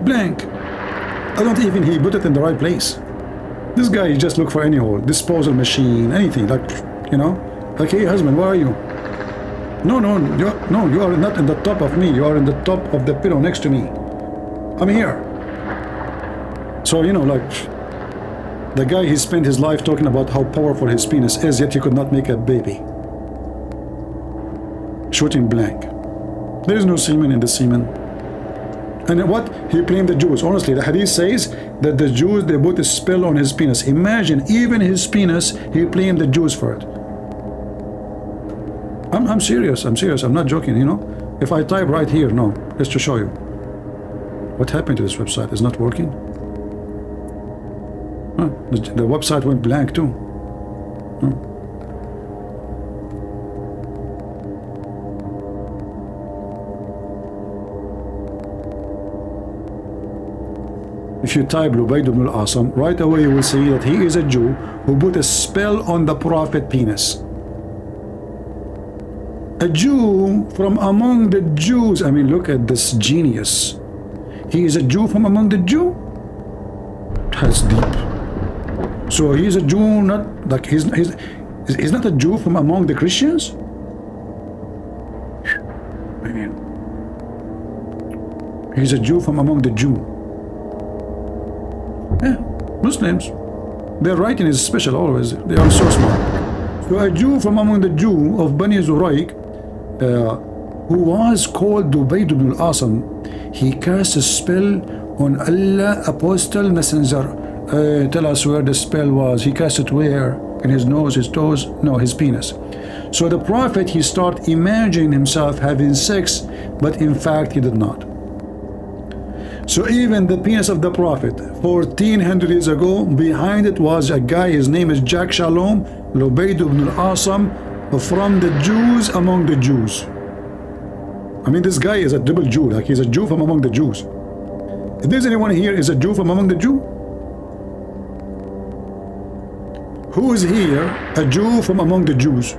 Blank. I don't even, he put it in the right place. This guy, he just look for any hole, disposal machine, anything, like, you know, like, hey husband, where are you? No, you are not in the top of me, you are in the top of the pillow next to me. I'm here. So, you know, like, the guy, he spent his life talking about how powerful his penis is, yet he could not make a baby. Shooting blank. There is no semen in the semen. And what? He blamed the Jews. Honestly, the hadith says that the Jews, they put a spell on his penis. Imagine, even his penis, he blamed the Jews for it. I'm serious, I'm not joking, you know. If I type right here, no, just to show you. What happened to this website? It's not working? Huh, the website went blank too. Huh. If you type Lubayd ibn al-Asam, right away you will see that he is a Jew who put a spell on the Prophet penis. A Jew from among the Jews. I mean, look at this genius. He is a Jew from among the Jew? That's deep. So he is a Jew, not like he's not a Jew from among the Christians? Man. He's a Jew from among the Jew. Yeah, Muslims, their writing is special always. They are so smart. So a Jew from among the Jew of Bani Zurayq, who was called Lubayd ibn al-Asam, he cast a spell on Allah, apostle, messenger. Tell us where the spell was. He cast it where? In his nose, his toes? No, his penis. So the Prophet, he started imagining himself having sex, but in fact he did not. So even the penis of the Prophet, 1400 years ago, behind it was a guy, his name is Jack Shalom, Lubayd ibn al-Asam, from the Jews among the Jews. I mean, this guy is a double Jew, like he's a Jew from among the Jews. If there's anyone here is a Jew from among the Jew? Who is here a Jew from among the Jews?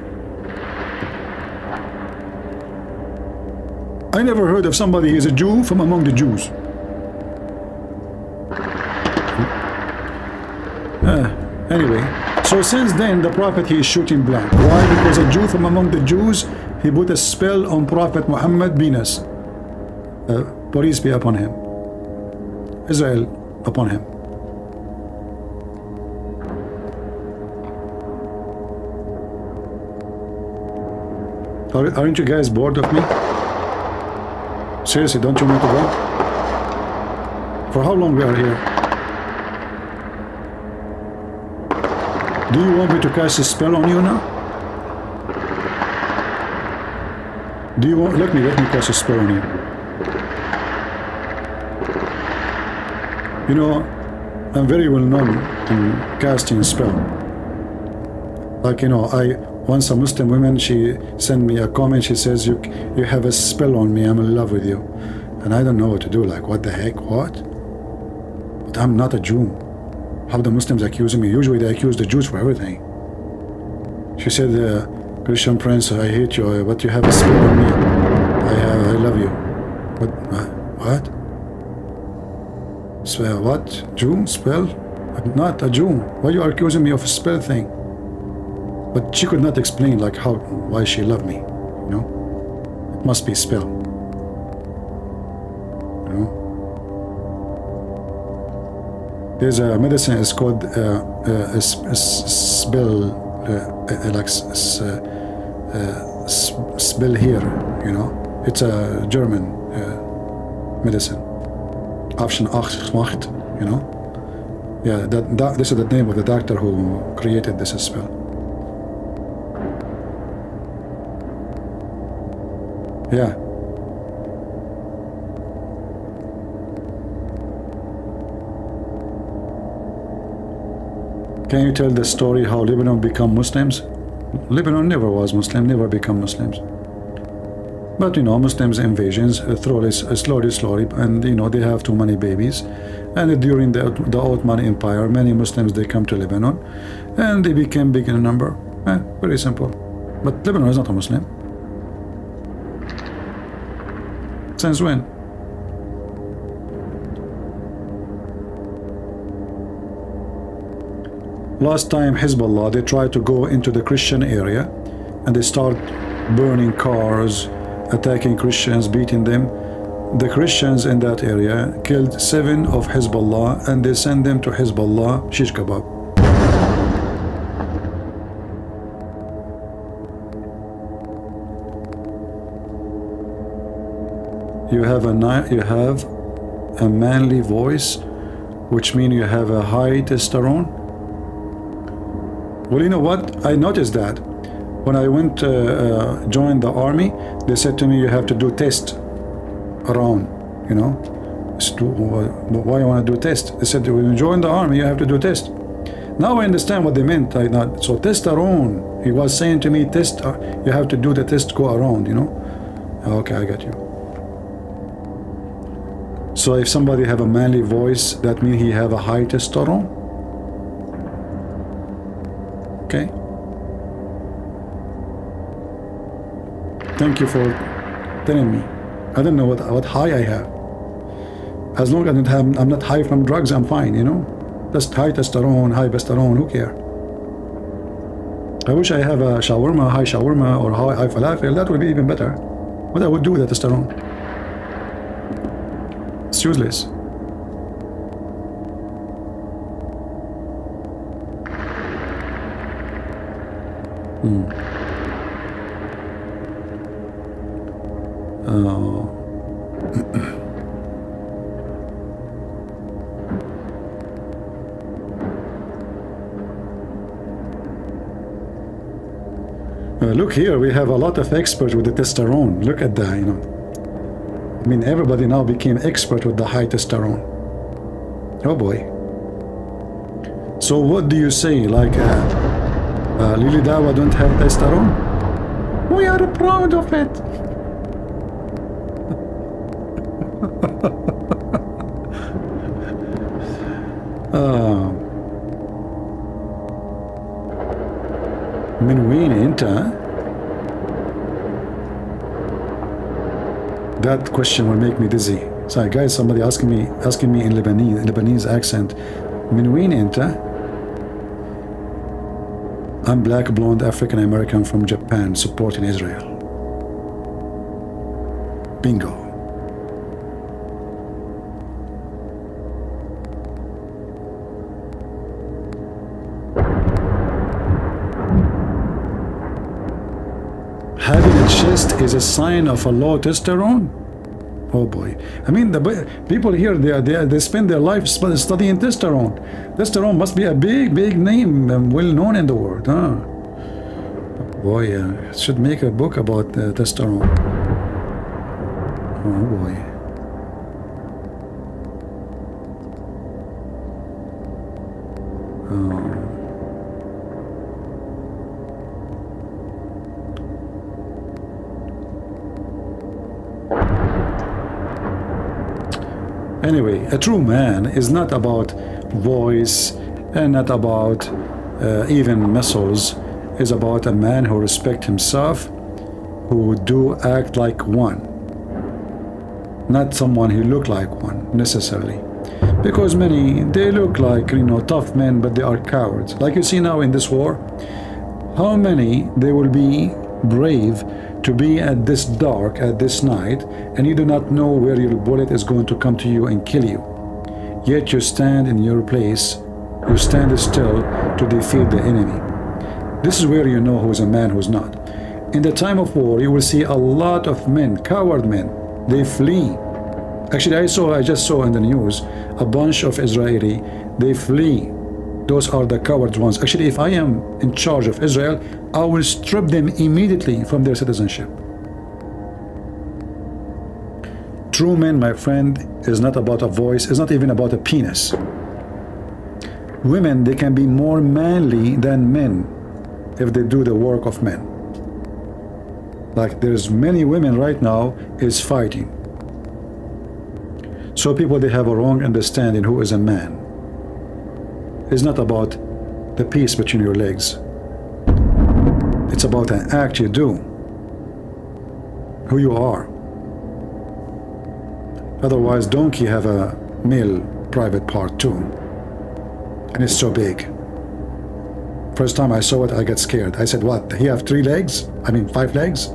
I never heard of somebody who is a Jew from among the Jews. Anyway, so since then the Prophet, he is shooting blank. Why? Because a Jew from among the Jews, he put a spell on Prophet Muhammad penis. Peace be upon him. Israel upon him. Aren't you guys bored of me? Seriously, don't you want to go? For how long we are here? Do you want me to cast a spell on you now? Do you want... Let me cast a spell on you. You know, I'm very well known in casting spell. Like, you know, once a Muslim woman, she sent me a comment, she says, you have a spell on me, I'm in love with you. And I don't know what to do, like, what the heck, what? But I'm not a Jew. How the Muslims accusing me? Usually they accuse the Jews for everything. She said, Christian Prince, I hate you, but you have a spell on me. I love you. What? Spell what? Jew? Spell? I'm not a Jew. Why are you accusing me of a spell thing? But she could not explain like why she loved me, you know? It must be spell. You know? There's a medicine, it's called spell, spell here, you know? It's a German medicine. Option 8, you know? Yeah, this is the name of the doctor who created this spell. Yeah. Can you tell the story how Lebanon become Muslims? Lebanon never was Muslim, never become Muslims. But you know, Muslims invasions slowly, and you know, they have too many babies. And during the Ottoman Empire, many Muslims, they come to Lebanon and they became big in number. Very simple. But Lebanon is not a Muslim. Since when? Last time Hezbollah, they tried to go into the Christian area and they start burning cars, attacking Christians, beating them. The Christians in that area killed 7 of Hezbollah and they sent them to Hezbollah shish kebab. You have a manly voice, which means you have a high testosterone. Well, you know what? I noticed that when I went to join the army, they said to me, you have to do test around, you know. Why you want to do test? They said, when you join the army, you have to do test. Now I understand what they meant. So testosterone, he was saying to me, test, you have to do the test, go around, you know. Okay, I got you. So if somebody have a manly voice, that means he have a high testosterone. Okay. Thank you for telling me. I don't know what high I have. As long as I'm not high from drugs, I'm fine, you know. Just high testosterone, high testosterone, who cares? I wish I have a shawarma, high shawarma, or high falafel. That would be even better. What I would do with that testosterone? It's useless. Look here, we have a lot of experts with the testosterone. Look at that, you know. I mean, everybody now became expert with the high testosterone. Oh boy. So what do you say? Like, Lily Dawa don't have testosterone? We are proud of it. من وين انت? That question will make me dizzy. Sorry guys, somebody asking me in Lebanese accent, من وين انت? I'm black, blonde, African American from Japan, supporting Israel. Bingo. Having a chest is a sign of a low testosterone? Oh boy. I mean, the people here, they spend their life studying testosterone. Testosterone must be a big name, well known in the world, huh? Boy, should make a book about testosterone. Oh boy. Anyway, a true man is not about voice and not about even muscles. Is about a man who respects himself, who do act like one, not someone who look like one necessarily. Because many, they look like, you know, tough men, but they are cowards. Like you see now in this war, how many they will be brave to be at this dark, at this night, and you do not know where your bullet is going to come to you and kill you. Yet you stand in your place, you stand still to defeat the enemy. This is where you know who's a man, who's not. In the time of war, you will see a lot of men, coward men, they flee. Actually, I just saw in the news a bunch of Israeli, they flee. Those are the coward ones. Actually, if I am in charge of Israel, I will strip them immediately from their citizenship. True men, my friend, is not about a voice, it's not even about a penis. Women, they can be more manly than men if they do the work of men. Like there's many women right now is fighting. So people, they have a wrong understanding who is a man. It's not about the piece between your legs. It's about an act you do, who you are. Otherwise, donkey have a male private part too, and it's so big. First time I saw it, I got scared. I said, what, he have 3 legs? I mean 5 legs?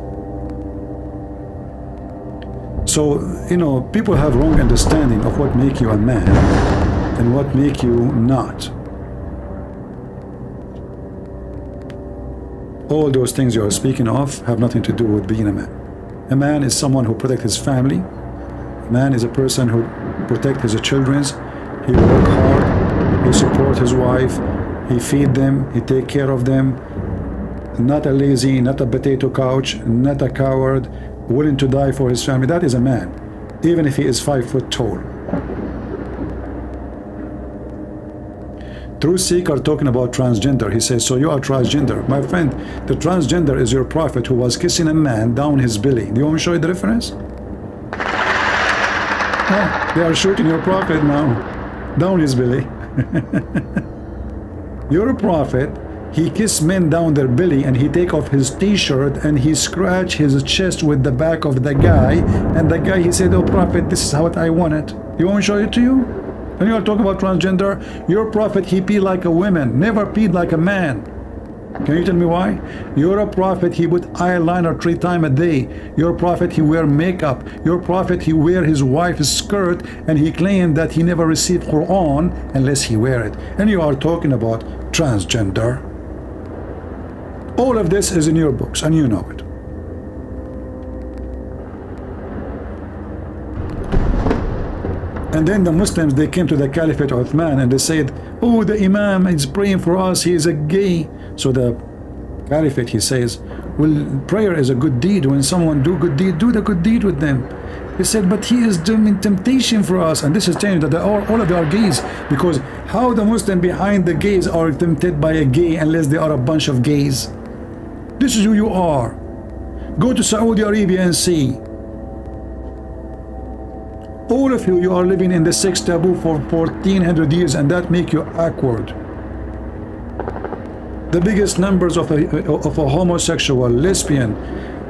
So, you know, people have wrong understanding of what make you a man and what make you not. All those things you are speaking of have nothing to do with being a man. A man is someone who protects his family. A man is a person who protects his children. He work hard, he support his wife, he feed them, he take care of them. Not a lazy, not a potato couch, not a coward, willing to die for his family. That is a man, even if he is 5 foot tall. True Sikh are talking about transgender. He says, so you are transgender. My friend, the transgender is your prophet who was kissing a man down his belly. Do you want me to show you the difference? Oh, they are shooting your prophet now, down his belly. Your prophet, he kissed men down their belly and he take off his t-shirt and he scratch his chest with the back of the guy, and the guy, he said, oh prophet, this is how I want it. You want me to show it to you? When you are talking about transgender, your prophet, he peed like a woman, never peed like a man. Can you tell me why? Your prophet, he put eyeliner 3 times a day. Your prophet, he wear makeup. Your prophet, he wear his wife's skirt, and he claimed that he never received Quran unless he wear it. And you are talking about transgender. All of this is in your books, and you know it. And then the Muslims, they came to the Caliphate of Uthman and they said, oh, the Imam is praying for us, he is a gay. So the Caliphate, he says, well, prayer is a good deed. When someone do good deed, do the good deed with them. He said, but he is doing temptation for us. And this is telling you that all of them are gays, because how the Muslim behind the gays are tempted by a gay unless they are a bunch of gays? This is who you are. Go to Saudi Arabia and see. All of you are living in the sex taboo for 1400 years, and that make you awkward. The biggest numbers of a homosexual, lesbian,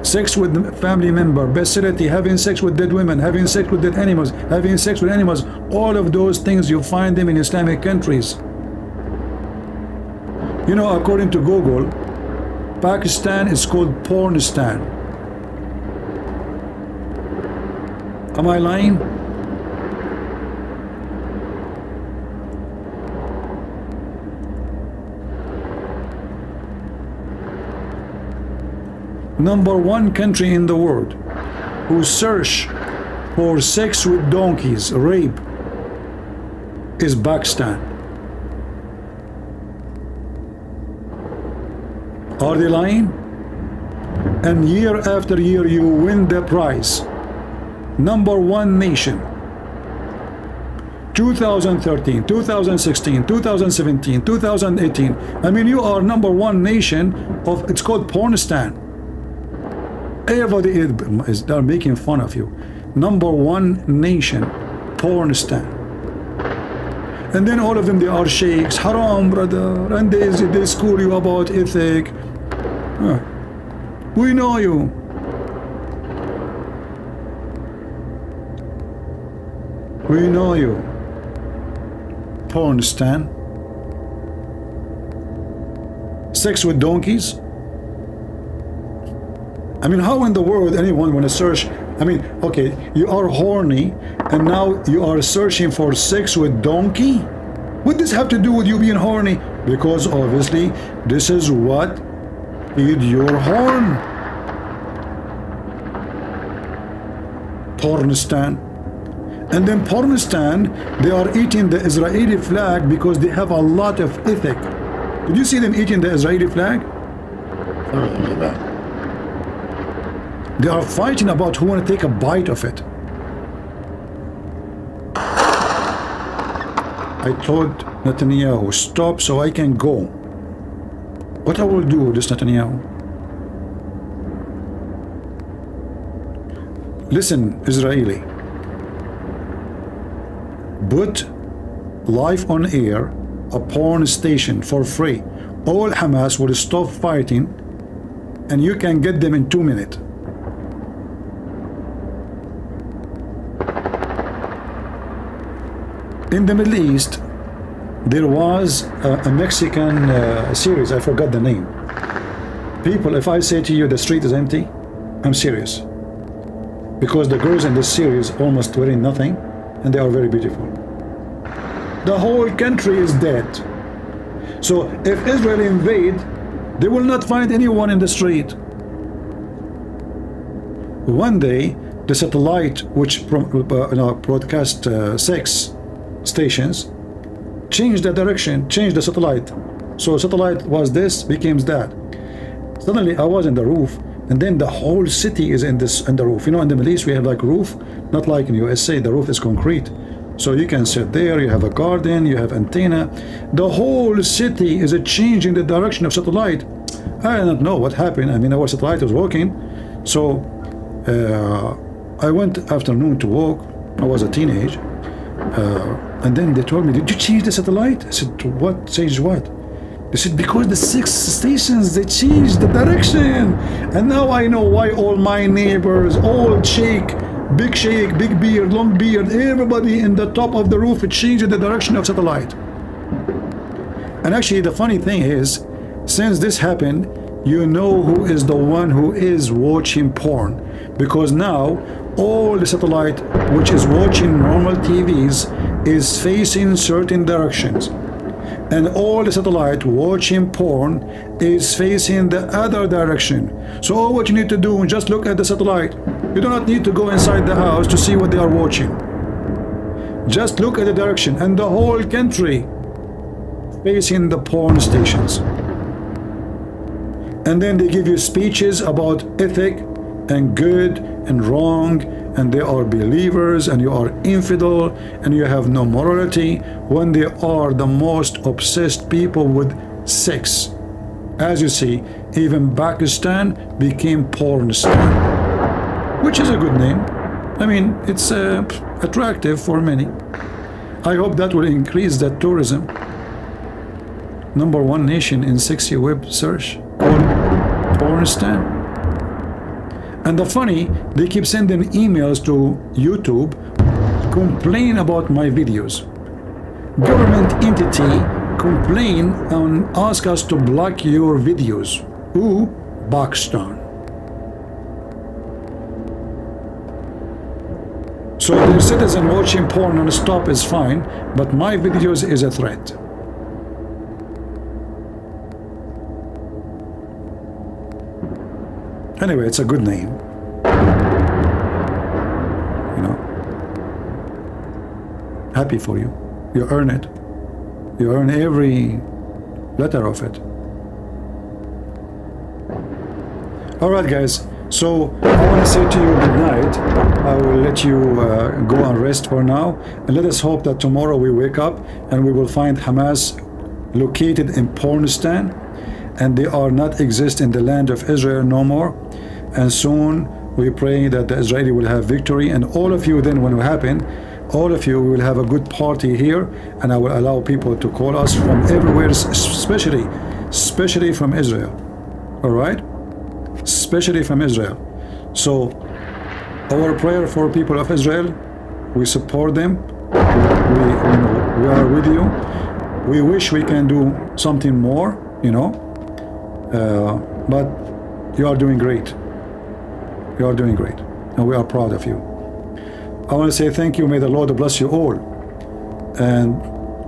sex with family member, bestiality, having sex with dead women, having sex with dead animals, having sex with animals, all of those things you find them in Islamic countries. You know, according to Google, Pakistan is called Pornistan. Am I lying? Number 1 country in the world who search for sex with donkeys, rape, is Pakistan. Are they lying? And year after year you win the prize. #1 nation. 2013, 2016, 2017, 2018. I mean, you are #1 nation of, it's called Pornistan. Everybody is they're making fun of you. #1 nation, Pornistan. And then all of them, they are sheiks, haram, brother, and they school you about ethic. We know you. We know you. Pornistan. Sex with donkeys. I mean, how in the world anyone want to search? I mean, okay, you are horny and now you are searching for sex with donkey? What does this have to do with you being horny? Because obviously this is what feed your horn. Pornistan. And then Pornistan, they are eating the Israeli flag because they have a lot of ethic. Did you see them eating the Israeli flag? They are fighting about who want to take a bite of it. I told Netanyahu, stop so I can go. What I will do with this Netanyahu? Listen, Israeli. Put live on air a porn station for free. All Hamas will stop fighting and you can get them in 2 minutes. In the Middle East, there was a Mexican series, I forgot the name. People, if I say to you the street is empty, I'm serious. Because the girls in this series almost wearing nothing and they are very beautiful. The whole country is dead. So if Israel invade, they will not find anyone in the street. One day, the satellite which broadcast 6 stations changed the direction, changed the satellite. So satellite was this, became that. Suddenly I was in the roof, and then the whole city is in the roof. You know, in the Middle East we have like roof, not like in USA, the roof is concrete. So you can sit there, you have a garden, you have antenna. The whole city is changing the direction of satellite. I don't know what happened. I mean, our satellite was working. So I went afternoon to walk. I was a teenage. And then they told me, did you change the satellite? I said, what? Change what? They said, because the 6 stations, they changed the direction. And now I know why all my neighbors, old sheik, big beard, long beard, everybody in the top of the roof, it changed the direction of satellite. And actually, the funny thing is, since this happened, you know who is the one who is watching porn. Because now, all the satellite which is watching normal TVs is facing certain directions. And all the satellite watching porn is facing the other direction. So all what you need to do is just look at the satellite. You do not need to go inside the house to see what they are watching. Just look at the direction, and the whole country facing the porn stations. And then they give you speeches about ethic and good and wrong, and they are believers and you are infidel and you have no morality, when they are the most obsessed people with sex. As you see, even Pakistan became Pornistan, which is a good name. I mean, it's attractive for many. I hope that will increase that tourism. #1 nation in sexy web search called Pornistan. And the funny, they keep sending emails to YouTube, complain about my videos. Government entity complain and ask us to block your videos. Who? Pakistan. So their citizen watching porn non-stop is fine, but my videos is a threat. Anyway, it's a good name. You know. Happy for you. You earn it. You earn every letter of it. All right, guys. So I want to say to you good night. I will let you go and rest for now. And let us hope that tomorrow we wake up and we will find Hamas located in Pornistan, and they are not exist in the land of Israel no more. And soon we pray that the Israeli will have victory. And all of you then, when it happen, all of you will have a good party here, and I will allow people to call us from everywhere, especially from Israel. All right? Especially from Israel. So our prayer for people of Israel, we support them. We are with you. We wish we can do something more, but you are doing great. You are doing great, and we are proud of you. I want to say thank you. May the Lord bless you all. And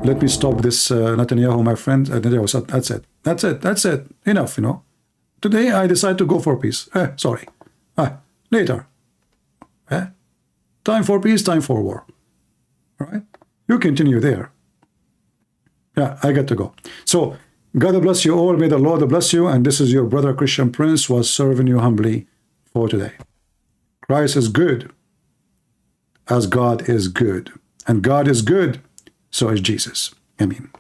let me stop this, Netanyahu, my friend. Netanyahu said, that's it. Enough, Today I decide to go for peace. Sorry. Later. Time for peace, time for war. All right? You continue there. Yeah, I got to go. So, God bless you all. May the Lord bless you. And this is your brother Christian Prince was serving you humbly for today. Christ is good, as God is good. And God is good, so is Jesus. Amen.